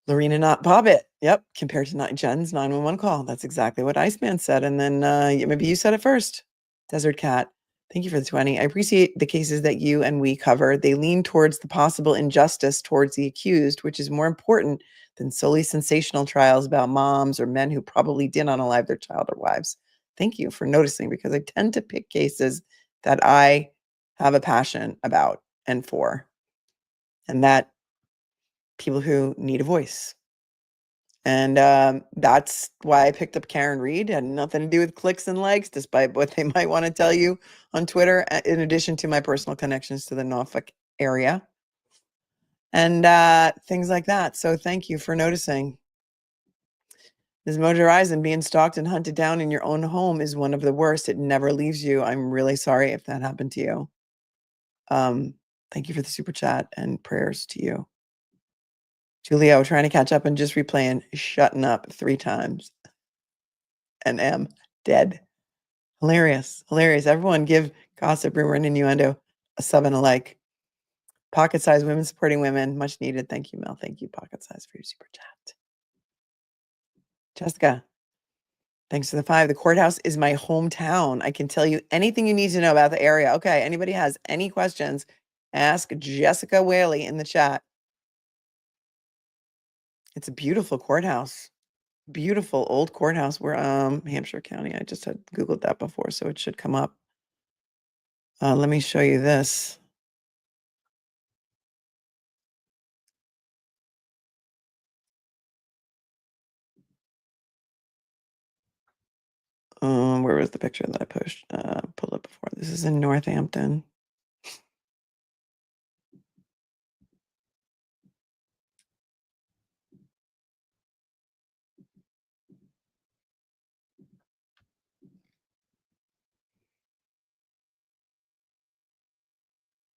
Lorena Not Bobbit. Yep. Compared to Jen's 911 call. That's exactly what Iceman said. And then maybe you said it first. Desert Cat. Thank you for the 20. I appreciate the cases that you and we cover. They lean towards the possible injustice towards the accused, which is more important than solely sensational trials about moms or men who probably did unalive their child or wives. Thank you for noticing, because I tend to pick cases that I have a passion about and for, and that people who need a voice. And that's why I picked up Karen Reed. It had nothing to do with clicks and likes, despite what they might want to tell you on Twitter, in addition to my personal connections to the Norfolk area and things like that. So thank you for noticing. Ms. Mojo Horizon, being stalked and hunted down in your own home is one of the worst. It never leaves you. I'm really sorry if that happened to you. Thank you for the super chat and prayers to you. Julio, trying to catch up and just replaying Shutting Up 3 times. And am dead. Hilarious. Hilarious. Everyone give Gossip, Rumor, and Innuendo a 7 alike. Pocket size women supporting women. Much needed. Thank you, Mel. Thank you, Pocket size, for your super chat. Jessica, thanks for the 5. The courthouse is my hometown. I can tell you anything you need to know about the area. Okay, anybody has any questions, ask Jessica Whaley in the chat. It's a beautiful courthouse. Beautiful old courthouse. We're Hampshire County. I just had Googled that before, so it should come up. Let me show you this. Where was the picture that I pulled up before? This is in Northampton.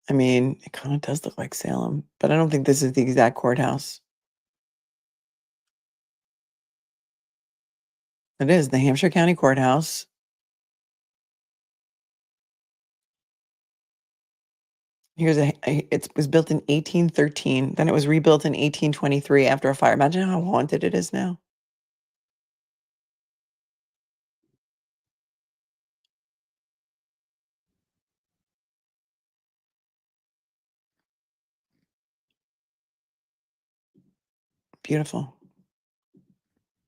I mean, it kind of does look like Salem, but I don't think this is the exact courthouse. It is the Hampshire County Courthouse. It was built in 1813. Then it was rebuilt in 1823 after a fire. Imagine how haunted it is now. Beautiful.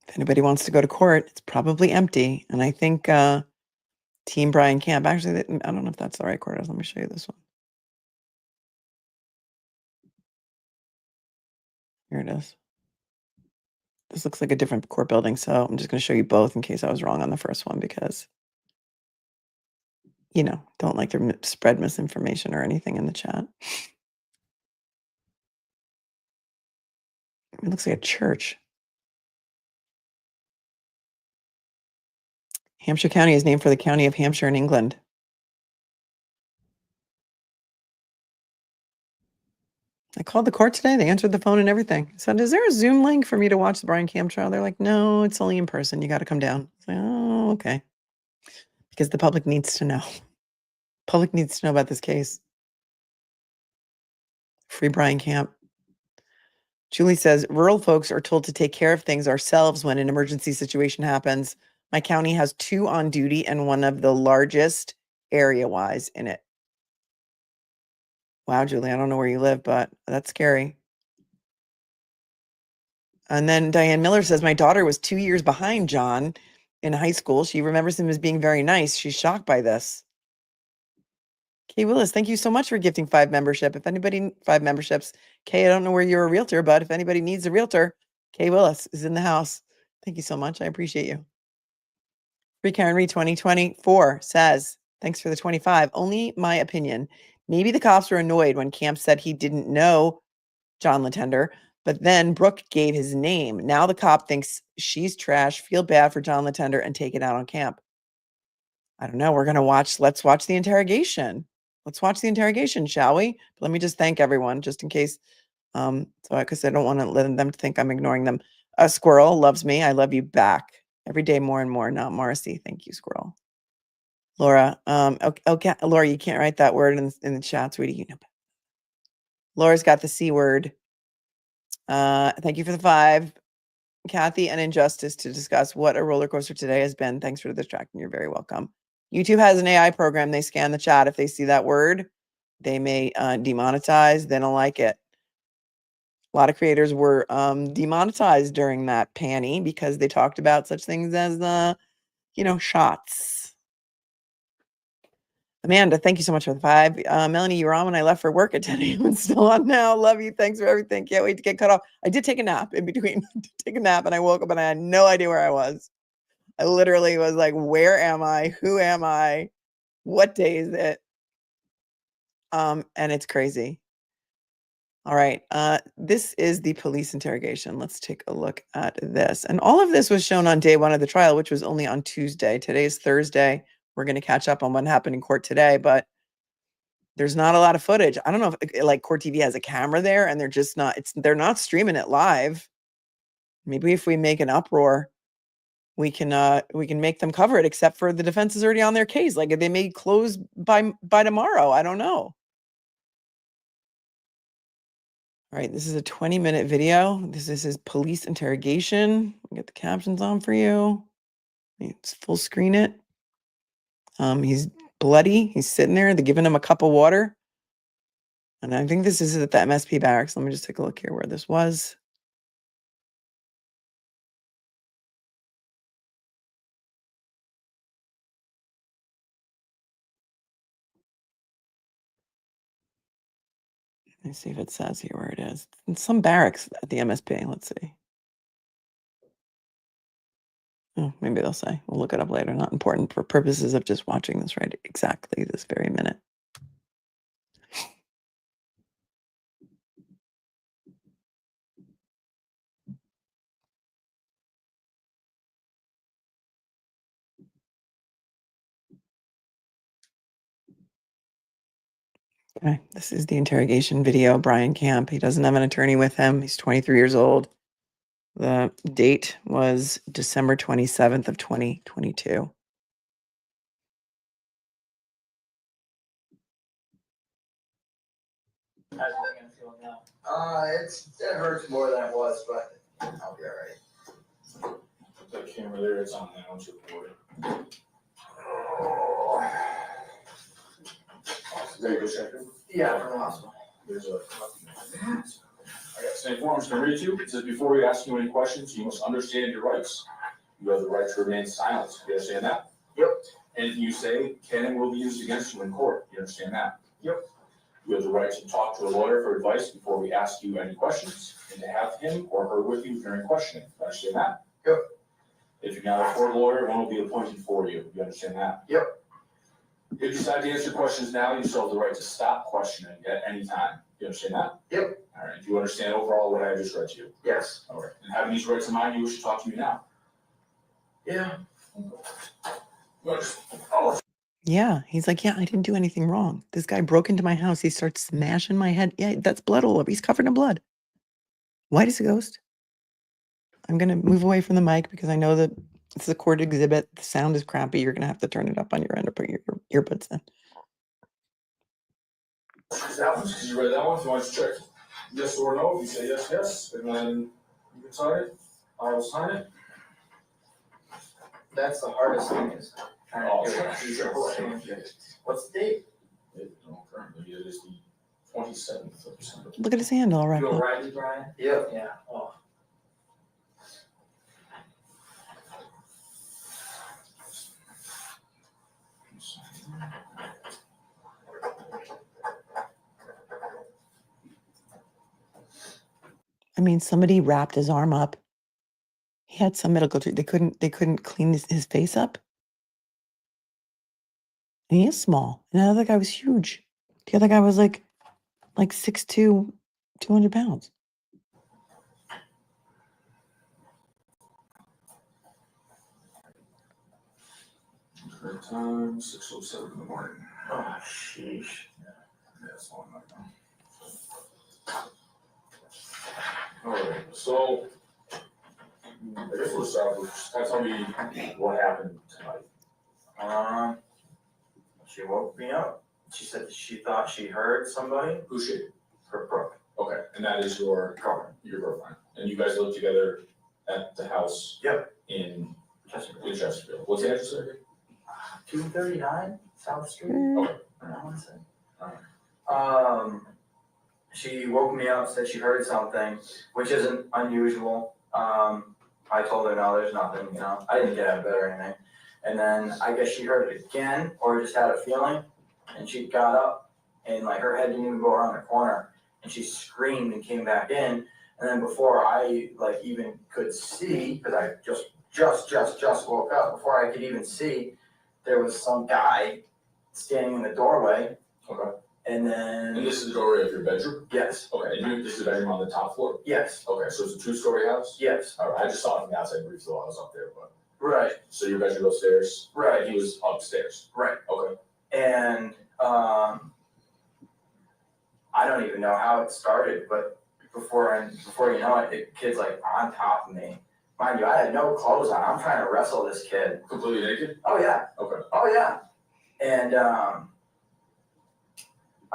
If anybody wants to go to court, it's probably empty. And I think Team Brian Camp, actually, I don't know if that's the right courthouse. Let me show you this one. Here it is. This looks like a different court building, so I'm just going to show you both in case I was wrong on the first one because, you know, don't like to spread misinformation or anything in the chat. It looks like a church. Hampshire County is named for the county of Hampshire in England. I called the court today. They answered the phone and everything. I said, is there a Zoom link for me to watch the Brian Camp trial? They're like, no, it's only in person. You got to come down. I was like, oh, okay. Because the public needs to know. Public needs to know about this case. Free Brian Camp. Julie says, rural folks are told to take care of things ourselves when an emergency situation happens. My county has 2 on duty and one of the largest area-wise in it. Wow, Julie, I don't know where you live, but that's scary. And then Diane Miller says, my daughter was 2 years behind John in high school. She remembers him as being very nice. She's shocked by this. Kay Willis, thank you so much for gifting 5 membership. If anybody, 5 memberships. Kay, I don't know where you're a realtor, but if anybody needs a realtor, Kay Willis is in the house. Thank you so much. I appreciate you. Free Karen Reed 2024 says, thanks for the 25. Only my opinion. Maybe the cops were annoyed when Camp said he didn't know John Letendre, but then Brooke gave his name. Now the cop thinks she's trash, feel bad for John Letendre, and take it out on Camp. I don't know. We're going to let's watch the interrogation. Let's watch the interrogation, shall we? But let me just thank everyone, just in case. Because I don't want to let them think I'm ignoring them. A squirrel loves me. I love you back. Every day more and more, not Marcy. Thank you, squirrel. Laura, okay, Laura, you can't write that word in the chat, sweetie. You know. Laura's got the C word. Thank you for the 5. Kathy and Injustice to discuss what a roller coaster today has been. Thanks for distracting. You're very welcome. YouTube has an AI program. They scan the chat. If they see that word, they may demonetize. They don't like it. A lot of creators were demonetized during that panty because they talked about such things as shots. Amanda, thank you so much for the 5. Melanie, you were on when I left for work at 10 a.m. and still on now. Love you. Thanks for everything. Can't wait to get cut off. I did take a nap in between. Take a nap and I woke up and I had no idea where I was. I literally was like, where am I? Who am I? What day is it? And it's crazy. All right. This is the police interrogation. Let's take a look at this. And all of this was shown on day 1 of the trial, which was only on Tuesday. Today's Thursday. We're going to catch up on what happened in court today, but there's not a lot of footage. I don't know if like Court TV has a camera there and they're not streaming it live. Maybe if we make an uproar, we can make them cover it, except for the defense is already on their case. Like they may close by tomorrow. I don't know. All right, this is a 20-minute video. This is his police interrogation. I'll get the captions on for you. Let's full screen it. He's bloody. He's sitting there. They're giving him a cup of water. And I think this is at the MSP barracks. Let me just take a look here where this was. Let me see if it says here where it is. It's some barracks at the MSP. Let's see. Oh, maybe they'll say. We'll look it up later. Not important for purposes of just watching this right exactly this very minute. Okay, this is the interrogation video. Brian Camp. He doesn't have an attorney with him. He's 23 years old. The date was December 27th of 2022. It hurts more than it was, but I'll be all right. That camera there, it's on now, it's recording. There you go, second. Yeah, from the hospital. There's a. I got same form, I'm just gonna read it to you. It says, before we ask you any questions, you must understand your rights. You have the right to remain silent. You understand that? Yep. Anything you say can and will be used against you in court. You understand that? Yep. You have the right to talk to a lawyer for advice before we ask you any questions, and to have him or her with you during questioning. You understand that? Yep. If you cannot afford a lawyer, one will be appointed for you. You understand that? Yep. If you decide to answer questions now, you still have the right to stop questioning at any time. You understand that? Yep. All right. Do you understand overall what I just read to you? Yes. All right. And having these rights in mind, you wish to talk to me now. Yeah. Oh, Yeah. He's like, yeah, I didn't do anything wrong. This guy broke into my house. He starts smashing my head. Yeah, that's blood all over. He's covered in blood. White as a ghost. I'm going to move away from the mic because I know that it's a court exhibit. The sound is crappy. You're going to have to turn it up on your end or put your earbuds in. that one, because you read that one, if you want to check yes or no, if you say yes, yes, and then you can sign it, I will sign it. That's the hardest thing is trying Oh, to sure. change it. What's the date? Currently it is the 27th of December. Look at his hand all wrapped You up. alright, Brian? Yep. Yeah. Oh. I mean, somebody wrapped his arm up. He had some medical treatment. They couldn't clean his face up. And he is small. And the other guy was huge. The other guy was like 6'2", 200 pounds. Correct time, 6:07 in the morning. Oh, sheesh. Yeah, that's long enough now. All right, so I guess we'll start with, tell me what happened tonight. She woke me up. She said that she thought she heard somebody. Who's she? Her Brooke. Okay, and that is your girlfriend, and you guys live together at the house. Yep. In Chesterfield. Chesterfield. What's the address there? 239 South Street. Okay. I want to say. She woke me up, said she heard something, which isn't unusual. I told her no, there's nothing, you know. I didn't get out of bed or anything. And then I guess she heard it again, or just had a feeling, and she got up, and like her head didn't even go around the corner, and she screamed and came back in. And then before I like even could see, because I just woke up, before I could even see, there was some guy standing in the doorway. Okay. And then. And this is the doorway of your bedroom? Yes. Okay, and this is the bedroom on the top floor? Yes. Okay, so it's a two-story house? Yes. All right, I just saw it from the outside briefly while I was up there, but. Right. So your bedroom upstairs? Right. He was upstairs? Right. Okay. And I don't even know how it started, but before you know it, the kid's like on top of me. Mind you, I had no clothes on. I'm trying to wrestle this kid. Completely naked? Oh yeah. Okay. Oh yeah. And I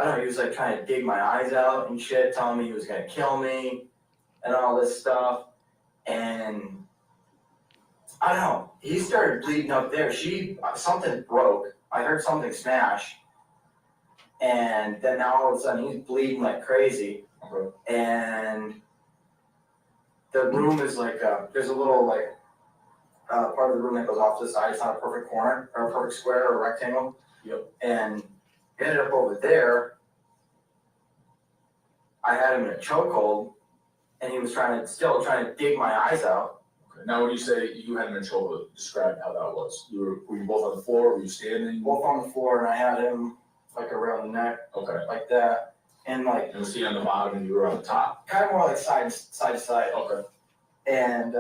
don't know, he was like trying to dig my eyes out and shit, telling me he was gonna kill me and all this stuff. And I don't know, he started bleeding up there. Something broke. I heard something smash. And then now all of a sudden he's bleeding like crazy. Okay. And the room is like, there's a little like, part of the room that goes off to the side. It's not a perfect corner or a perfect square or a rectangle. Yep. And ended up over there. I had him in a chokehold, and he was still trying to dig my eyes out. Okay. Now, when you say you had him in a chokehold, describe how that was. Were you both on the floor? Were you standing? Both on the floor, and I had him like around the neck, Okay. like that, and like And was he on the bottom and you were on the top? kind of more like side to side. Okay. And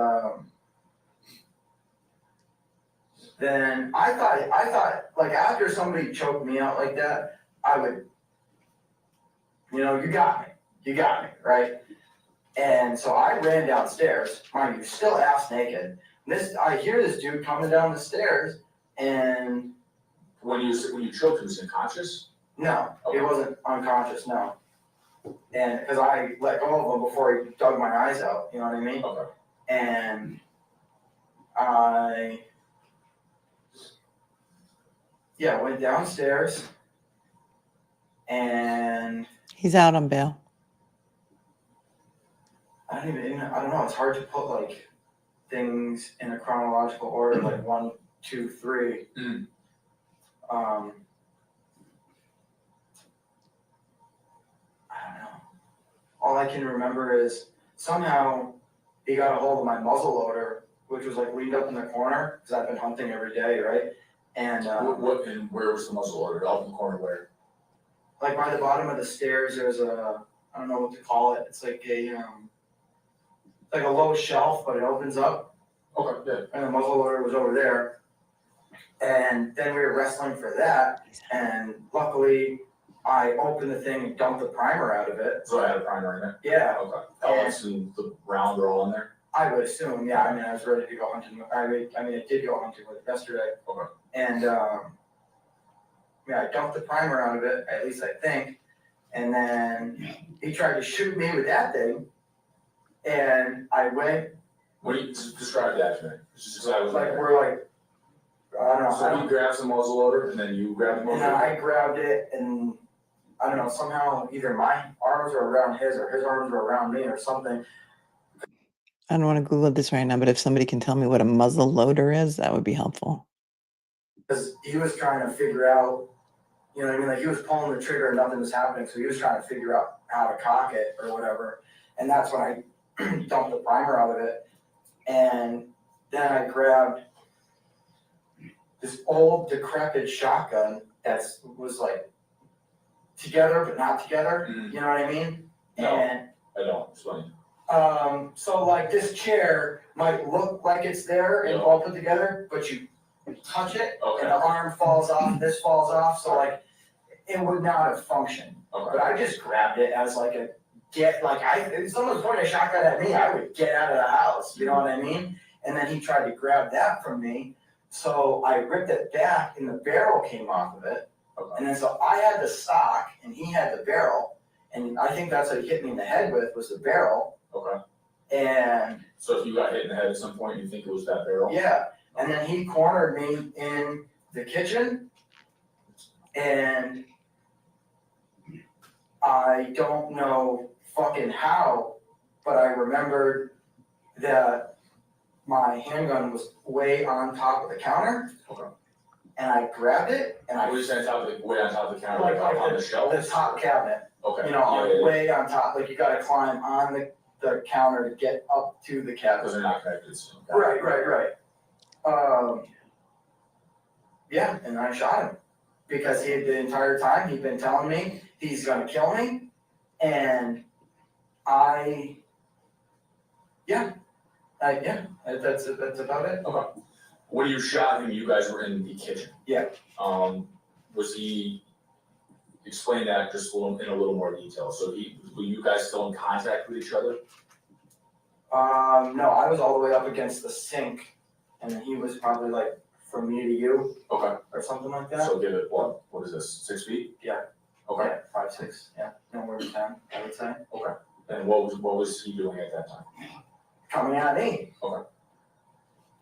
then I thought like after somebody choked me out like that, I would, you know, you got me, right? And so I ran downstairs, mind you, still ass naked. I hear this dude coming down the stairs, and When you choked, he was unconscious? no, Okay. he wasn't unconscious, no. And because I let go of him before he dug my eyes out, you know what I mean? Okay. And I went downstairs, and He's out on bail. I don't know, it's hard to put like things in a chronological order, like 1, 2, 3. all I can remember is somehow he got a hold of my muzzle loader, which was like leaned up in the corner, because I've been hunting every day, right? And What and where was the muzzle loader? Up in the corner where? like by the bottom of the stairs, there's a, I don't know what to call it. It's like a low shelf, but it opens up. Okay, yeah. And the muzzle loader was over there. And then we were wrestling for that. And luckily, I opened the thing and dumped the primer out of it. So I had a primer in it? Yeah, Okay. Pellets and the round are all in there? I would assume, yeah. I mean, I was ready to go hunting. I did go hunting with it yesterday. Okay. And I dumped the primer out of it, at least I think. And then he tried to shoot me with that thing. And I went. What do you describe that to me? Just I was like, there. we're like, I don't know. So he grabs the muzzle loader and then you grab the muzzle And loader? I grabbed it and I don't know, somehow either my arms were around his or his arms were around me or something. I don't want to Google this right now, but if somebody can tell me what a muzzle loader is, that would be helpful. Because he was trying to figure out, you know what I mean? Like he was pulling the trigger and nothing was happening. So he was trying to figure out how to cock it or whatever. And that's when I dumped the primer out of it. And then I grabbed this old decrepit shotgun that was like together but not together. Mm. You know what I mean? No. And I don't, explain. so like this chair might look like it's there and Yeah. all put together, but you touch it Okay. and the arm falls off, this falls off, so like it would not have functioned. Okay. But I just grabbed it as like a if someone pointed a shotgun at me, I would get out of the house, you know what I mean? And then he tried to grab that from me, so I ripped it back and the barrel came off of it. Okay. And then so I had the stock and he had the barrel, and I think that's what he hit me in the head with, was the barrel. Okay. And So if you got hit in the head at some point, you think it was that barrel? yeah, and then he cornered me in the kitchen, and I don't know fucking how, but I remembered that my handgun was way on top of the counter. Okay. And I grabbed it and I What is that way on top of the counter, like like on the shelf? the top cabinet, Okay. you know, Yeah. way on top, like you gotta climb on the counter to get up to the Because cabinet. they're not connected. So. Right. Yeah, and I shot him because the entire time he'd been telling me he's gonna kill me, and that's about it. Okay. When you shot him, you guys were in the kitchen. Yeah. Was he, explain that just in a little more detail. So were you guys still in contact with each other? No, I was all the way up against the sink, and he was probably like from me to you Okay. or something like that. So give it, what is this, 6 feet? Yeah. Okay. Yeah, 5, 6, yeah, no more than 10, I would say. And what was he doing at that time? Coming at me. Okay.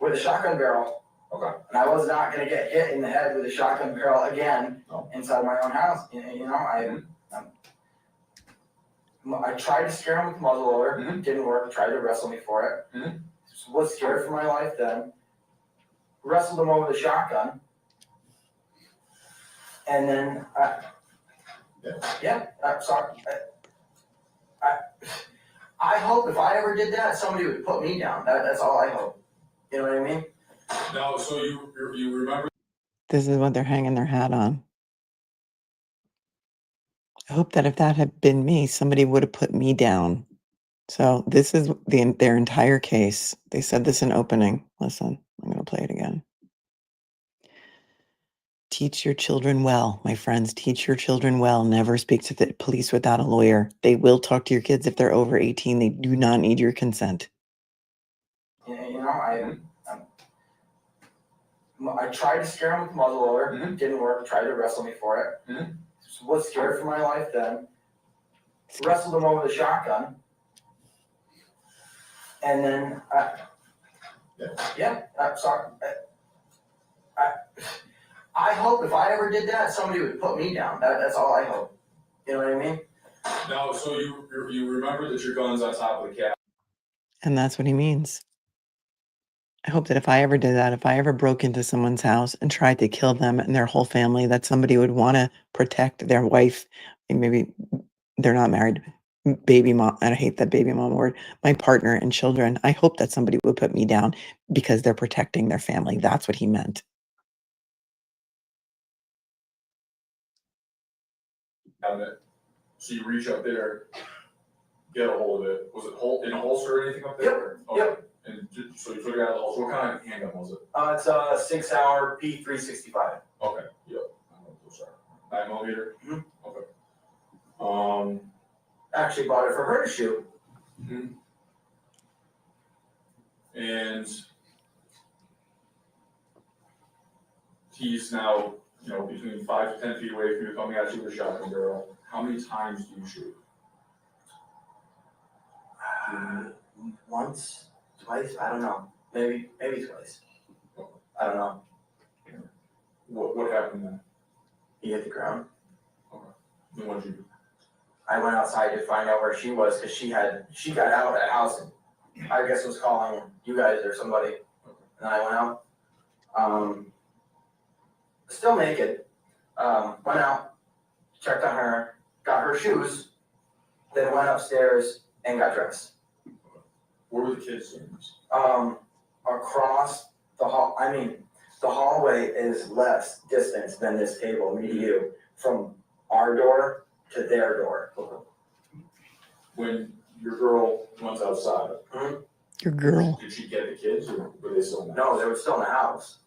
With a shotgun barrel. Okay. And I was not gonna get hit in the head with a shotgun barrel again No. inside my own house. You know, I tried to scare him with the muzzle loader, Mhm. didn't work, tried to wrestle me for it. Mhm. Was scared for my life then. Wrestled him over the shotgun. And then, I'm sorry. I hope if I ever did that, somebody would put me down. That's all I hope. You know what I mean? No, so you remember? This is what they're hanging their hat on. I hope that if that had been me, somebody would have put me down. So this is their entire case. They said this in opening. Listen, I'm going to play it again. Teach your children well, my friends. Teach your children well. Never speak to the police without a lawyer. They will talk to your kids if they're over 18. They do not need your consent. You know, I tried to scare him with the muzzle loader, Mhm. didn't work, tried to wrestle me for it. Mhm. Was scared for my life then. Wrestled him over the shotgun. And then, I'm sorry. I hope if I ever did that, somebody would put me down. That's all I hope. You know what I mean? No, so you remember that your gun's on top of the cab. And that's what he means. I hope that if I ever did that, if I ever broke into someone's house and tried to kill them and their whole family, that somebody would want to protect their wife. And maybe they're not married. baby mom, and I hate that baby mom word, my partner and children. I hope that somebody would put me down because they're protecting their family. That's what he meant. So you reach up there, get a hold of it. Was it in a holster or anything up there? Yep. Yep. And so you took it out of the holster. What kind of handgun was it? It's a 6-hour P365. Okay. Yep. Sorry. 9mm. Mm-hmm. Okay. Actually bought it for her to shoot. Mm-hmm. And he's now, between 5 to 10 feet away from you, coming at you with a shotgun barrel. How many times do you shoot? Once, twice, I don't know. Maybe twice. I don't know. What happened then? He hit the ground. Okay. Then what did you do? I went outside to find out where she was because she got out of that house and I guess was calling you guys or somebody. And then I went out. Still naked. Went out, checked on her, got her shoes, then went upstairs and got dressed. Where were the kids doing this? Across the hall. I mean, the hallway is less distance than this table, me to you, from our door to their door. Okay. When your girl went outside, Your girl. did she get the kids or were they still in the house? No, they were still in the house.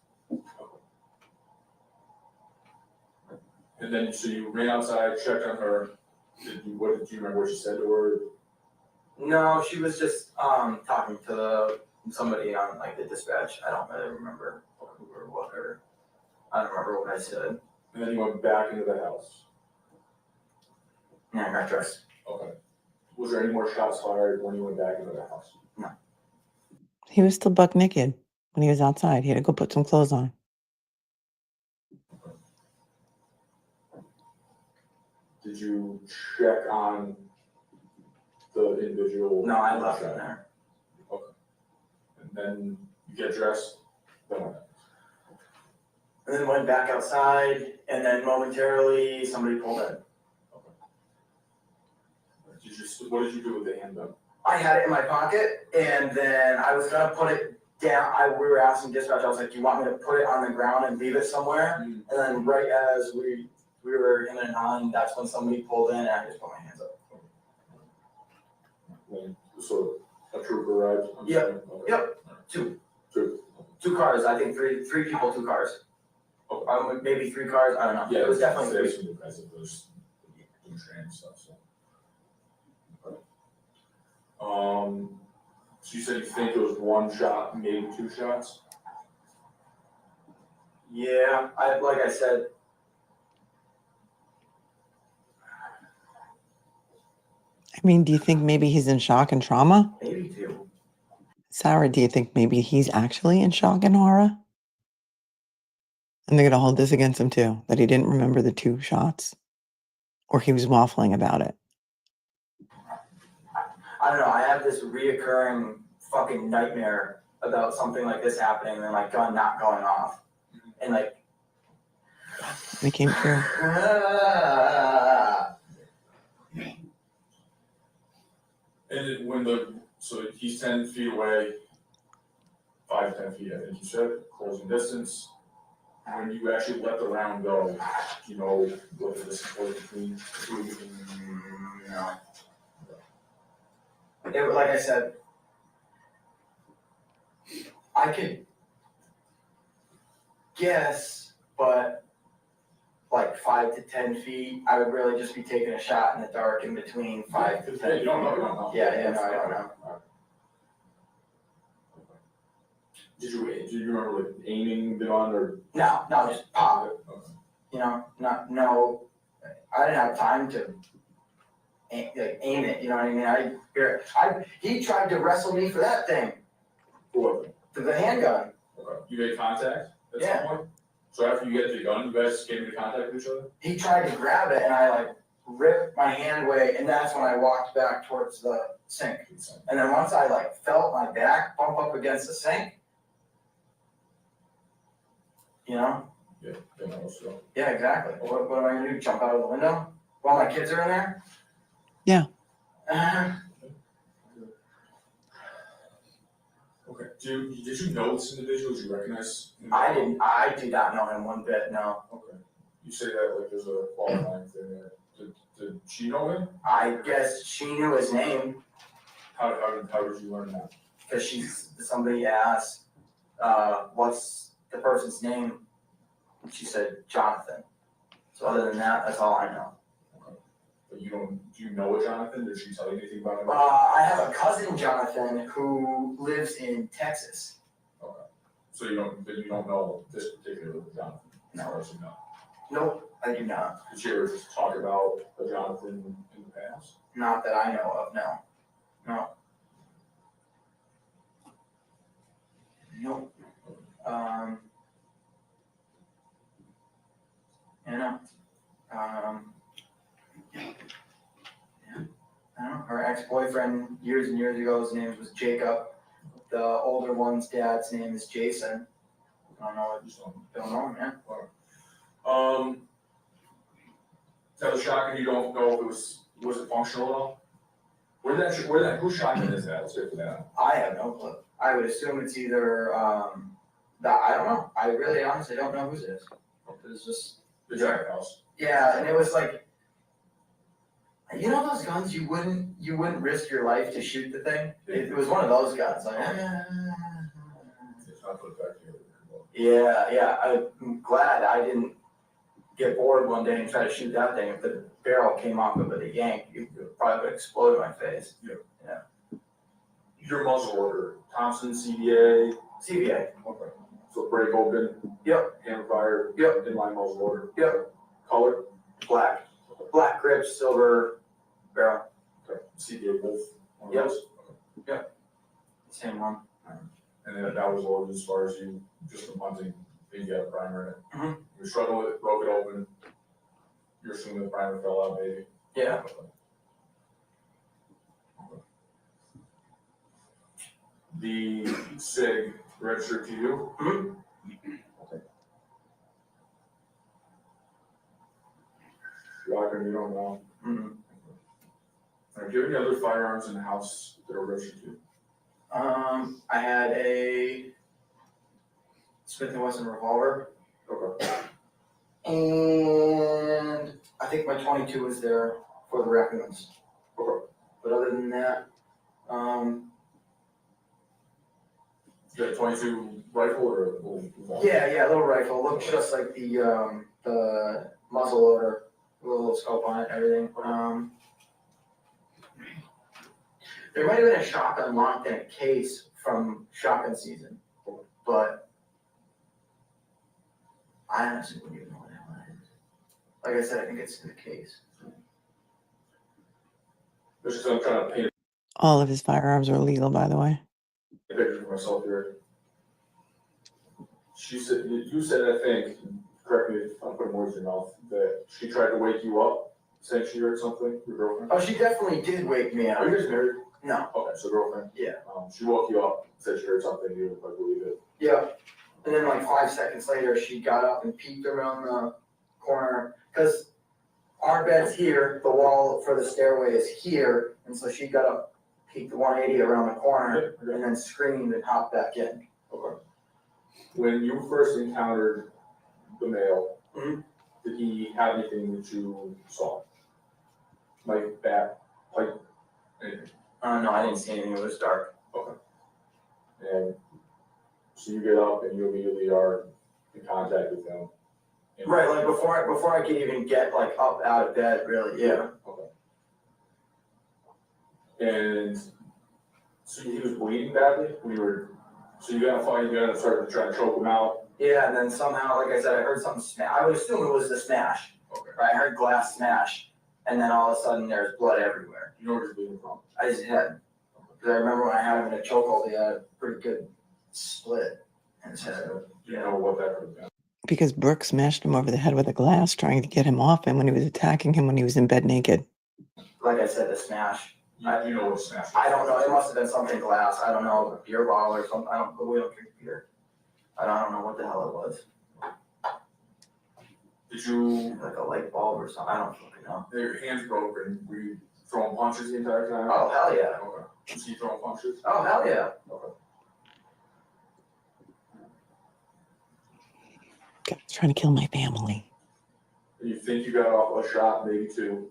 And then, so you ran outside, checked on her. Do you remember what she said to her? No, she was just talking to somebody on like the dispatch. I don't really remember who or what or I don't remember what I said. And then you went back into the house. Yeah, I got dressed. Okay. Was there any more shots fired when you went back into the house? No. He was still buck naked when he was outside. He had to go put some clothes on. Did you check on the individual? No, I left him there. Okay. And then you get dressed? Then what? And then went back outside, and then momentarily somebody pulled in. Okay. What did you do with the handgun? I had it in my pocket, and then I was gonna put it down. We were asking dispatch. I was like, "Do you want me to put it on the ground and leave it somewhere?" Mm-hmm. And then right as we were in and on, that's when somebody pulled in, and I just put my hands up. So a trooper arrived? Yep. Okay. Yep. Two cars. I think three people, 2 cars. Okay. Maybe 3 cars. I don't know. Yeah, It was definitely 3. some guys that was doing training stuff. So. Okay. So you said you think it was 1 shot, maybe 2 shots? Yeah, like I said. I mean, do you think maybe he's in shock and trauma? Maybe 2. Sarah, do you think maybe he's actually in shock and horror? And they're going to hold this against him too, that he didn't remember the 2 shots? Or he was waffling about it? I don't know, I have this reoccurring fucking nightmare about something like this happening and then my gun not going off. And like... It came true. And so he's 10 feet away, 5 to 10 feet, I think you said, closing distance. When you actually let the round go, do you know what the distance was between the 2 of you? No. Like I said, I could guess, but like 5 to 10 feet, I would really just be taking a shot in the dark in between 5 to 10 feet. You don't know. Yeah, no, I don't know. Did you remember like aiming the gun or? No, just pop it. Okay. You know, no, I didn't have time to aim it, you know what I mean? He tried to wrestle me for that thing. For what? For the handgun. Okay. You made contact at Yeah. some point? So after you get the gun, you guys came into contact with each other? He tried to grab it and I like ripped my hand away and that's when I walked back towards the sink. And then once I like felt my back bump up against the sink, you know? Yeah, so. Yeah, exactly. What am I gonna do? Jump out of the window while my kids are in there? Yeah. Okay, did you know this individual? Did you recognize him? I did not know him one bit, no. Okay. You say that like there's a qualifying thing there. Did she know him? I guess she knew his name. How did you learn that? Because somebody asked, what's the person's name? And she said, Johnathan. So other than that, that's all I know. Okay. But do you know a Johnathan? Did she tell you anything about him? I have a cousin, Johnathan, who lives in Texas. Okay. So you don't know this particular Johnathan? No. As far as you know. Nope, I do not. Did you ever talk about a Johnathan in the past? Not that I know of, no. No. Nope. Yeah, no. Yeah. I don't know. Her ex-boyfriend years and years ago, his name was Jacob. The older one's dad's name is Jason. I don't know. I just don't know, man. That was shocking. You don't know if it was it functional at all? Whose shotgun is that? Let's get to that. I have no clue. I would assume it's either that I don't know. I really honestly don't know whose it is. It was just The Jack House. yeah, and it was like, you know those guns you wouldn't risk your life to shoot the thing. It was one of those guns. Like, It's not put back here. yeah. I'm glad I didn't get bored one day and try to shoot that thing. If the barrel came off of it a yank, it probably would explode in my face. Yeah. Your muzzle order, Thompson, CBA. CBA. Okay. So break open. Yep. Hand fire. Yep. Inline muzzle order. Yep. Color. Black. Black grips, silver barrel. Okay. CBA both. One of Yep. those? Okay. Same one. And then that was loaded as far as you just from hunting. You got a primer in it. Mm-hmm. You struggled with it, broke it open. You're assuming the primer fell out, maybe. Yeah. The SIG registered to you? Mm-hmm. Okay. Shotgun, you don't know. Mm-hmm. Do you have any other firearms in the house that are registered to you? I had a Smith & Wesson revolver. Okay. And I think my 22 was there for the raccoons. Okay. But other than that, You got a 22 rifle or a little revolver? yeah, little rifle. Looks just like the muzzle loader, with a little scope on it and everything. There might have been a shotgun locked in a case from shotgun season, but I honestly wouldn't even know what the hell that is. Like I said, I think it's in the case. This is I'm trying to paint All of his firearms are illegal, by the way. a picture for myself here. She said, you said, I think, correct me if I'm putting words in your mouth, that she tried to wake you up, saying she heard something, your girlfriend? Oh, she definitely did wake me up. Are you guys married? No. Okay, so girlfriend. Yeah. She woke you up, said she heard something, you didn't quite believe it. Yeah. And then like 5 seconds later, she got up and peeked around the corner, because our bed's here, the wall for the stairway is here, and so she got up, peeked 180 around the corner, and then screamed and hopped back in. Okay. When you first encountered the male, Mhm. did he have anything that you saw? Like bat, pipe, anything? No, I didn't see anything, it was dark. Okay. And so you get up and you immediately are in contact with him. And- Right, like before I could even get like up out of bed, really, yeah. Okay. And so he was bleeding badly when you were, so you got to fight, you got to start trying to choke him out. Yeah, and then somehow, like I said, I heard something smash. I would assume it was the smash. Okay. Right, I heard glass smash, and then all of a sudden there's blood everywhere. You know where he's bleeding from? I just had, because I remember when I had him in a chokehold, he had a pretty good split in his head. Do you know what that could have been? Because Brooke smashed him over the head with a glass trying to get him off him when he was attacking him when he was in bed naked. Like I said, the smash. You know what smash? I don't know, it must have been something glass. I don't know, a beer bottle or something. We don't drink beer. I don't know what the hell it was. Did you, Like a light bulb or something. I don't fucking know. your hands broken, were you Throwing punches the entire time? Oh, hell yeah. Okay. Was he throwing punches? Oh, hell yeah. Okay. God, trying to kill my family. And you think you got off a shot, maybe two,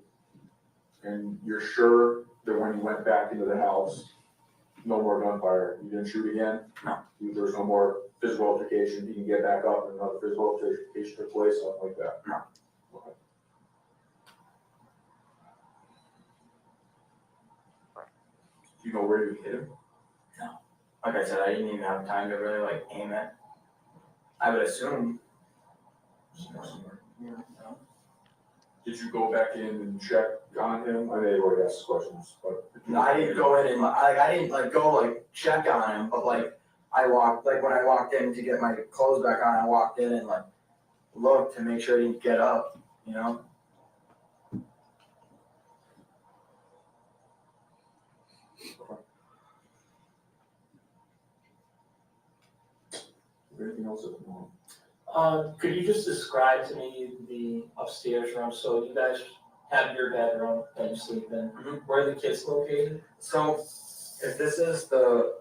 and you're sure that when you went back into the house, no more gunfire, you didn't shoot again? No. There was no more physical altercation, you can get back up and another physical altercation took place, something like that? No. Okay. Do you know where you hit him? No. Like I said, I didn't even have time to really like aim it. I would assume. Somewhere. Yeah, no. Did you go back in and check on him? I may have already asked questions, but. No, I didn't go in and I didn't like go like check on him, but like I walked like when I walked in to get my clothes back on, I walked in and like looked to make sure he didn't get up, you know. Anything else at the moment? Could you just describe to me the upstairs room? So you guys have your bedroom that you sleep in. Where are the kids located? So if this is the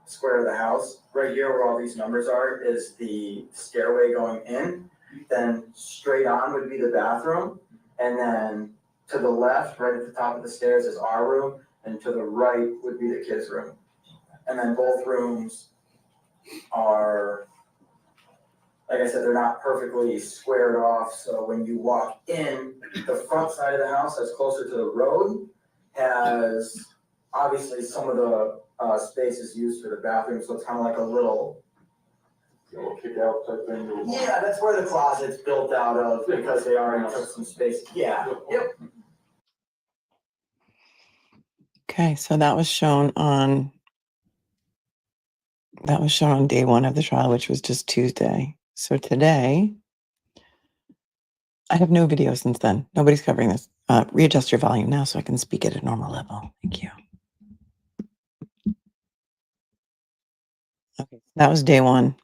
square of the house, right here where all these numbers are is the stairway going in. Then straight on would be the bathroom. And then to the left, right at the top of the stairs is our room. And to the right would be the kids' room. And then both rooms are, like I said, they're not perfectly squared off. So when you walk in, the front side of the house that's closer to the road has obviously some of the space is used for the bathroom. So it's kind of like a little Kick out type thing? Yeah, that's where the closet's built out of because they already took some space. Yeah, yep. Okay, so that was shown on day one of the trial, which was just Tuesday. So today, I have no video since then. Nobody's covering this. Readjust your volume now so I can speak at a normal level. Thank you. Okay, that was day one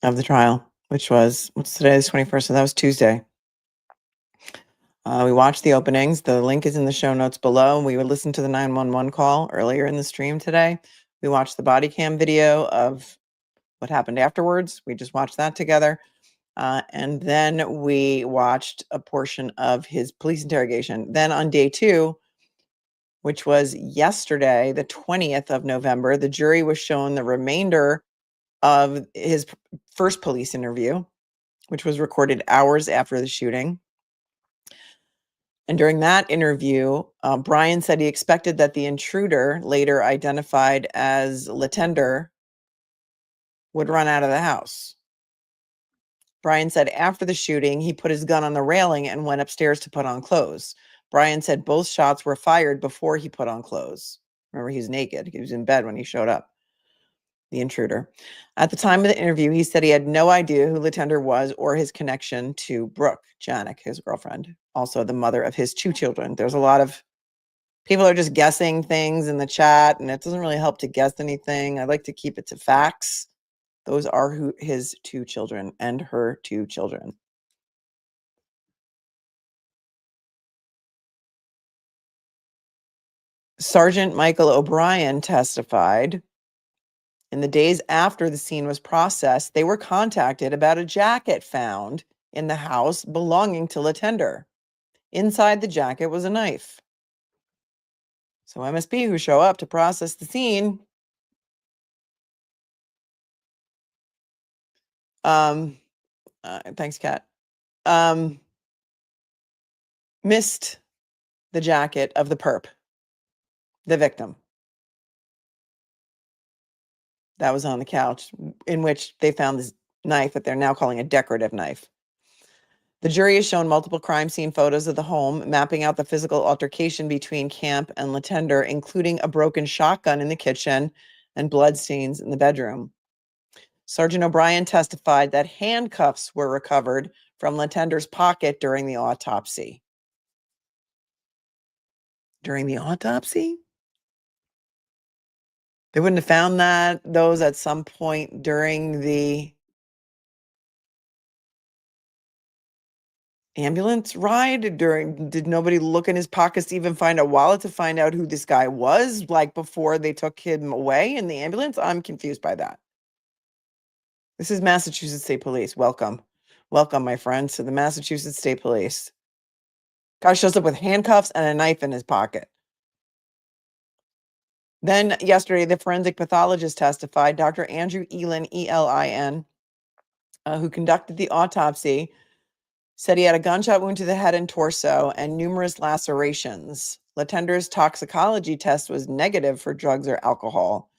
of the trial, which was, what's today, the 21st, so that was Tuesday. We watched the openings. The link is in the show notes below. We would listen to the 911 call earlier in the stream today. We watched the body cam video of what happened afterwards. We just watched that together. And then we watched a portion of his police interrogation. Then on day two, which was yesterday, the 20th of November, the jury was shown the remainder of his first police interview, which was recorded hours after the shooting. And during that interview, Brian said he expected that the intruder, later identified as Letendre, would run out of the house. Brian said after the shooting, he put his gun on the railing and went upstairs to put on clothes. Brian said both shots were fired before he put on clothes. Remember, he's naked. He was in bed when he showed up, the intruder. At the time of the interview, he said he had no idea who Letendre was or his connection to Brooke Janik, his girlfriend, also the mother of his two children. There's a lot of people are just guessing things in the chat, and it doesn't really help to guess anything. I like to keep it to facts. Those are his two children and her two children. Sergeant Michael O'Brien testified. In the days after the scene was processed, they were contacted about a jacket found in the house belonging to Letendre. Inside the jacket was a knife. So MSP, who show up to process the scene, thanks, Kat, missed the jacket of the perp, the victim. That was on the couch, in which they found this knife that they're now calling a decorative knife. The jury has shown multiple crime scene photos of the home, mapping out the physical altercation between Camp and Letendre, including a broken shotgun in the kitchen and bloodstains in the bedroom. Sergeant O'Brien testified that handcuffs were recovered from Letendre's pocket during the autopsy. During the autopsy? They wouldn't have found those at some point during the ambulance ride did nobody look in his pockets to even find a wallet to find out who this guy was, like before they took him away in the ambulance? I'm confused by that. This is Massachusetts State Police. Welcome. Welcome, my friends, to the Massachusetts State Police. Guy shows up with handcuffs and a knife in his pocket. Then yesterday, the forensic pathologist testified, Dr. Andrew Elin, E-L-I-N, who conducted the autopsy, said he had a gunshot wound to the head and torso and numerous lacerations. Letendre's toxicology test was negative for drugs or alcohol.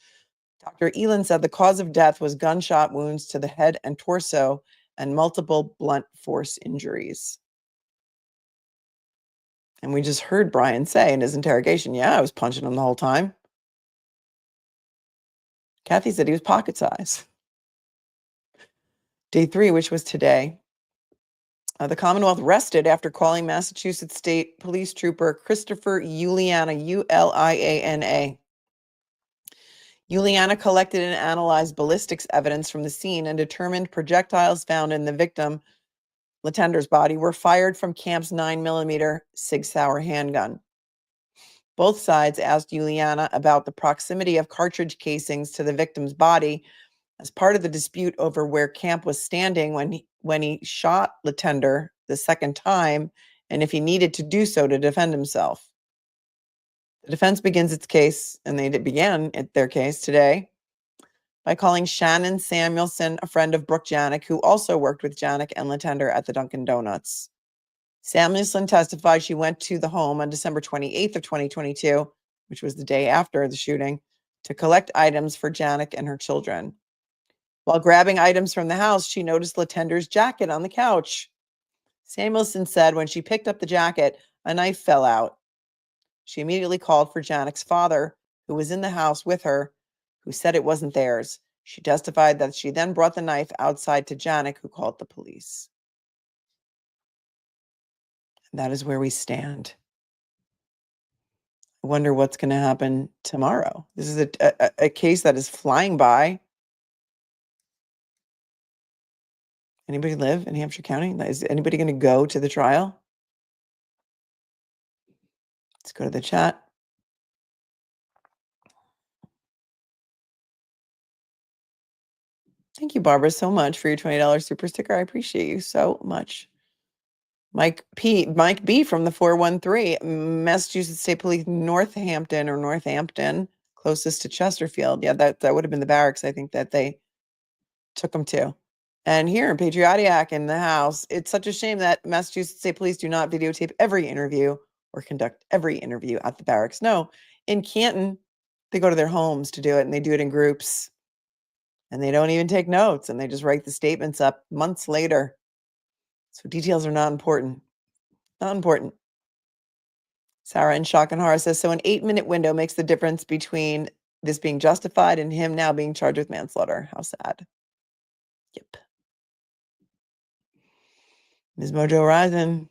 Dr. Elin said the cause of death was gunshot wounds to the head and torso and multiple blunt force injuries. And we just heard Brian say in his interrogation, yeah, I was punching him the whole time. Kathy said he was pocket size. Day 3, which was today, the Commonwealth rested after calling Massachusetts State Police Trooper Christopher Uliana, U-L-I-A-N-A. Uliana collected and analyzed ballistics evidence from the scene and determined projectiles found in the victim, Letendre's body, were fired from Camp's 9mm Sig Sauer handgun. Both sides asked Uliana about the proximity of cartridge casings to the victim's body as part of the dispute over where Camp was standing when he shot Letendre the second time, and if he needed to do so to defend himself. The defense begins its case, and they began their case today by calling Shannon Samuelson, a friend of Brooke Janik, who also worked with Janik and Letendre at the Dunkin' Donuts. Samuelson testified she went to the home on December 28th of 2022, which was the day after the shooting, to collect items for Janik and her children. While grabbing items from the house, she noticed Letendre's jacket on the couch. Samuelson said when she picked up the jacket, a knife fell out. She immediately called for Janik's father, who was in the house with her, who said it wasn't theirs. She testified that she then brought the knife outside to Janik, who called the police. And that is where we stand. I wonder what's going to happen tomorrow. This is a case that is flying by. Anybody live in Hampshire County? Is anybody going to go to the trial? Let's go to the chat. Thank you, Barbara, so much for your $20 super sticker. I appreciate you so much. Mike B from the 413, Massachusetts State Police, Northampton, closest to Chesterfield. Yeah, that would have been the barracks, I think, that they took them to. And here in Patriotic in the house, it's such a shame that Massachusetts State Police do not videotape every interview or conduct every interview at the barracks. No, in Canton, they go to their homes to do it, and they do it in groups. And they don't even take notes, and they just write the statements up months later. So details are not important. Not important. Sarah in Shock and Horror says, so an 8-minute window makes the difference between this being justified and him now being charged with manslaughter. How sad. Yep. Ms. Mojo Horizon,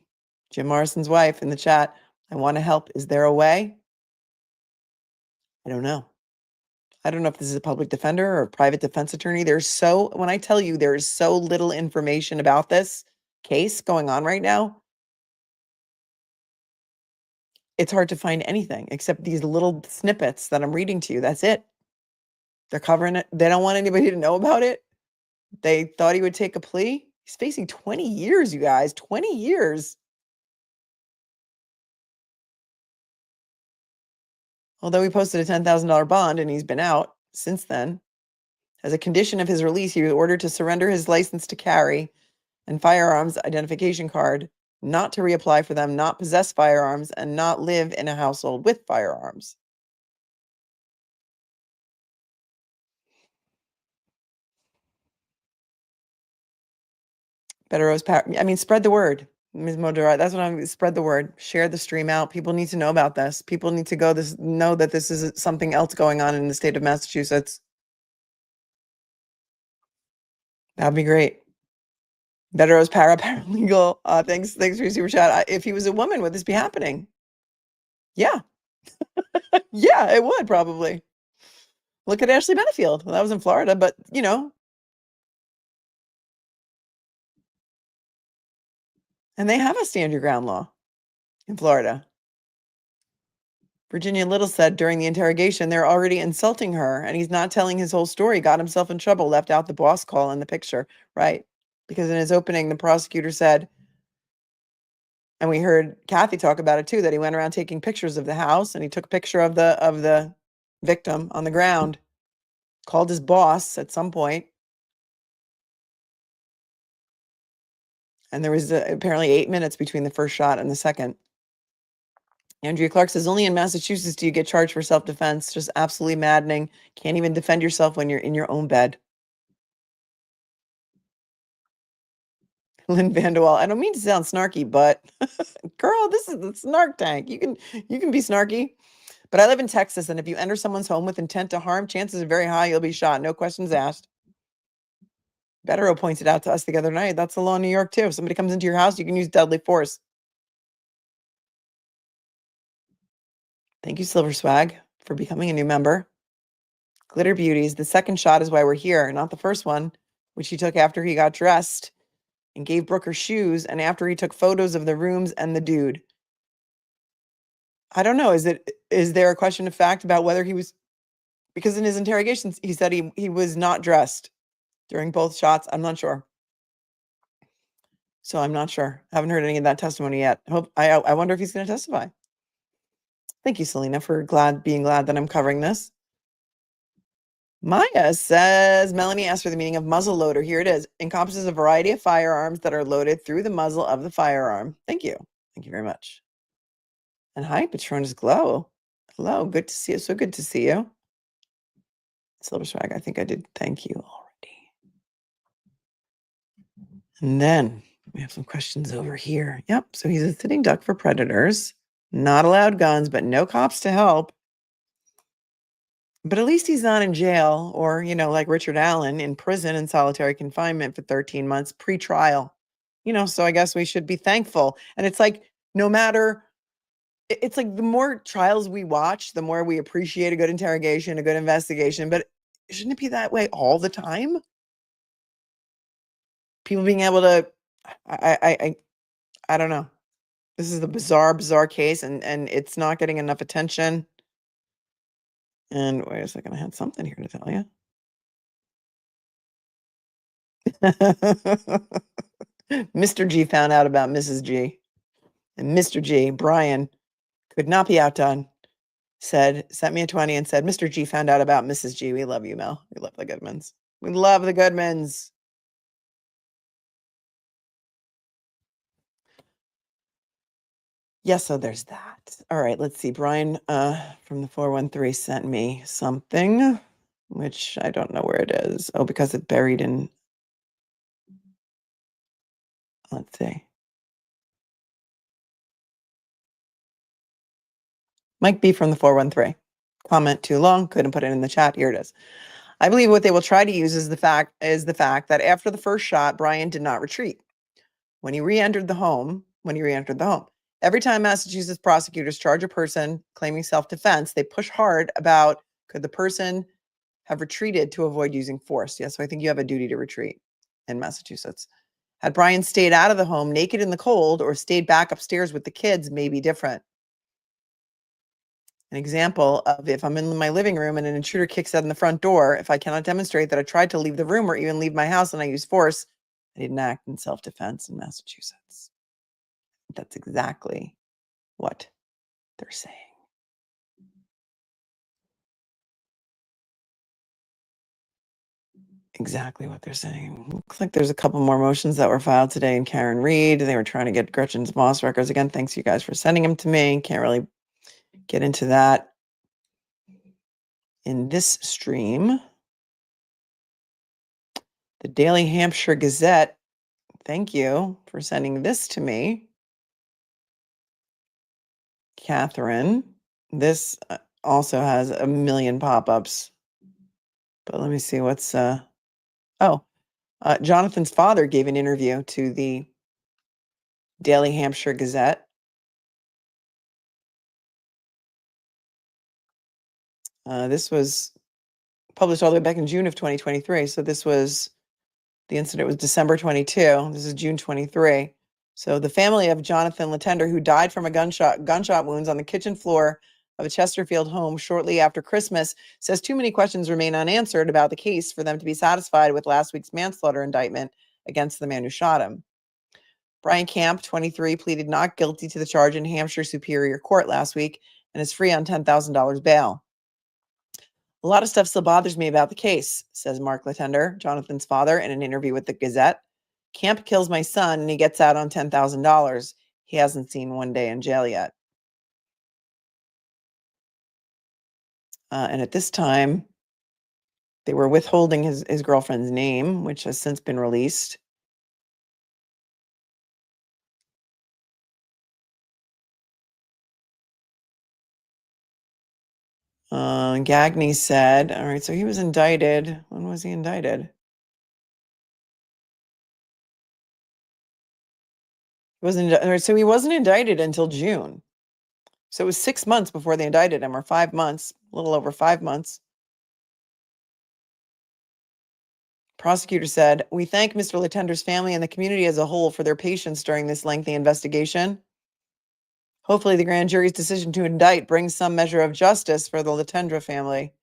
Jim Morrison's wife in the chat. I want to help. Is there a way? I don't know. I don't know if this is a public defender or a private defense attorney. When I tell you there is so little information about this case going on right now, it's hard to find anything except these little snippets that I'm reading to you. That's it. They're covering it. They don't want anybody to know about it. They thought he would take a plea. He's facing 20 years, you guys, 20 years. Although he posted a $10,000 bond and he's been out since then. As a condition of his release, he was ordered to surrender his license to carry and firearms identification card, not to reapply for them, not possess firearms, and not live in a household with firearms. Spread the word, Ms. Modera. That's what I'm. Spread the word. Share the stream out. People need to know about this. People need to know that this is something else going on in the state of Massachusetts. That'd be great. Better as paralegal. Thanks for your super chat. If he was a woman, would this be happening? Yeah. Yeah, it would probably. Look at Ashley Benefield. Well, that was in Florida, but you know. And they have a stand your ground law in Florida. Virginia Little said during the interrogation, they're already insulting her and he's not telling his whole story, got himself in trouble, left out the boss call in the picture. Right. Because in his opening, the prosecutor said, and we heard Kathy talk about it too, that he went around taking pictures of the house and he took a picture of the victim on the ground, called his boss at some point. And there was apparently 8 minutes between the first shot and the second. Andrea Clark says, only in Massachusetts do you get charged for self-defense. Just absolutely maddening. Can't even defend yourself when you're in your own bed. Lynn Vanderwall, I don't mean to sound snarky, but girl, this is the snark tank. You can be snarky. But I live in Texas, and if you enter someone's home with intent to harm, chances are very high you'll be shot. No questions asked. Bettero pointed out to us the other night, that's the law in New York too. If somebody comes into your house, you can use deadly force. Thank you, Silver Swag, for becoming a new member. Glitter Beauties, the second shot is why we're here, not the first one, which he took after he got dressed and gave Brooker shoes and after he took photos of the rooms and the dude. I don't know. Is there a question of fact about whether he was, because in his interrogations, he said he was not dressed during both shots. I'm not sure. So I'm not sure. Haven't heard any of that testimony yet. I wonder if he's going to testify. Thank you, Selena, for being glad that I'm covering this. Maya says, Melanie asked for the meaning of muzzle loader. Here it is. Encompasses a variety of firearms that are loaded through the muzzle of the firearm. Thank you. Thank you very much. And hi, Patronus Glow. Hello. Good to see you. So good to see you. Silver Swag, I think I did thank you already. And then we have some questions over here. Yep. So he's a sitting duck for predators. Not allowed guns, but no cops to help. But at least he's not in jail or, like Richard Allen in prison in solitary confinement for 13 months pre-trial. So I guess we should be thankful. And it's like, it's like the more trials we watch, the more we appreciate a good interrogation, a good investigation. But shouldn't it be that way all the time? People being able to, I don't know. This is a bizarre case and it's not getting enough attention. And wait a second, I had something here to tell you. Mr. G found out about Mrs. G. And Mr. G, Brian, could not be outdone. Sent me a 20 and said, Mr. G found out about Mrs. G. We love you, Mel. We love the Goodmans. We love the Goodmans. Yes, so there's that. All right, let's see. Brian from the 413 sent me something, which I don't know where it is. Oh, because it's buried in, let's see. Mike B from the 413. Comment too long, couldn't put it in the chat. Here it is. I believe what they will try to use is the fact that after the first shot, Brian did not retreat. When he re-entered the home, every time Massachusetts prosecutors charge a person claiming self-defense, they push hard about could the person have retreated to avoid using force. Yes, so I think you have a duty to retreat in Massachusetts. Had Brian stayed out of the home naked in the cold or stayed back upstairs with the kids may be different. An example of if I'm in my living room and an intruder kicks out in the front door, if I cannot demonstrate that I tried to leave the room or even leave my house and I use force, I didn't act in self-defense in Massachusetts. That's exactly what they're saying. Exactly what they're saying. Looks like there's a couple more motions that were filed today in Karen Reed. They were trying to get Gretchen's Moss records. Again, thanks you guys for sending them to me. Can't really get into that in this stream. The Daily Hampshire Gazette. Thank you for sending this to me. Catherine. This also has a million pop-ups. But let me see what's... Jonathan's father gave an interview to the Daily Hampshire Gazette. This was published all the way back in June of 2023. So the incident was December 22. This is June 23. So the family of Johnathan Letendre, who died from a gunshot wounds on the kitchen floor of a Chesterfield home shortly after Christmas, says too many questions remain unanswered about the case for them to be satisfied with last week's manslaughter indictment against the man who shot him. Brian Camp, 23, pleaded not guilty to the charge in Hampshire Superior Court last week and is free on $10,000 bail. A lot of stuff still bothers me about the case, says Mark Letendre, Jonathan's father, in an interview with the Gazette. Camp kills my son and he gets out on $10,000. He hasn't seen one day in jail yet. And at this time, they were withholding his girlfriend's name, which has since been released. Gagne said, all right, so he was indicted. When was he indicted? So he wasn't indicted until June. So it was 6 months before they indicted him, or 5 months, a little over 5 months. Prosecutor said, we thank Mr. Letendre's family and the community as a whole for their patience during this lengthy investigation. Hopefully the grand jury's decision to indict brings some measure of justice for the Letendre family.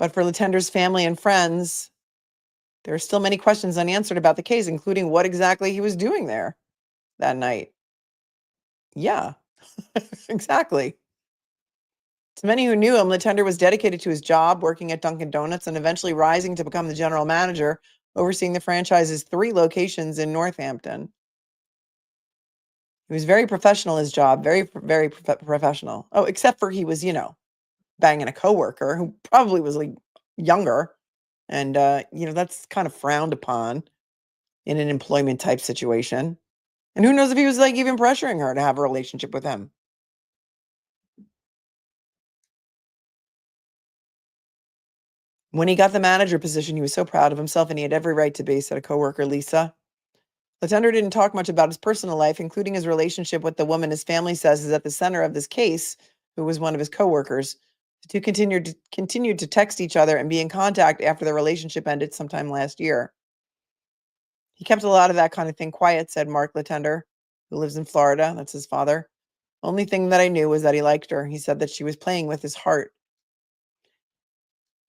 But for Letendre's family and friends, there are still many questions unanswered about the case, including what exactly he was doing there that night. Yeah, exactly. To many who knew him, Letendre was dedicated to his job, working at Dunkin' Donuts and eventually rising to become the general manager, overseeing the franchise's 3 locations in Northampton. He was very professional in his job, very professional. Oh, except for he was, banging a coworker who probably was like younger. And, that's kind of frowned upon in an employment type situation. And who knows if he was like even pressuring her to have a relationship with him. When he got the manager position, he was so proud of himself and he had every right to be, said a coworker, Lisa. Letendre didn't talk much about his personal life, including his relationship with the woman his family says is at the center of this case, who was one of his coworkers. The two continued to text each other and be in contact after the relationship ended sometime last year. He kept a lot of that kind of thing quiet, said Mark Letendre, who lives in Florida. That's his father. Only thing that I knew was that he liked her. He said that she was playing with his heart.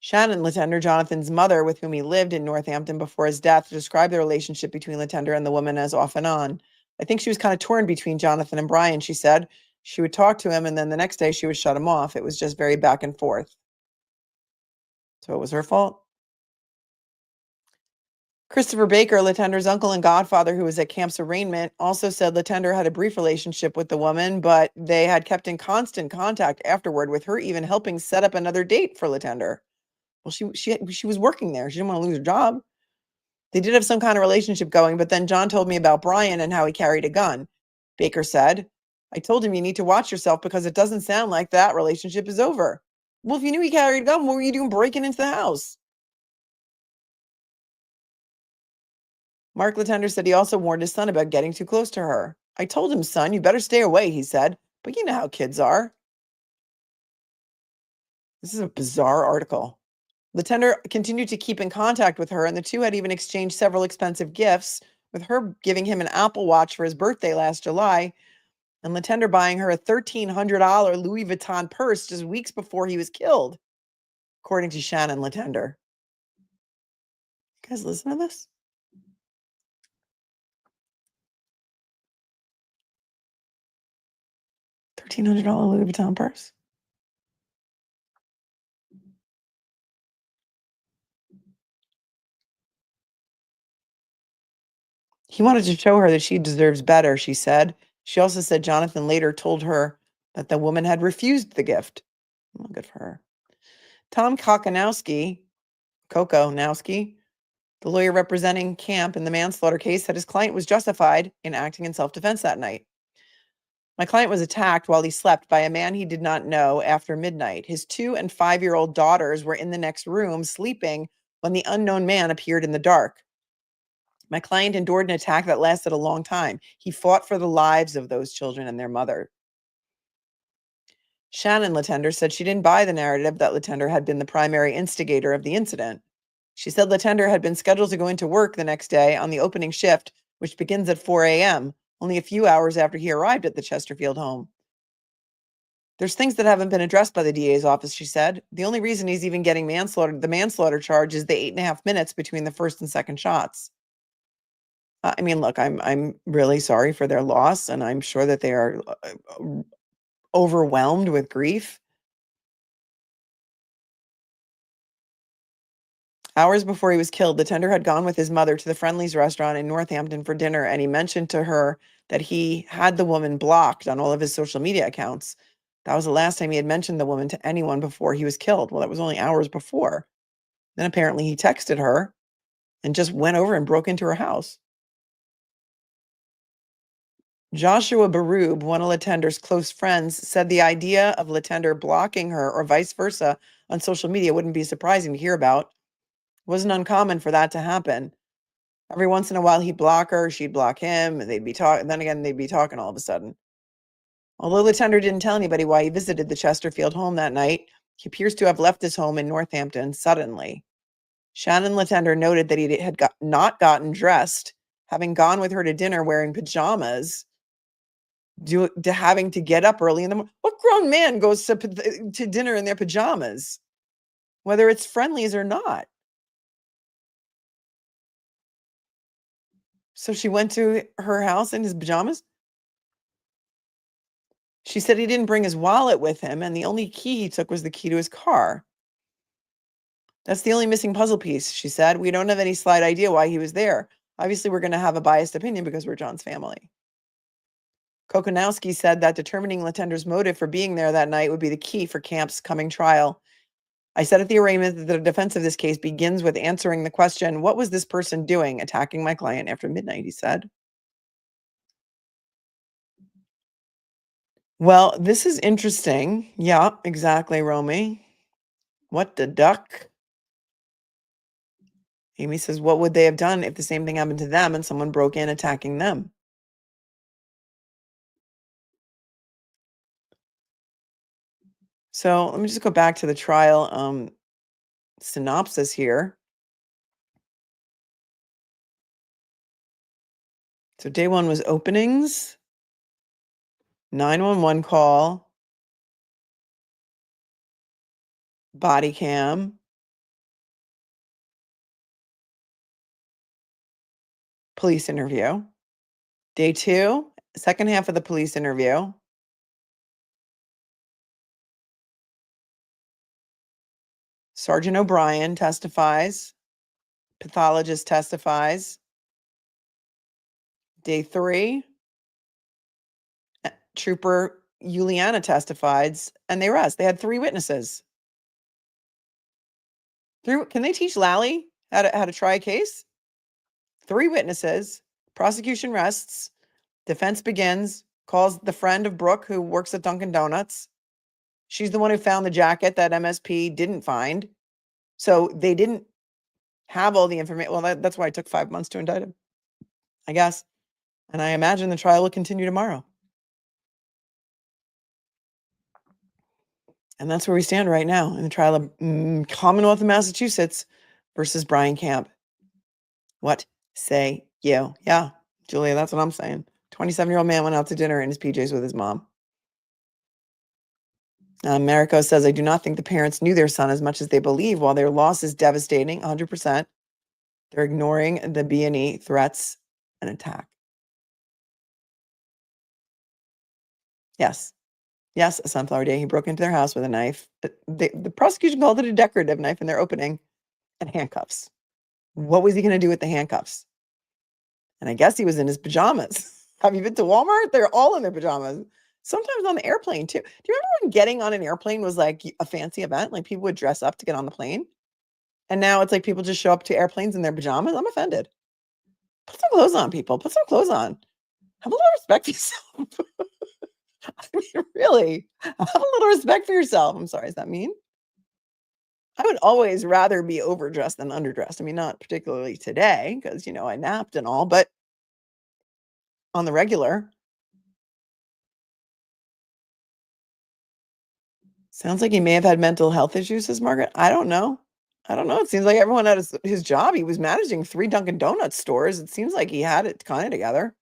Shannon Letendre, Jonathan's mother, with whom he lived in Northampton before his death, described the relationship between Letendre and the woman as off and on. I think she was kind of torn between Johnathan and Brian, she said. She would talk to him and then the next day she would shut him off. It was just very back and forth. So it was her fault. Christopher Baker, Letendre's uncle and godfather, who was at Camp's arraignment, also said Letendre had a brief relationship with the woman, but they had kept in constant contact afterward, with her even helping set up another date for Letendre. Well, she was working there. She didn't want to lose her job. They did have some kind of relationship going, but then John told me about Brian and how he carried a gun. Baker said, I told him you need to watch yourself because it doesn't sound like that relationship is over. Well, if you knew he carried a gun, what were you doing breaking into the house? Mark Letendre said he also warned his son about getting too close to her. I told him, son, you better stay away, he said, but you know how kids are. This is a bizarre article. Letendre continued to keep in contact with her, and the two had even exchanged several expensive gifts, with her giving him an Apple Watch for his birthday last July, and Letendre buying her a $1,300 Louis Vuitton purse just weeks before he was killed, according to Shannon Letendre. You guys listen to this? $1,300 Louis Vuitton purse. He wanted to show her that she deserves better, she said. She also said Johnathan later told her that the woman had refused the gift. Well, good for her. Tom Kokonowski, the lawyer representing Camp in the manslaughter case, said his client was justified in acting in self-defense that night. My client was attacked while he slept by a man he did not know after midnight. His 2- and 5-year-old daughters were in the next room sleeping when the unknown man appeared in the dark. My client endured an attack that lasted a long time. He fought for the lives of those children and their mother. Shannon Letendre said she didn't buy the narrative that Letendre had been the primary instigator of the incident. She said Letendre had been scheduled to go into work the next day on the opening shift, which begins at 4 a.m., only a few hours after he arrived at the Chesterfield home. There's things that haven't been addressed by the DA's office, she said. The only reason he's even getting the manslaughter charge is the 8.5 minutes between the first and second shots. I mean, look, I'm really sorry for their loss, and I'm sure that they are overwhelmed with grief. Hours before he was killed, Letendre had gone with his mother to the Friendly's restaurant in Northampton for dinner, and he mentioned to her that he had the woman blocked on all of his social media accounts. That was the last time he had mentioned the woman to anyone before he was killed. Well, that was only hours before. Then apparently he texted her and just went over and broke into her house. Joshua Baroob, one of Letendre's close friends, said the idea of Letendre blocking her or vice versa on social media wouldn't be surprising to hear about. It wasn't uncommon for that to happen. Every once in a while he'd block her, she'd block him, and they'd be talking. Then again, they'd be talking all of a sudden. Although Letendre didn't tell anybody why he visited the Chesterfield home that night, he appears to have left his home in Northampton suddenly. Shannon Letendre noted that he had not gotten dressed, having gone with her to dinner wearing pajamas, having to get up early in the morning. What grown man goes to dinner in their pajamas, whether it's Friendly's or not? So she went to her house in his pajamas? She said he didn't bring his wallet with him, and the only key he took was the key to his car. That's the only missing puzzle piece, she said. We don't have any slight idea why he was there. Obviously, we're going to have a biased opinion because we're John's family. Kokonowski said that determining Letendre's motive for being there that night would be the key for Camp's coming trial. I said at the arraignment that the defense of this case begins with answering the question, what was this person doing attacking my client after midnight, he said. Well, this is interesting. Yeah, exactly, Romy. What the duck? Amy says, what would they have done if the same thing happened to them and someone broke in attacking them? So let me just go back to the trial synopsis here. So day one was openings, 911 call, body cam, police interview. Day two, second half of the police interview. Sergeant O'Brien testifies. Pathologist testifies. Day three, Trooper Juliana testifies, and they arrest. They had 3 witnesses. Can they teach Lally how to try a case? 3 witnesses. Prosecution rests. Defense begins. Calls the friend of Brooke who works at Dunkin' Donuts. She's the one who found the jacket that MSP didn't find. So they didn't have all the information. Well, that's why it took 5 months to indict him, I guess. And I imagine the trial will continue tomorrow. And that's where we stand right now in the trial of Commonwealth of Massachusetts versus Brian Camp. What say you? Yeah, Julia, that's what I'm saying. 27-year-old man went out to dinner in his PJs with his mom. Mariko says, I do not think the parents knew their son as much as they believe. While their loss is devastating, 100%, they're ignoring the B&E threats and attack. Yes. Yes, a Sunflower Day. He broke into their house with a knife. The prosecution called it a decorative knife in their opening, and handcuffs. What was he going to do with the handcuffs? And I guess he was in his pajamas. Have you been to Walmart? They're all in their pajamas. Sometimes on the airplane too. Do you remember when getting on an airplane was like a fancy event? Like people would dress up to get on the plane. And now it's like people just show up to airplanes in their pajamas. I'm offended. Put some clothes on, people. Put some clothes on. Have a little respect for yourself. I mean, really, have a little respect for yourself. I'm sorry, is that mean? I would always rather be overdressed than underdressed. I mean, not particularly today because, I napped and all, but on the regular. Sounds like he may have had mental health issues, says Margaret. I don't know. I don't know. It seems like everyone had his job. He was managing 3 Dunkin' Donuts stores. It seems like he had it kind of together.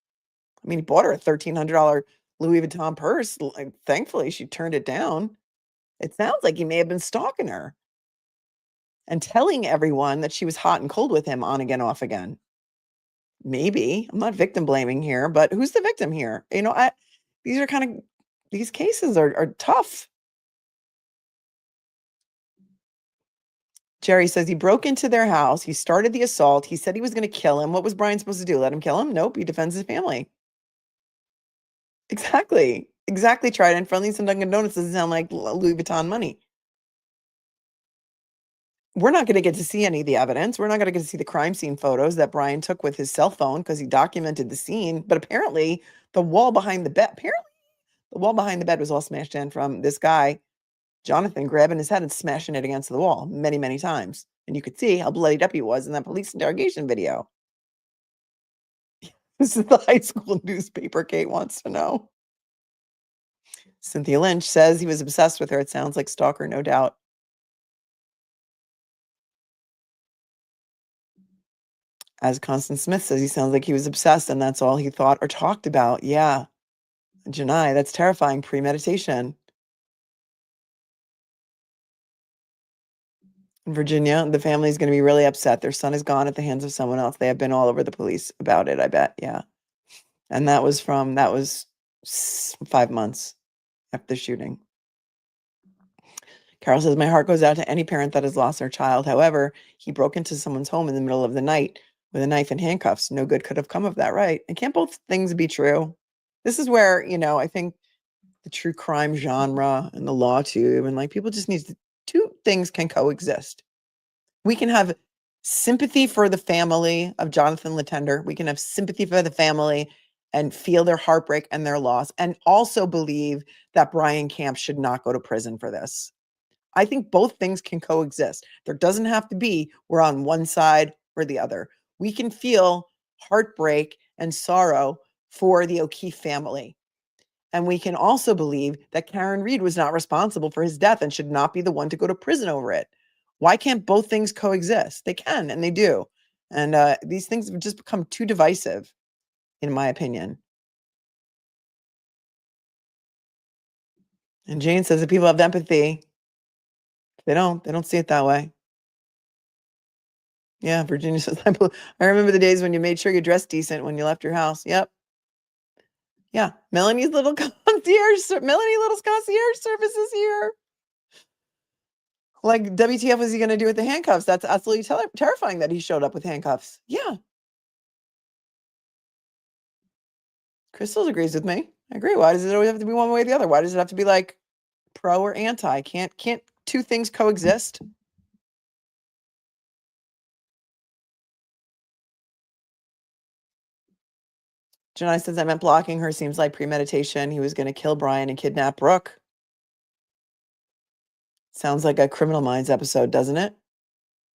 I mean, he bought her a $1,300 Louis Vuitton purse. Like, thankfully, she turned it down. It sounds like he may have been stalking her and telling everyone that she was hot and cold with him on again, off again. Maybe. I'm not victim blaming here, but who's the victim here? You know, these cases are tough. Jerry says he broke into their house. He started the assault. He said he was going to kill him. What was Brian supposed to do? Let him kill him? Nope. He defends his family. Exactly. Exactly. Trident. Friendly some Dunkin' Donuts doesn't sound like Louis Vuitton money. We're not going to get to see any of the evidence. We're not going to get to see the crime scene photos that Brian took with his cell phone because he documented the scene. But apparently the wall behind the bed, was all smashed in from this guy, Johnathan, grabbing his head and smashing it against the wall many, many times. And you could see how bloodied up he was in that police interrogation video. This is the high school newspaper, Kate wants to know. Cynthia Lynch says he was obsessed with her. It sounds like stalker, no doubt. As Constance Smith says, he sounds like he was obsessed and that's all he thought or talked about. Yeah. Janai, that's terrifying. Premeditation. In Virginia, the family is going to be really upset. Their son is gone at the hands of someone else. They have been all over the police about it, I bet. Yeah. And that was 5 months after the shooting. Carol says, my heart goes out to any parent that has lost their child. However, he broke into someone's home in the middle of the night with a knife and handcuffs. No good could have come of that, right? And can't both things be true? This is where, I think the true crime genre and the law tube and like people just need to, 2 things can coexist. We can have sympathy for the family of Johnathan Letendre. We can have sympathy for the family and feel their heartbreak and their loss, and also believe that Brian Camp should not go to prison for this. I think both things can coexist. There doesn't have to be we're on one side or the other. We can feel heartbreak and sorrow for the O'Keefe family. And we can also believe that Karen Reed was not responsible for his death and should not be the one to go to prison over it. Why can't both things coexist? They can, and they do. And these things have just become too divisive, in my opinion. And Jane says that people have empathy. They don't see it that way. Yeah, Virginia says, I remember the days when you made sure you dressed decent when you left your house. Yep. Yeah, Melanie's little concierge service is here. Like, WTF was he going to do with the handcuffs? That's absolutely terrifying that he showed up with handcuffs. Yeah. Crystals agrees with me. I agree. Why does it always have to be one way or the other? Why does it have to be like pro or anti? Can't 2 things coexist? Janai says, I meant blocking her seems like premeditation. He was going to kill Brian and kidnap Brooke. Sounds like a Criminal Minds episode, doesn't it?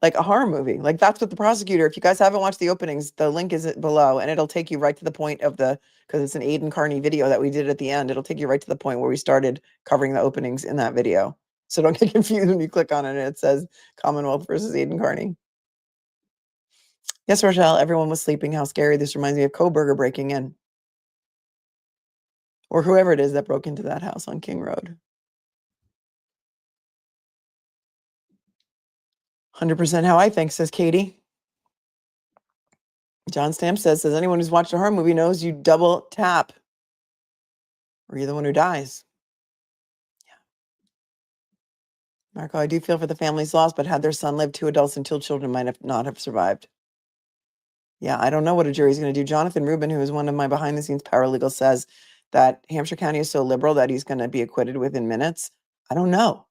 Like a horror movie. Like, that's what the prosecutor, if you guys haven't watched the openings, the link is below and it'll take you right to the point of because it's an Aidan Carney video that we did at the end. It'll take you right to the point where we started covering the openings in that video. So don't get confused when you click on it and it says Commonwealth versus Aidan Carney. Yes, Rochelle, everyone was sleeping. How scary. This reminds me of Koberger breaking in. Or whoever it is that broke into that house on King Road. 100% how I think, says Katie. John Stamp says anyone who's watched a horror movie knows you double tap or you're the one who dies. Yeah. Marco, I do feel for the family's loss, but had their son lived, 2 adults and 2 children might not have survived. Yeah, I don't know what a jury's going to do. Jonathan Rubin, who is one of my behind-the-scenes paralegal, says that Hampshire County is so liberal that he's going to be acquitted within minutes. I don't know.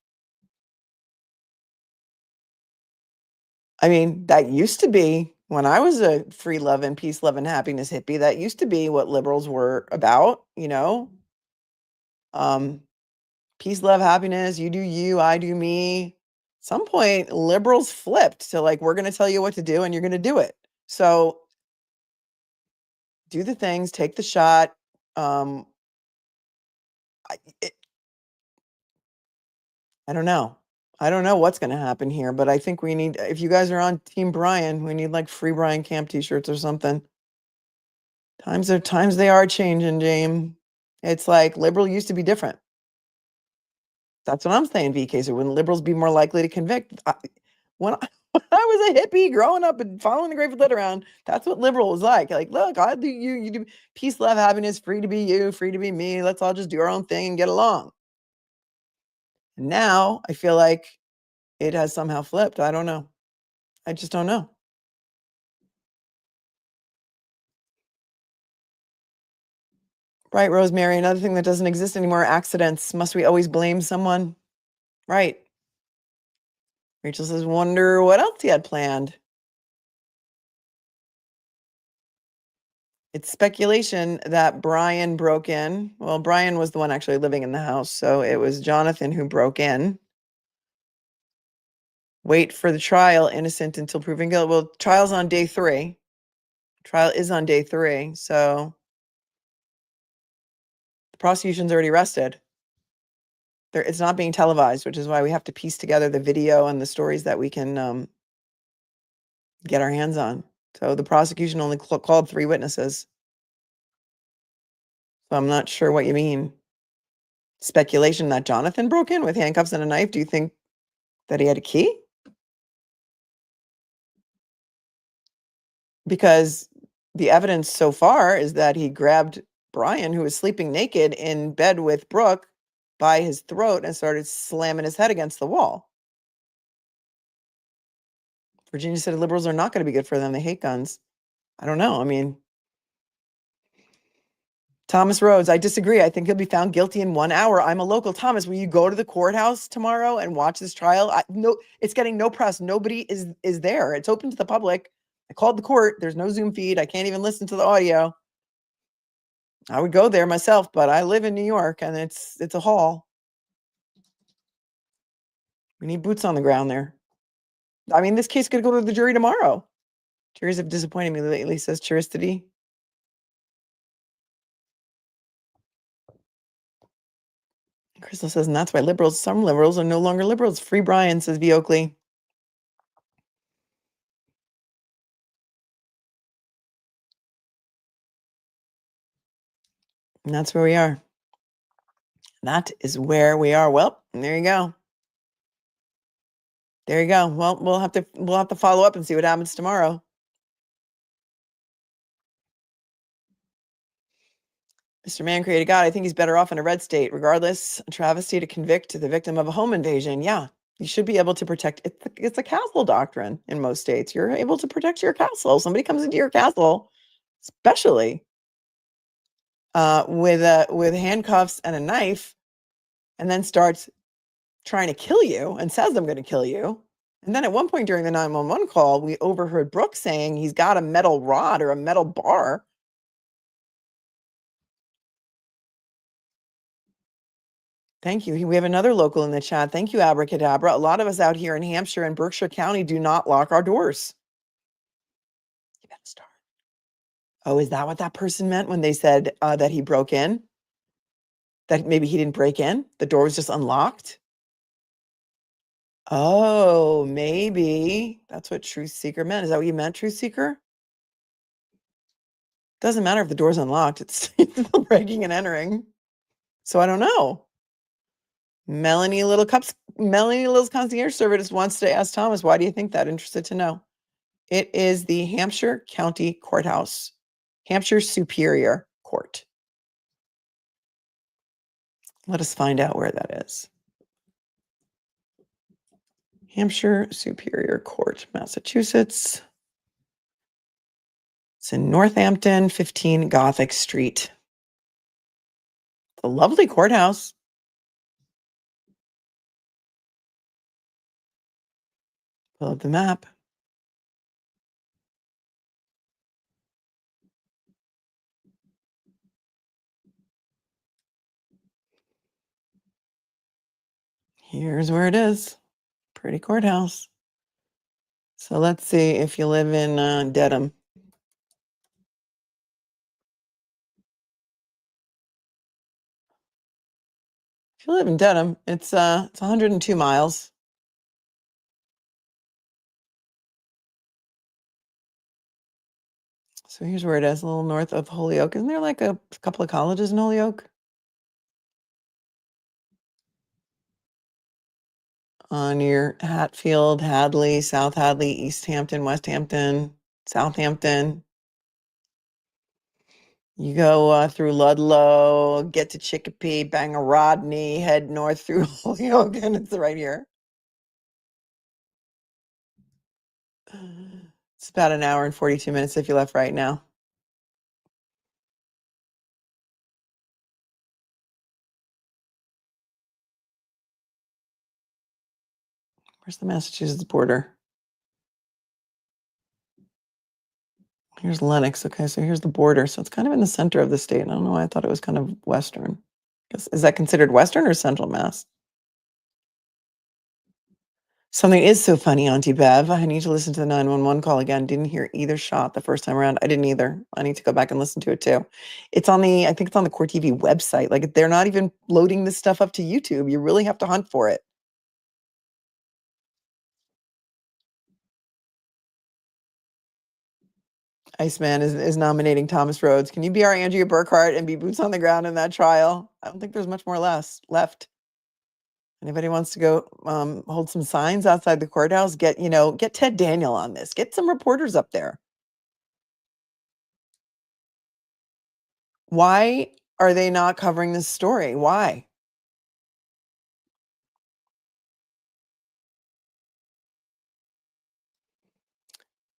I mean, that used to be, when I was a free love and peace, love and happiness hippie, that used to be what liberals were about, peace, love, happiness, you do you, I do me. At some point, liberals flipped to like, we're going to tell you what to do and you're going to do it. So do the things, take the shot. I don't know. I don't know what's going to happen here, but I think we need, if you guys are on Team Brian, we need like free Brian Camp t-shirts or something. Times they are changing, James. It's like liberal used to be different. That's what I'm saying, VK. So wouldn't liberals be more likely to convict? When I was a hippie growing up and following the Grateful Dead around, that's what liberal was like. Like, look, I do you do peace, love, happiness, free to be you, free to be me. Let's all just do our own thing and get along. And now I feel like it has somehow flipped. I don't know. I just don't know. Right, Rosemary. Another thing that doesn't exist anymore, accidents. Must we always blame someone? Right. Rachel says, wonder what else he had planned. It's speculation that Brian broke in. Well, Brian was the one actually living in the house, so it was Johnathan who broke in. Wait for the trial, innocent until proven guilty. Well, trial's on day 3. Trial is on day 3, so the prosecution's already rested. It's not being televised, which is why we have to piece together the video and the stories that we can get our hands on. So the prosecution only called 3 witnesses. So I'm not sure what you mean. Speculation that Johnathan broke in with handcuffs and a knife. Do you think that he had a key? Because the evidence so far is that he grabbed Brian, who was sleeping naked in bed with Brooke, by his throat and started slamming his head against the wall. Virginia said liberals are not going to be good for them. They hate guns. I don't know. I mean, Thomas Rhodes, I disagree. I think he'll be found guilty in 1 hour. I'm a local. Thomas, will you go to the courthouse tomorrow and watch this trial? No, it's getting no press. Nobody is there. It's open to the public. I called the court. There's no Zoom feed. I can't even listen to the audio. I would go there myself, but I live in New York and it's a haul. We need boots on the ground there. I mean, this case could go to the jury tomorrow. Juries have disappointed me lately, says Churistity. Crystal says, and that's why some liberals are no longer liberals. Free Brian, says V. Oakley. And that's where we are. That is where we are. Well, there you go. There you go. Well, we'll have to follow up and see what happens tomorrow. Mr. Man created God. I think he's better off in a red state. Regardless, a travesty to convict the victim of a home invasion. Yeah, you should be able to protect. It's a castle doctrine in most states. You're able to protect your castle. Somebody comes into your castle, especially with handcuffs and a knife, and then starts trying to kill you and says, I'm going to kill you. And then at one point during the 911 call, we overheard Brooke saying he's got a metal rod or a metal bar. Thank you. We have another local in the chat. Thank you, Abracadabra. A lot of us out here in Hampshire and Berkshire County do not lock our doors. You better start. Oh, is that what that person meant when they said that he broke in? That maybe he didn't break in? The door was just unlocked? Oh, maybe. That's what Truth Seeker meant. Is that what you meant, Truth Seeker? Doesn't matter if the door's unlocked. It's still breaking and entering. So I don't know. Melanie Little's concierge service wants to ask Thomas, why do you think that? Interested to know. It is the Hampshire County Courthouse, Hampshire Superior Court. Let us find out where that is. Hampshire Superior Court, Massachusetts. It's in Northampton, 15 Gothic Street. It's a lovely courthouse. Pull up the map. Here's where it is. Pretty courthouse. So let's see if you live in Dedham. If you live in Dedham, it's 102 miles. So here's where it is, a little north of Holyoke. Isn't there like a couple of colleges in Holyoke? Near Hatfield, Hadley, South Hadley, East Hampton, West Hampton, Southampton. You go through Ludlow, get to Chicopee, Bangor Rodney, head north through Holyoke, and it's right here. It's about an hour and 42 minutes if you left right now. Where's the Massachusetts border? Here's Lenox. Okay, so here's the border. So it's kind of in the center of the state. I don't know why I thought it was kind of western. Is that considered western or central Mass? Something is so funny, Auntie Bev. I need to listen to the 911 call again. Didn't hear either shot the first time around. I didn't either. I need to go back and listen to it too. It's on I think it's on the Court TV website. Like they're not even loading this stuff up to YouTube. You really have to hunt for it. Iceman is nominating Thomas Rhodes. Can you be our Andrea Burkhart and be boots on the ground in that trial? I don't think there's much more left. Anybody wants to go hold some signs outside the courthouse? Get Ted Daniel on this. Get some reporters up there. Why are they not covering this story? Why?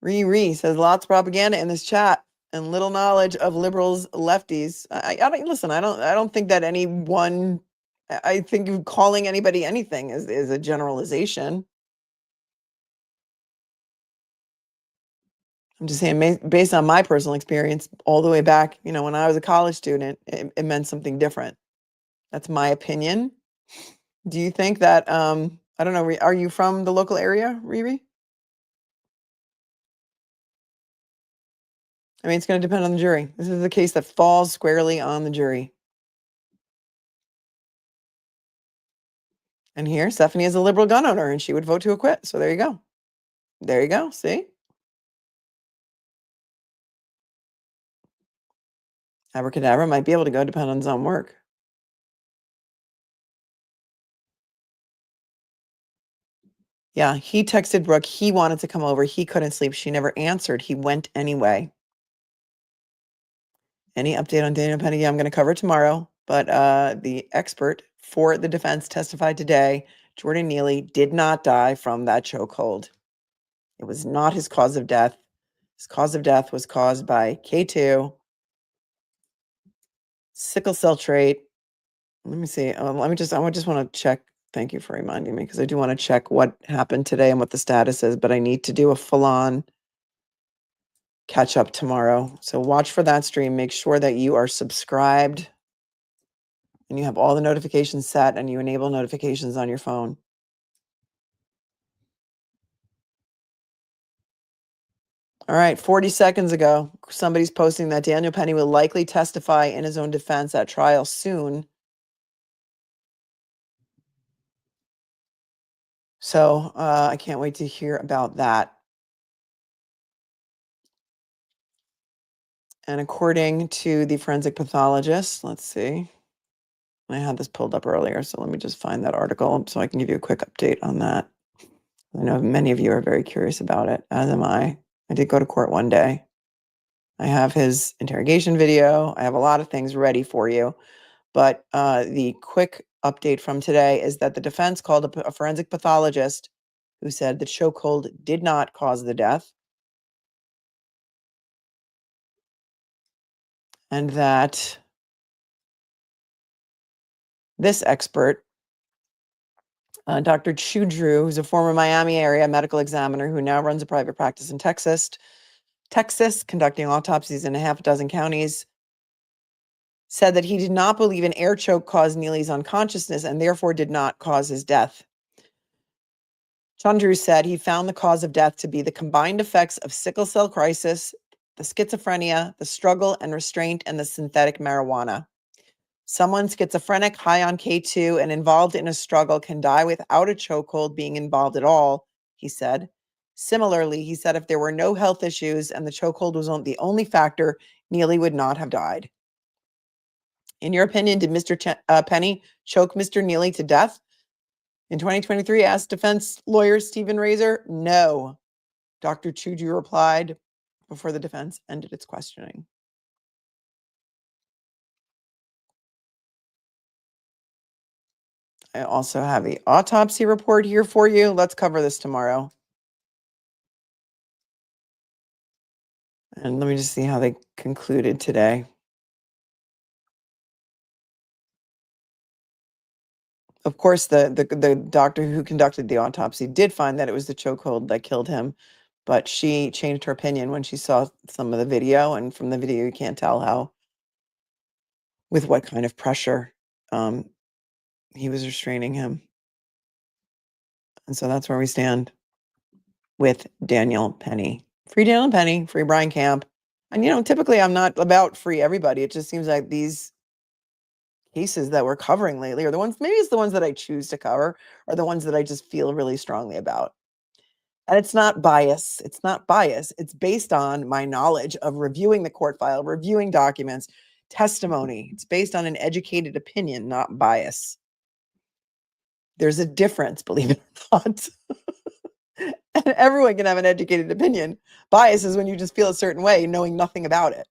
Ree says lots of propaganda in this chat and little knowledge of liberals, lefties. I don't listen. I don't think that anyone. I think calling anybody anything is a generalization. I'm just saying, based on my personal experience, all the way back, when I was a college student, it meant something different. That's my opinion. Do you think that? I don't know. Are you from the local area, Riri? I mean, it's going to depend on the jury. This is a case that falls squarely on the jury. And here, Stephanie is a liberal gun owner, and she would vote to acquit. So there you go. There you go. See? Abracadabra might be able to go, depend on his own work. Yeah, he texted Brooke. He wanted to come over. He couldn't sleep. She never answered. He went anyway. Any update on Daniel Penny? Yeah, I'm going to cover it tomorrow. But the expert for the defense testified today. Jordan Neely did not die from that chokehold. It was not his cause of death. His cause of death was caused by K2, sickle cell trait. Let me see. I just want to check. Thank you for reminding me, because I do want to check what happened today and what the status is, but I need to do a full-on catch up tomorrow. So watch for that stream. Make sure that you are subscribed and you have all the notifications set and you enable notifications on your phone. All right, 40 seconds ago, somebody's posting that Daniel Penny will likely testify in his own defense at trial soon. So I can't wait to hear about that. And according to the forensic pathologist, let's see. I had this pulled up earlier, so let me just find that article so I can give you a quick update on that. I know many of you are very curious about it, as am I. I did go to court one day. I have his interrogation video. I have a lot of things ready for you. But the quick update from today is that the defense called a forensic pathologist who said the chokehold did not cause the death. And that this expert, Dr. Chudru, who's a former Miami area medical examiner who now runs a private practice in Texas, conducting autopsies in a half a dozen counties, said that he did not believe an air choke caused Neely's unconsciousness and therefore did not cause his death. Chudru said he found the cause of death to be the combined effects of sickle cell crisis, the schizophrenia, the struggle and restraint, and the synthetic marijuana. Someone schizophrenic, high on K2, and involved in a struggle can die without a chokehold being involved at all, he said. Similarly, he said if there were no health issues and the chokehold was the only factor, Neely would not have died. In your opinion, did Mr. Penny choke Mr. Neely to death? In 2023, asked defense lawyer Stephen Razor. No, Dr. Chuju replied before the defense ended its questioning. I also have an autopsy report here for you. Let's cover this tomorrow. And let me just see how they concluded today. Of course, the doctor who conducted the autopsy did find that it was the chokehold that killed him, but she changed her opinion when she saw some of the video, and from the video you can't tell with what kind of pressure he was restraining him. And so that's where we stand with Daniel Penny. Free Daniel Penny, free Brian Camp. And typically I'm not about free everybody. It just seems like these cases that we're covering lately are the ones, maybe it's the ones that I choose to cover, or the ones that I just feel really strongly about. And it's not bias. It's not bias. It's based on my knowledge of reviewing the court file, reviewing documents, testimony. It's based on an educated opinion, not bias. There's a difference, believe it or not. And everyone can have an educated opinion. Bias is when you just feel a certain way, knowing nothing about it.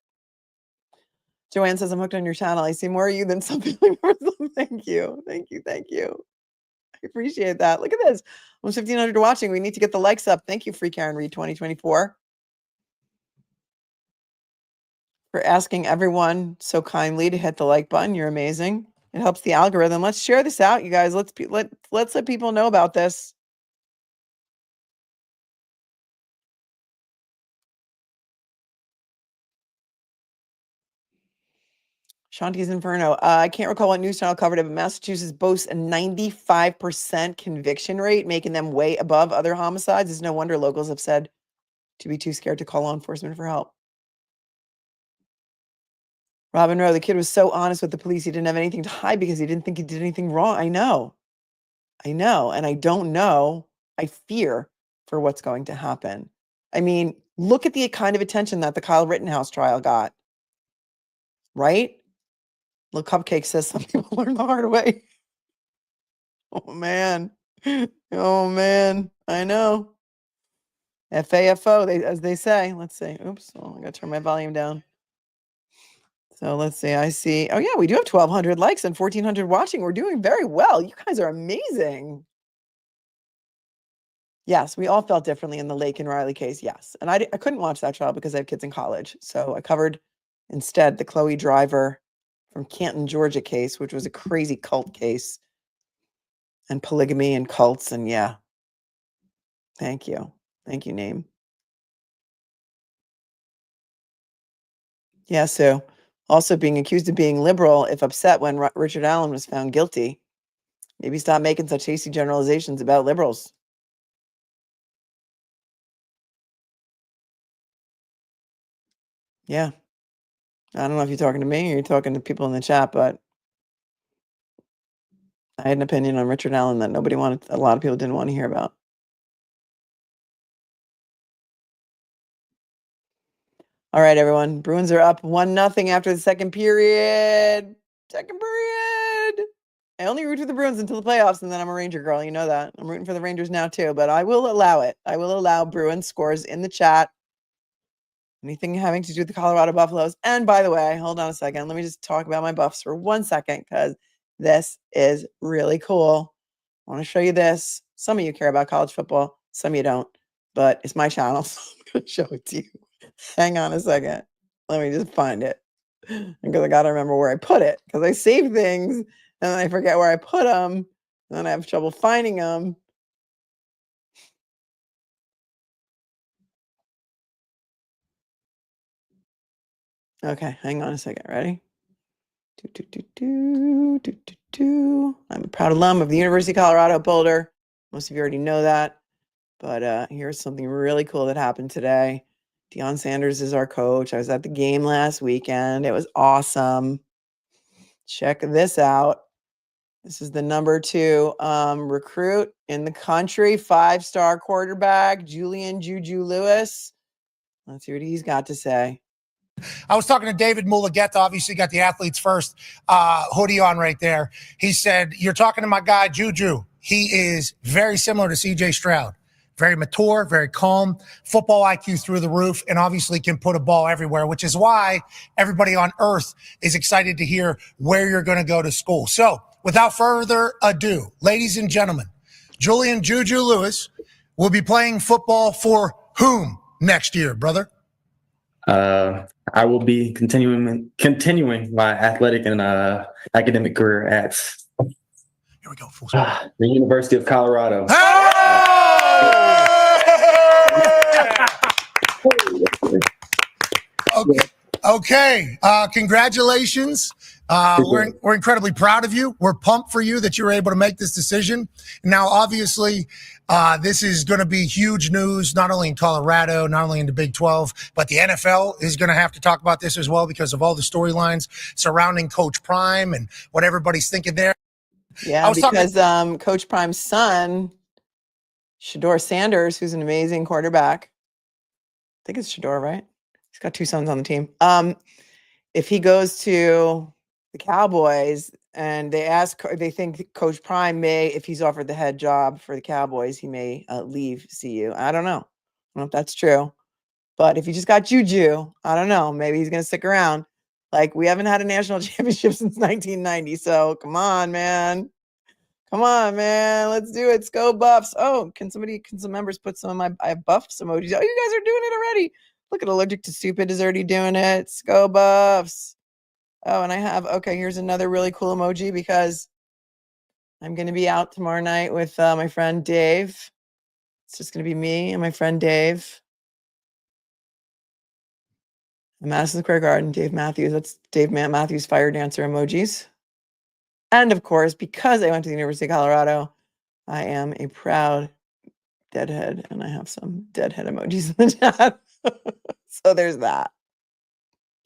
Joanne says, I'm hooked on your channel. I see more of you than some people. Thank you. Thank you. Thank you. I appreciate that. Look at this. Almost 1,500 watching. We need to get the likes up. Thank you, Free Karen Reed 2024. For asking everyone so kindly to hit the like button. You're amazing. It helps the algorithm. Let's share this out, you guys. Let's let people know about this. Shanti's Inferno. I can't recall what news channel covered it, but Massachusetts boasts a 95% conviction rate, making them way above other homicides. It's no wonder locals have said to be too scared to call law enforcement for help. Robin Rowe, the kid was so honest with the police. He didn't have anything to hide because he didn't think he did anything wrong. I know. And I don't know. I fear for what's going to happen. I mean, look at the kind of attention that the Kyle Rittenhouse trial got. Right? Little Cupcake says some people learn the hard way. Oh, man. Oh, man. I know. FAFO, as they say. Let's see. Oops. Oh, I got to turn my volume down. So let's see. I see. Oh, yeah, we do have 1,200 likes and 1,400 watching. We're doing very well. You guys are amazing. Yes, we all felt differently in the Lake and Riley case. Yes. And I couldn't watch that trial because I have kids in college. So I covered instead the Chloe Driver from Canton, Georgia case, which was a crazy cult case and polygamy and cults. And yeah. Thank you. Thank you, Name. Yeah. So also being accused of being liberal if upset when Richard Allen was found guilty. Maybe stop making such hasty generalizations about liberals. Yeah. I don't know if you're talking to me or you're talking to people in the chat, but I had an opinion on Richard Allen that a lot of people didn't want to hear about. All right, everyone. Bruins are up 1-0 after the second period. I only root for the Bruins until the playoffs, and then I'm a Ranger girl. You know that. I'm rooting for the Rangers now, too, but I will allow it. I will allow Bruins scores in the chat. Anything having to do with the Colorado Buffaloes. And by the way, hold on a second. Let me just talk about my Buffs for 1 second because this is really cool. I want to show you this. Some of you care about college football. Some of you don't. But it's my channel, so I'm going to show it to you. Hang on a second. Let me just find it. Because I got to remember where I put it. Because I save things, and then I forget where I put them. And then I have trouble finding them. Okay, hang on a second. Ready? I'm a proud alum of the University of Colorado Boulder. Most of you already know that. But here's something really cool that happened today. Deion Sanders is our coach. I was at the game last weekend. It was awesome. Check this out. This is the number 2 recruit in the country, 5-star quarterback, Julian Juju Lewis. Let's see what he's got to say. I was talking to David Mulugeta, obviously got the Athletes First hoodie on right there. He said, you're talking to my guy, Juju. He is very similar to C.J. Stroud. Very mature, very calm, football IQ through the roof, and obviously can put a ball everywhere, which is why everybody on earth is excited to hear where you're going to go to school. So without further ado, ladies and gentlemen, Julian Juju Lewis will be playing football for whom next year, brother? I will be continuing my athletic and academic career at Here we go, full the University of Colorado. Okay. Congratulations. We're incredibly proud of you. We're pumped for you that you were able to make this decision. Now, obviously, this is going to be huge news, not only in Colorado, not only in the Big 12, but the NFL is going to have to talk about this as well because of all the storylines surrounding Coach Prime and what everybody's thinking there. Yeah, because Coach Prime's son, Shedeur Sanders, who's an amazing quarterback. I think it's Shedeur, right? He's got 2 sons on the team. If he goes to the Cowboys and they think Coach Prime may, if he's offered the head job for the Cowboys, he may leave CU. I don't know. I don't know if that's true. But if he just got Juju, I don't know. Maybe he's going to stick around. Like, we haven't had a national championship since 1990. So come on, man. Come on, man. Let's do it. Let's go Buffs. Oh, can some members put some of my, I have Buffs emojis. Oh, you guys are doing it already. Look at Allergic to Stupid is already doing it. Let's go Buffs. Oh, and I have, okay, here's another really cool emoji because I'm going to be out tomorrow night with my friend Dave. It's just going to be me and my friend Dave. Madison Square Garden, Dave Matthews. That's Dave Matthews fire dancer emojis. And of course, because I went to the University of Colorado, I am a proud deadhead, and I have some deadhead emojis in the chat. So there's that.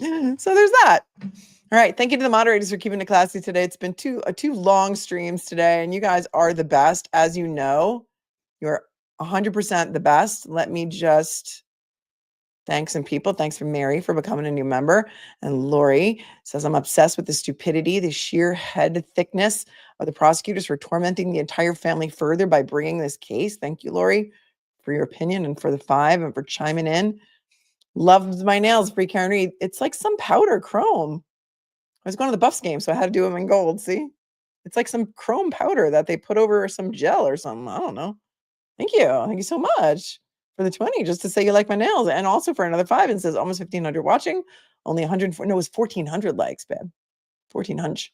All right. Thank you to the moderators for keeping it classy today. It's been two long streams today, and you guys are the best. As you know, you're 100% the best. Let me just thank some people. Thanks for Mary for becoming a new member. And Lori says, I'm obsessed with the stupidity, the sheer head thickness of the prosecutors for tormenting the entire family further by bringing this case. Thank you, Lori, for your opinion and for the 5 and for chiming in. Loved my nails, Free Karen Reed. It's like some powder chrome. I was going to the Buffs game, so I had to do them in gold. See? It's like some chrome powder that they put over some gel or something. I don't know. Thank you. Thank you so much for the 20, just to say you like my nails. And also for another 5, and says almost 1,500 watching. Only 104. No, it was 1,400 likes, babe. 1,400.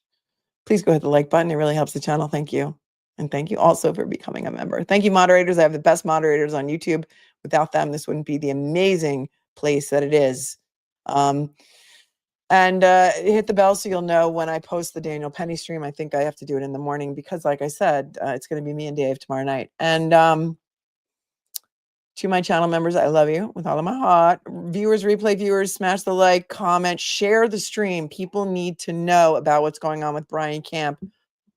Please go hit the like button. It really helps the channel. Thank you. And thank you also for becoming a member. Thank you, moderators. I have the best moderators on YouTube. Without them, this wouldn't be the amazing place that it is. And hit the bell so you'll know when I post the Daniel Penny stream. I think I have to do it in the morning because, like I said, it's going to be me and Dave tomorrow night. And to my channel members, I love you with all of my heart. Viewers, replay viewers, smash the like, comment, share the stream. People need to know about what's going on with Brian Camp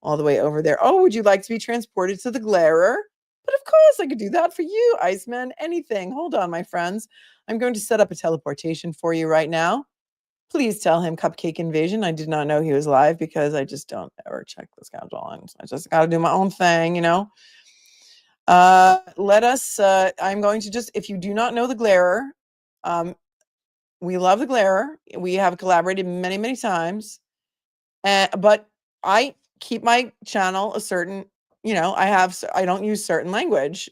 all the way over there. Oh, would you like to be transported to the Glarer? But of course, I could do that for you, Iceman. Anything. Hold on, my friends. I'm going to set up a teleportation for you right now. Please tell him Cupcake Invasion. I did not know he was live because I just don't ever check the schedule. And I just got to do my own thing, you know. Let us, I'm going to just, if you do not know the Glarer, we love the Glarer. We have collaborated many, many times. But I keep my channel a certain, you know, I don't use certain language.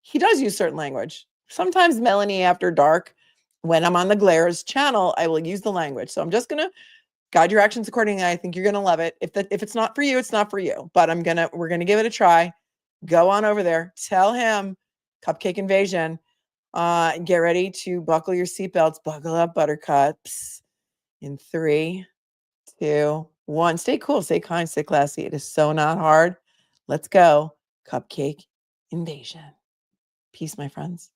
He does use certain language. Sometimes Melanie After Dark, when I'm on the Glarer's channel, I will use the language. So I'm just going to guide your actions accordingly. I think you're going to love it. If it's not for you, it's not for you. But we're going to give it a try. Go on over there. Tell him Cupcake Invasion. Get ready to buckle your seatbelts. Buckle up, buttercups. In 3, 2, 1. Stay cool, stay kind, stay classy. It is so not hard. Let's go. Cupcake Invasion. Peace, my friends.